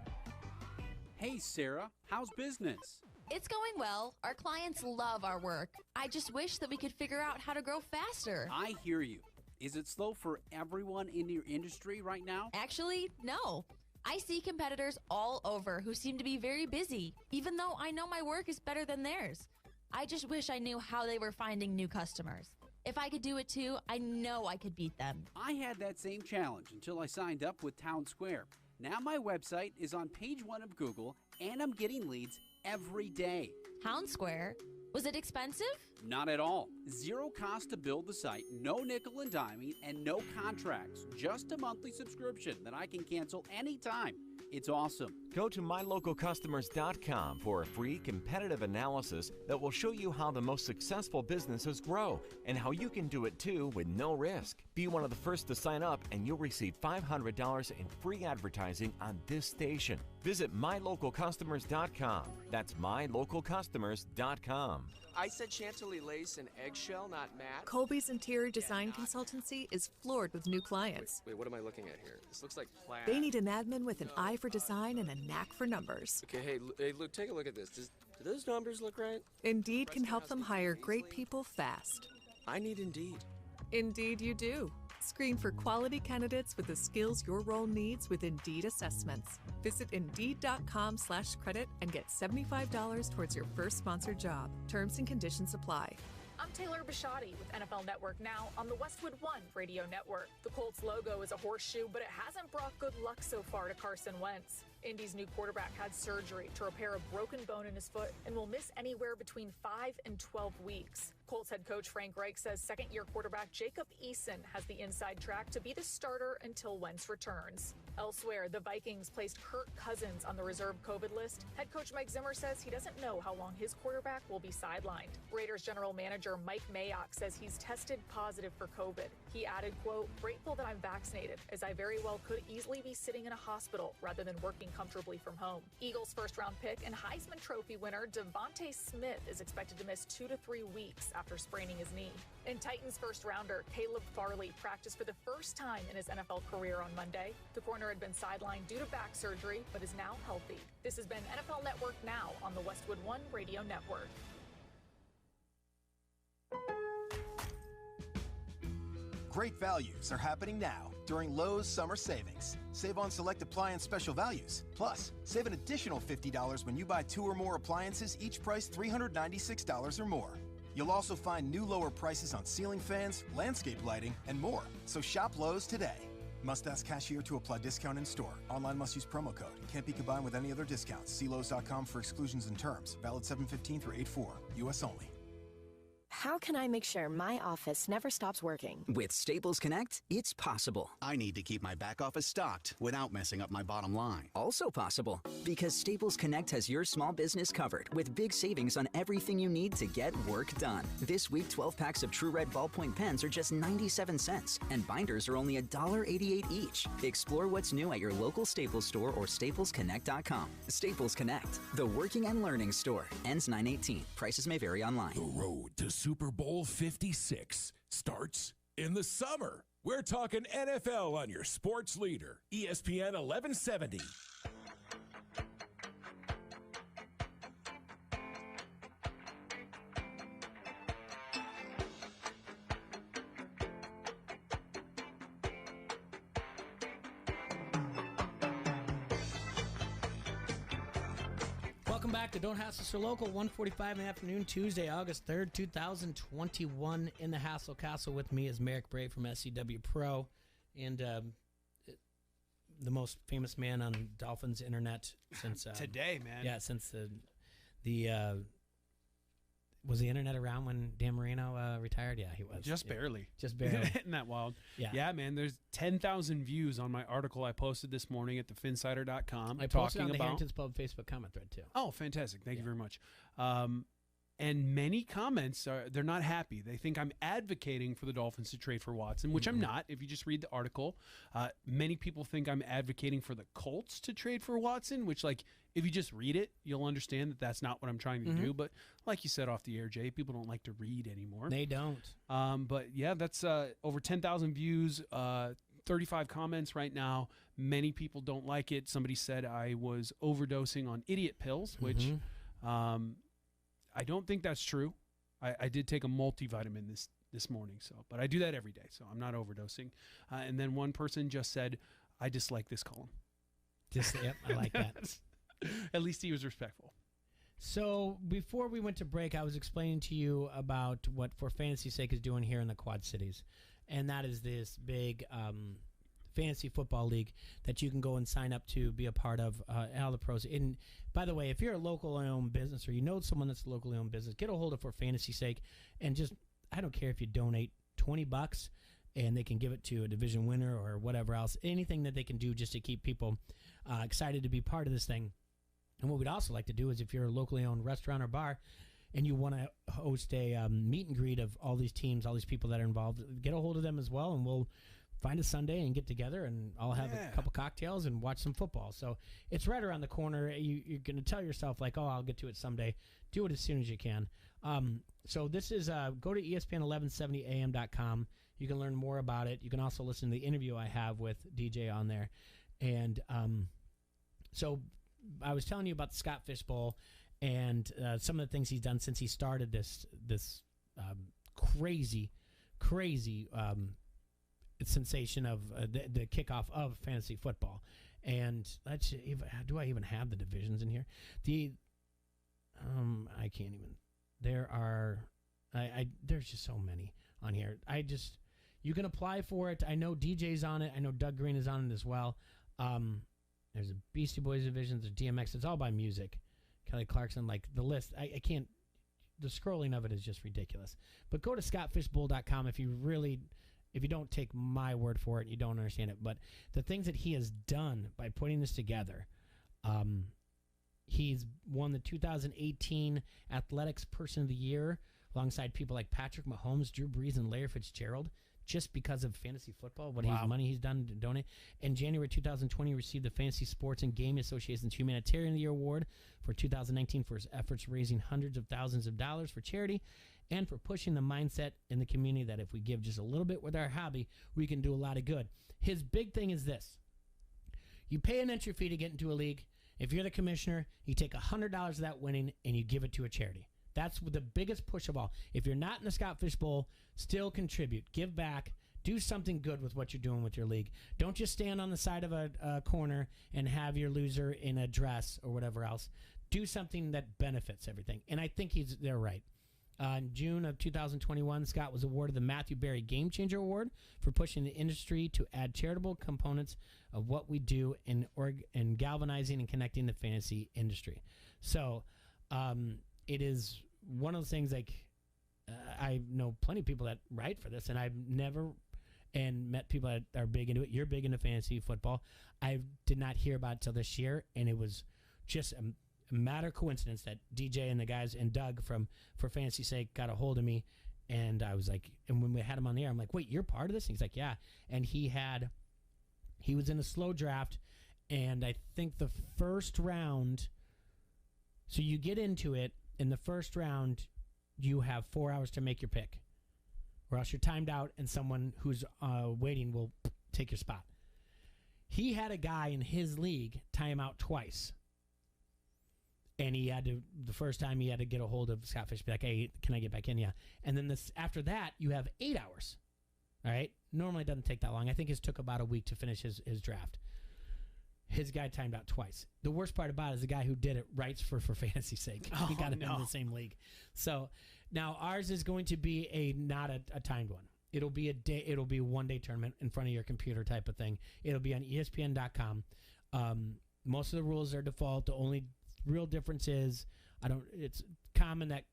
[SPEAKER 18] Hey, Sarah, how's business?
[SPEAKER 20] It's going well. Our clients love our work. I just wish that we could figure out how to grow faster.
[SPEAKER 18] I hear you. Is it slow for everyone in your industry right now?
[SPEAKER 20] Actually, no. I see competitors all over who seem to be very busy, even though I know my work is better than theirs. I just wish I knew how they were finding new customers. If I could do it too, I know I could beat them.
[SPEAKER 18] I had that same challenge until I signed up with Town Square. Now my website is on page 1 of Google, and I'm getting leads every day.
[SPEAKER 20] Town Square? Was it expensive?
[SPEAKER 18] Not at all. Zero cost to build the site, no nickel and diming, and no contracts. Just a monthly subscription that I can cancel anytime. It's awesome.
[SPEAKER 21] Go to mylocalcustomers.com for a free competitive analysis that will show you how the most successful businesses grow and how you can do it too with no risk. Be one of the first to sign up and you'll receive $500 in free advertising on this station. Visit mylocalcustomers.com. That's mylocalcustomers.com.
[SPEAKER 22] I said chantilly lace and eggshell, not matte.
[SPEAKER 23] Colby's Interior Design Consultancy is floored with new clients.
[SPEAKER 22] Wait, what am I looking at here? This looks like plaid.
[SPEAKER 23] They need an admin with an eye for design and a knack for numbers.
[SPEAKER 22] Okay, hey, Luke, take a look at this. Do those numbers look right?
[SPEAKER 23] Indeed can help them hire great people fast.
[SPEAKER 22] I need Indeed.
[SPEAKER 23] Indeed you do. Screen for quality candidates with the skills your role needs with Indeed assessments. Visit Indeed.com/credit and get $75 towards your first sponsored job. Terms and conditions apply.
[SPEAKER 24] I'm Taylor Bishotti with NFL Network Now on the Westwood One Radio Network. The Colts logo is a horseshoe, but it hasn't brought good luck so far to Carson Wentz. Indy's new quarterback had surgery to repair a broken bone in his foot and will miss anywhere between 5 and 12 weeks. Colts head coach Frank Reich says second-year quarterback Jacob Eason has the inside track to be the starter until Wentz returns. Elsewhere, the Vikings placed Kirk Cousins on the reserve COVID list. Head coach Mike Zimmer says he doesn't know how long his quarterback will be sidelined. Raiders general manager Mike Mayock says he's tested positive for COVID. He added, quote, "Grateful that I'm vaccinated, as I very well could easily be sitting in a hospital rather than working comfortably from home." Eagles first-round pick and Heisman Trophy winner Devontae Smith is expected to miss 2 to 3 weeks after spraining his knee. And Titans first-rounder Caleb Farley practiced for the first time in his NFL career on Monday. The corner had been sidelined due to back surgery, but is now healthy. This has been NFL Network Now on the Westwood One Radio Network.
[SPEAKER 3] Great values are happening now during Lowe's Summer Savings. Save on select appliance special values. Plus, save an additional $50 when you buy 2 or more appliances, each priced $396 or more. You'll also find new lower prices on ceiling fans, landscape lighting, and more. So shop Lowe's today. Must ask cashier to apply discount in store. Online must use promo code. Can't be combined with any other discounts. See Lowe's.com for exclusions and terms. Valid 7/15 through 8/4. U.S. only.
[SPEAKER 4] How can I make sure my office never stops working?
[SPEAKER 5] With Staples Connect, it's possible. I need to keep my back office stocked without messing up my bottom line. Also possible, because Staples Connect has your small business covered with big savings on everything you need to get work done. This week, 12 packs of True Red ballpoint pens are just 97 cents, and binders are only $1.88 each. Explore what's new at your local Staples store or staplesconnect.com. Staples Connect, the working and learning store. Ends 9/18. Prices may vary online.
[SPEAKER 19] The road to Super Bowl 56 starts in the summer. We're talking NFL on your sports leader, ESPN 1170.
[SPEAKER 1] Welcome back to Don't Hassle So Local, 1:45 in the afternoon, Tuesday, August 3rd, 2021. In the Hassle Castle with me is Merrick Bray from SCW Pro and the most famous man on Dolphins internet since...
[SPEAKER 2] Today, man.
[SPEAKER 1] Yeah, since was the internet around when Dan Marino retired? Yeah, he was.
[SPEAKER 2] Just barely.
[SPEAKER 1] Just barely.
[SPEAKER 2] Isn't that wild?
[SPEAKER 1] Yeah.
[SPEAKER 2] Yeah, man. There's 10,000 views on my article I posted this morning at thefinsider.com.
[SPEAKER 1] I posted on the Harrington's Pub Facebook comment thread, too.
[SPEAKER 2] Oh, fantastic. Thank you very much. And many comments they're not happy. They think I'm advocating for the Dolphins to trade for Watson, which I'm not. If you just read the article, many people think I'm advocating for the Colts to trade for Watson, which, like, if you just read it, you'll understand that that's not what I'm trying to do. But like you said off the air, Jay, people don't like to read anymore.
[SPEAKER 1] They don't.
[SPEAKER 2] But yeah, that's over 10,000 views, 35 comments right now. Many people don't like it. Somebody said I was overdosing on idiot pills, which I don't think that's true. I did take a multivitamin this morning, but I do that every day, so I'm not overdosing. And then one person just said, I dislike this column.
[SPEAKER 1] Yep, I like that.
[SPEAKER 2] At least he was respectful.
[SPEAKER 1] So before we went to break, I was explaining to you about what For Fantasy's Sake is doing here in the Quad Cities. And that is this big fantasy football league that you can go and sign up to be a part of, all the pros. And by the way, if you're a locally owned business or you know someone that's a locally owned business, get a hold of For Fantasy's Sake and just, I don't care if you donate $20 and they can give it to a division winner or whatever else, anything that they can do just to keep people excited to be part of this thing. And what we'd also like to do is if you're a locally owned restaurant or bar and you want to host a meet and greet of all these teams, all these people that are involved, get a hold of them as well, and we'll find a Sunday and get together and all have a couple cocktails and watch some football. So it's right around the corner. You're going to tell yourself, like, oh, I'll get to it someday. Do it as soon as you can. So this is, go to ESPN1170am.com. You can learn more about it. You can also listen to the interview I have with DJ on there. And so I was telling you about the Scott Fish Bowl and some of the things he's done since he started this crazy sensation of the kickoff of fantasy football. And do I even have the divisions in here? I can't even. There are there's just so many on here. You can apply for it. I know DJ's on it. I know Doug Green is on it as well. There's a Beastie Boys division. There's DMX. It's all by music. Kelly Clarkson, like the list. I can't. The scrolling of it is just ridiculous. But go to scottfishbowl.com if you don't take my word for it, you don't understand it. But the things that he has done by putting this together, he's won the 2018 Athletics Person of the Year alongside people like Patrick Mahomes, Drew Brees, and Larry Fitzgerald, just because of fantasy football, money he's done to donate. In January 2020, he received the Fantasy Sports and Gaming Association's Humanitarian of the Year Award for 2019 for his efforts raising hundreds of thousands of dollars for charity and for pushing the mindset in the community that if we give just a little bit with our hobby, we can do a lot of good. His big thing is this. You pay an entry fee to get into a league. If you're the commissioner, you take $100 of that winning and you give it to a charity. That's the biggest push of all. If you're not in the Scott Fish Bowl, still contribute. Give back. Do something good with what you're doing with your league. Don't just stand on the side of a corner and have your loser in a dress or whatever else. Do something that benefits everything. And I think they're right. In June of 2021, Scott was awarded the Matthew Berry Game Changer Award for pushing the industry to add charitable components of what we do in galvanizing and connecting the fantasy industry. So it is one of those things like I know plenty of people that write for this, and I've never met people that are big into it. You're big into fantasy football. I did not hear about it till this year, and it was just a matter of coincidence that DJ and the guys and Doug For Fantasy's Sake got a hold of me, and I was like, and when we had him on the air, I'm like, wait, you're part of this? And he's like, yeah. And he was in a slow draft, and I think the first round, so you get into it, in the first round, you have 4 hours to make your pick, or else you're timed out and someone who's waiting will take your spot. He had a guy in his league time out twice. And he had to, the first time he had to get a hold of Scott Fish, be like, hey, can I get back in? Yeah. And then after that, you have 8 hours. All right? Normally it doesn't take that long. I think his took about a week to finish his draft. His guy timed out twice. The worst part about it is the guy who did it writes for Fantasy's Sake. He got him in the same league. So now ours is going to be not a timed one. It'll be a one-day tournament in front of your computer type of thing. It'll be on ESPN.com. Most of the rules are default. The only real difference is it's common that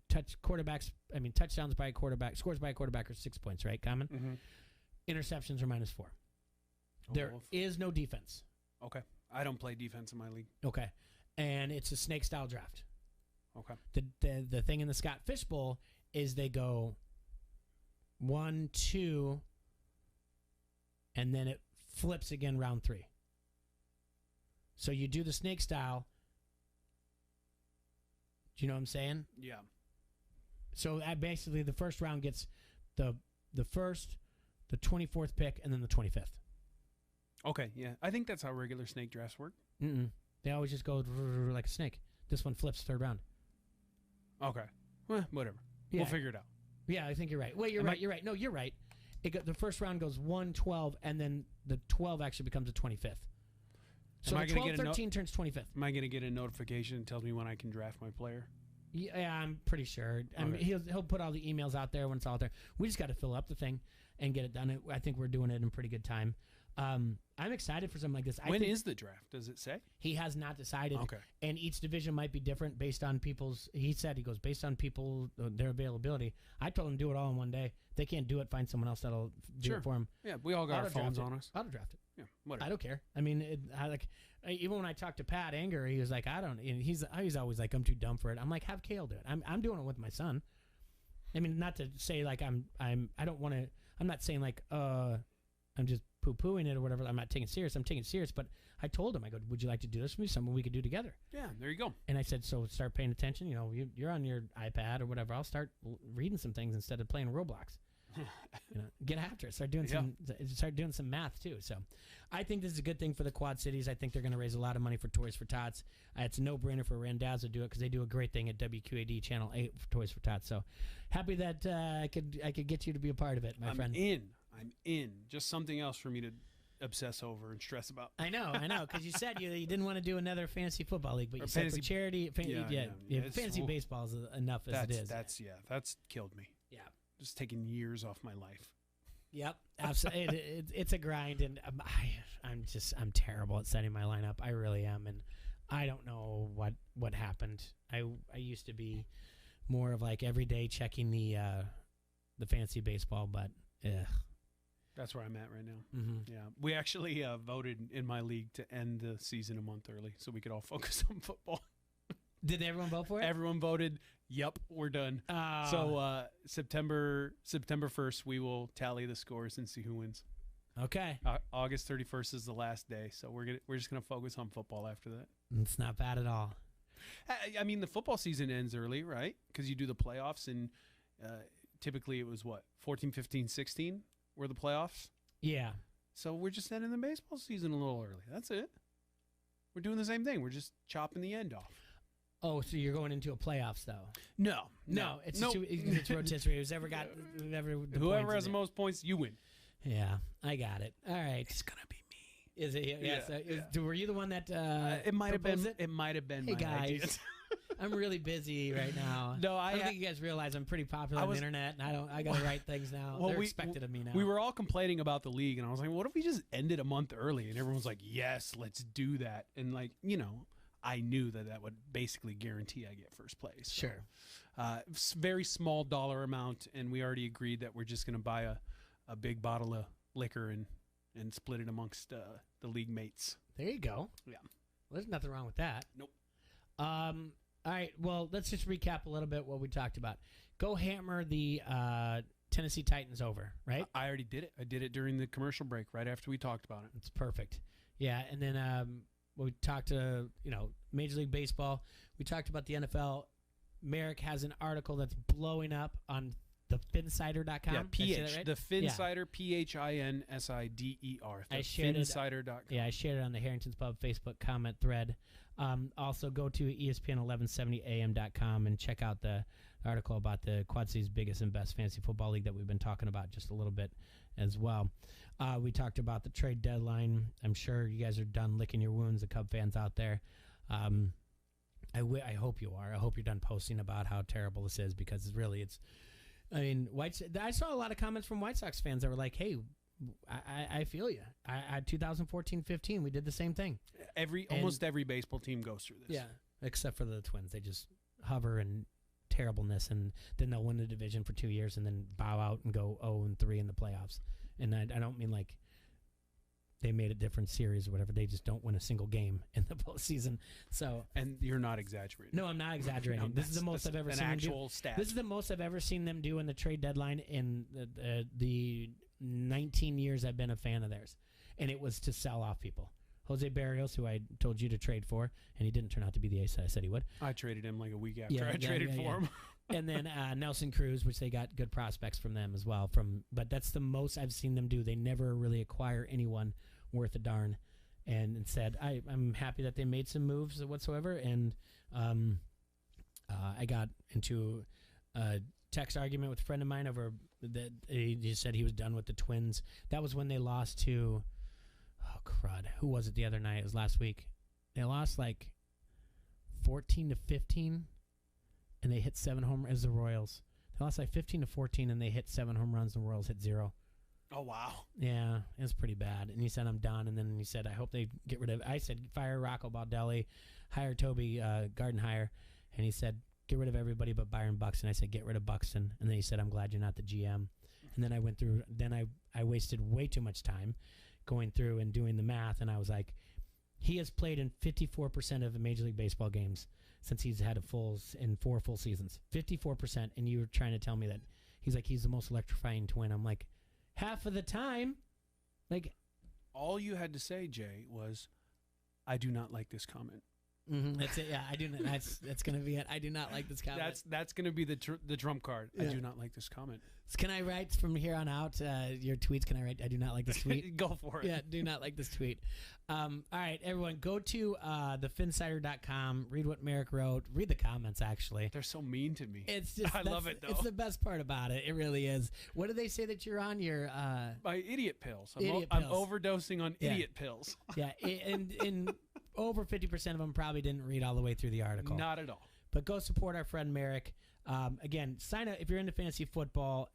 [SPEAKER 1] touchdowns by a quarterback, scores by a quarterback are 6 points, right? Common.
[SPEAKER 2] Mm-hmm.
[SPEAKER 1] Interceptions are -4. There is no defense.
[SPEAKER 2] Okay. I don't play defense in my league.
[SPEAKER 1] Okay. And it's a snake style draft.
[SPEAKER 2] Okay.
[SPEAKER 1] The thing in the Scott Fish Bowl is they go 1, 2, and then it flips again round 3. So you do the snake style. Do you know what I'm saying?
[SPEAKER 2] Yeah.
[SPEAKER 1] So basically the first round gets the first, the 24th pick, and then the 25th.
[SPEAKER 2] Okay, yeah. I think that's how regular snake drafts work.
[SPEAKER 1] They always just go like a snake. This one flips third round.
[SPEAKER 2] Okay. Well, whatever. We'll figure it out.
[SPEAKER 1] Yeah, I think you're right. Wait, you're right. No, you're right. The first round goes 1, 12, and then the 12 actually becomes the 25th. So the 12, 13 turns 25th.
[SPEAKER 2] Am I going to get a notification that tells me when I can draft my player?
[SPEAKER 1] Yeah, I'm pretty sure. I mean, he'll put all the emails out there when it's all out there. We just got to fill up the thing and get it done. I think we're doing it in pretty good time. I'm excited for something like this.
[SPEAKER 2] When is the draft? Does it say?
[SPEAKER 1] He has not decided.
[SPEAKER 2] Okay.
[SPEAKER 1] And each division might be different based on people's. He goes based on their availability. I told him do it all in one day. If they can't do it, find someone else that'll do it for him.
[SPEAKER 2] Yeah, we all got our phones on us.
[SPEAKER 1] Auto draft it.
[SPEAKER 2] Yeah, whatever.
[SPEAKER 1] I don't care. I mean, even when I talked to Pat Anger, he was like, I don't. And he's always like, I'm too dumb for it. I'm like, have Kale do it. I'm doing it with my son. I mean, not to say like I don't want to. I'm not saying like I'm just poo-pooing it or whatever. I'm not taking it serious. I'm taking it serious. But I told him, I go, would you like to do this with me? Something we could do together.
[SPEAKER 2] Yeah, there you go.
[SPEAKER 1] And I said, so start paying attention. You know, you're on your iPad or whatever. I'll start reading some things instead of playing Roblox. Get after it. Start doing some math too. So I think this is a good thing for the Quad Cities. I think they're going to raise a lot of money for Toys for Tots. It's a no-brainer for Randazzo to do it because they do a great thing at WQAD Channel 8 for Toys for Tots. So happy that I could get you to be a part of it, my friend.
[SPEAKER 2] I'm in. Just something else for me to obsess over and stress about.
[SPEAKER 1] I know, because you said you didn't want to do another fantasy football league, but you said for charity, fantasy baseball is enough as it is.
[SPEAKER 2] That's killed me.
[SPEAKER 1] Yeah,
[SPEAKER 2] just taking years off my life.
[SPEAKER 1] Yep, absolutely. It's a grind, and I'm terrible at setting my lineup. I really am, and I don't know what happened. I used to be more of like every day checking the fantasy baseball, but ugh.
[SPEAKER 2] That's where I'm at right now.
[SPEAKER 1] Mm-hmm.
[SPEAKER 2] Yeah, we actually voted in my league to end the season a month early so we could all focus on football.
[SPEAKER 1] Did everyone vote for it?
[SPEAKER 2] Everyone voted. Yep, we're done. So September 1st, we will tally the scores and see who wins.
[SPEAKER 1] Okay.
[SPEAKER 2] August 31st is the last day, so we're just gonna focus on football after that.
[SPEAKER 1] It's not bad at all.
[SPEAKER 2] I mean, the football season ends early, right? Because you do the playoffs, and typically it was 14, 15, 16 were the playoffs.
[SPEAKER 1] Yeah.
[SPEAKER 2] So we're just ending the baseball season a little early. That's it. We're doing the same thing. We're just chopping the end off.
[SPEAKER 1] Oh, so you're going into a playoffs though?
[SPEAKER 2] No.
[SPEAKER 1] It's
[SPEAKER 2] Nope.
[SPEAKER 1] it's rotisserie. Who's ever got
[SPEAKER 2] Whoever has the most points, you win.
[SPEAKER 1] Yeah, I got it. All right.
[SPEAKER 2] It's gonna be me.
[SPEAKER 1] Is it? Yeah. Were you the one that
[SPEAKER 2] it might have been?
[SPEAKER 1] proposed it?
[SPEAKER 2] It might have been.
[SPEAKER 1] Hey
[SPEAKER 2] my
[SPEAKER 1] guys,
[SPEAKER 2] idea.
[SPEAKER 1] I'm really busy right now.
[SPEAKER 2] No,
[SPEAKER 1] I don't think you guys realize I'm pretty popular on the internet, and I got to write things now.
[SPEAKER 2] Well,
[SPEAKER 1] They're
[SPEAKER 2] we-
[SPEAKER 1] expected of me now.
[SPEAKER 2] We were all complaining about the league, and I was like, "What if we just ended a month early?" And everyone's like, "Yes, let's do that." And I knew that would basically guarantee I get first place. So,
[SPEAKER 1] Sure.
[SPEAKER 2] Very small dollar amount, and we already agreed that we're just going to buy a big bottle of liquor and split it amongst the league mates.
[SPEAKER 1] There you go.
[SPEAKER 2] Yeah.
[SPEAKER 1] Well, there's nothing wrong with that.
[SPEAKER 2] Nope.
[SPEAKER 1] All right. Well, let's just recap a little bit what we talked about. Go hammer the Tennessee Titans over, right?
[SPEAKER 2] I already did it. I did it during the commercial break, right after we talked about it.
[SPEAKER 1] It's perfect. Yeah, and then we talked to Major League Baseball. We talked about the NFL. Merrick has an article that's blowing up on thefinsider.com.
[SPEAKER 2] Yeah,
[SPEAKER 1] Did I say that right?
[SPEAKER 2] The Finsider,
[SPEAKER 1] Yeah.
[SPEAKER 2] Pinsider.
[SPEAKER 1] I shared it.
[SPEAKER 2] Finsider.com.
[SPEAKER 1] Yeah, I shared it on the Harrington's Pub Facebook comment thread. Also, go to ESPN1170am.com and check out the article about the Quad City's biggest and best fantasy football league that we've been talking about just a little bit as well. We talked about the trade deadline. I'm sure you guys are done licking your wounds, the Cub fans out there. I hope you are. I hope you're done posting about how terrible this is, because it's. I mean, I saw a lot of comments from White Sox fans that were like, "Hey, I feel you. I 2014-15, we did the same thing.
[SPEAKER 2] Almost every baseball team goes through this.
[SPEAKER 1] Yeah, except for the Twins. They just hover in terribleness, and then they'll win the division for 2 years and then bow out and go 0-3 in the playoffs. And I don't mean like they made a different series or whatever. They just don't win a single game in the postseason. So,
[SPEAKER 2] and you're not exaggerating.
[SPEAKER 1] No, I'm not exaggerating.
[SPEAKER 2] No,
[SPEAKER 1] this is the most I've ever
[SPEAKER 2] an
[SPEAKER 1] seen
[SPEAKER 2] actual
[SPEAKER 1] them do.
[SPEAKER 2] stat.
[SPEAKER 1] This is the most I've ever seen them do in the trade deadline in the 19 years I've been a fan of theirs, and it was to sell off people. Jose Barrios, who I told you to trade for, and he didn't turn out to be the ace that I said he would.
[SPEAKER 2] I traded him like a week after I traded for him.
[SPEAKER 1] And then Nelson Cruz, which they got good prospects from them as well. But that's the most I've seen them do. They never really acquire anyone worth a darn. And instead, I'm happy that they made some moves whatsoever. And I got into a text argument with a friend of mine over that. He just said he was done with the Twins. That was when they lost to, oh crud, who was it the other night? It was last week. They lost like 14-15, and they hit 7 home runs. The Royals. They lost like 15-14, and they hit 7 home runs. The Royals hit 0.
[SPEAKER 2] Oh, wow.
[SPEAKER 1] Yeah, it was pretty bad. And he said, I'm done. And then he said, I hope they get rid of. I said, fire Rocco Baldelli, hire Toby Gardenhire. And he said, get rid of everybody but Byron Buxton. I said, get rid of Buxton. And then he said, I'm glad you're not the GM. And then I went through. Then I wasted way too much time going through and doing the math. And I was like, he has played in 54% of the Major League Baseball games since he's had in 4 full seasons. 54%. And you were trying to tell me that he's the most electrifying Twin. I'm like, half of the time, like,
[SPEAKER 2] all you had to say, Jay, was, "I do not like this comment."
[SPEAKER 1] Mm-hmm, that's it. Yeah, I do. That's going to be it. I do not like this comment.
[SPEAKER 2] That's going to be the trump card. Yeah. I do not like this comment.
[SPEAKER 1] So can I write from here on out your tweets? Can I write? I do not like this tweet.
[SPEAKER 2] Go for it.
[SPEAKER 1] Yeah, do not like this tweet. All right, everyone, go to thefinsider.com. Read what Merrick wrote. Read the comments. Actually,
[SPEAKER 2] they're so mean to me.
[SPEAKER 1] It's just
[SPEAKER 2] I love it though.
[SPEAKER 1] It's the best part about it. It really is. What do they say that you're on? Your
[SPEAKER 2] my idiot pills.
[SPEAKER 1] Idiot
[SPEAKER 2] I'm
[SPEAKER 1] pills.
[SPEAKER 2] overdosing on idiot pills.
[SPEAKER 1] Yeah, and over 50% of them probably didn't read all the way through the article.
[SPEAKER 2] Not at all.
[SPEAKER 1] But go support our friend Merrick. Again, sign up if you're into fantasy football.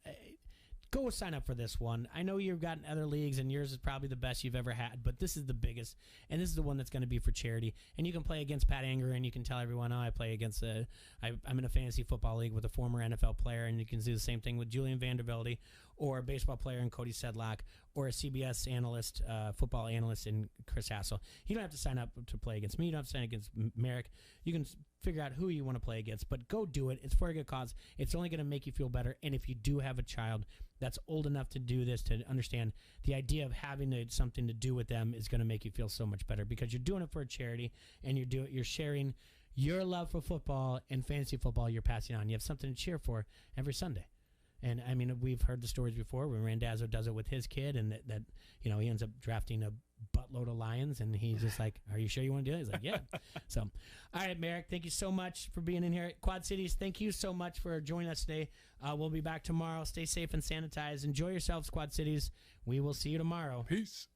[SPEAKER 1] Go sign up for this one. I know you've gotten other leagues, and yours is probably the best you've ever had, but this is the biggest, and this is the one that's going to be for charity. And you can play against Pat Anger, and you can tell everyone, I play against I'm in a fantasy football league with a former NFL player, and you can do the same thing with Julian Vandervelde, or a baseball player in Cody Sedlock, or a CBS analyst, football analyst in Chris Hassel. You don't have to sign up to play against me. You don't have to sign against Merrick. You can figure out who you want to play against, but go do it. It's for a good cause. It's only going to make you feel better. And if you do have a child that's old enough to do this, to understand the idea of having something to do with them is going to make you feel so much better, because you're doing it for a charity, and you're sharing your love for football and fantasy football. You're passing on. You have something to cheer for every Sunday. And I mean, we've heard the stories before when Randazzo does it with his kid, and that he ends up drafting a buttload of lions, and he's just like, "Are you sure you want to do it?" He's like, "Yeah." So, all right, Merrick, thank you so much for being in here at Quad Cities. Thank you so much for joining us today. We'll be back tomorrow. Stay safe and sanitize. Enjoy yourselves, Quad Cities. We will see you tomorrow.
[SPEAKER 2] Peace.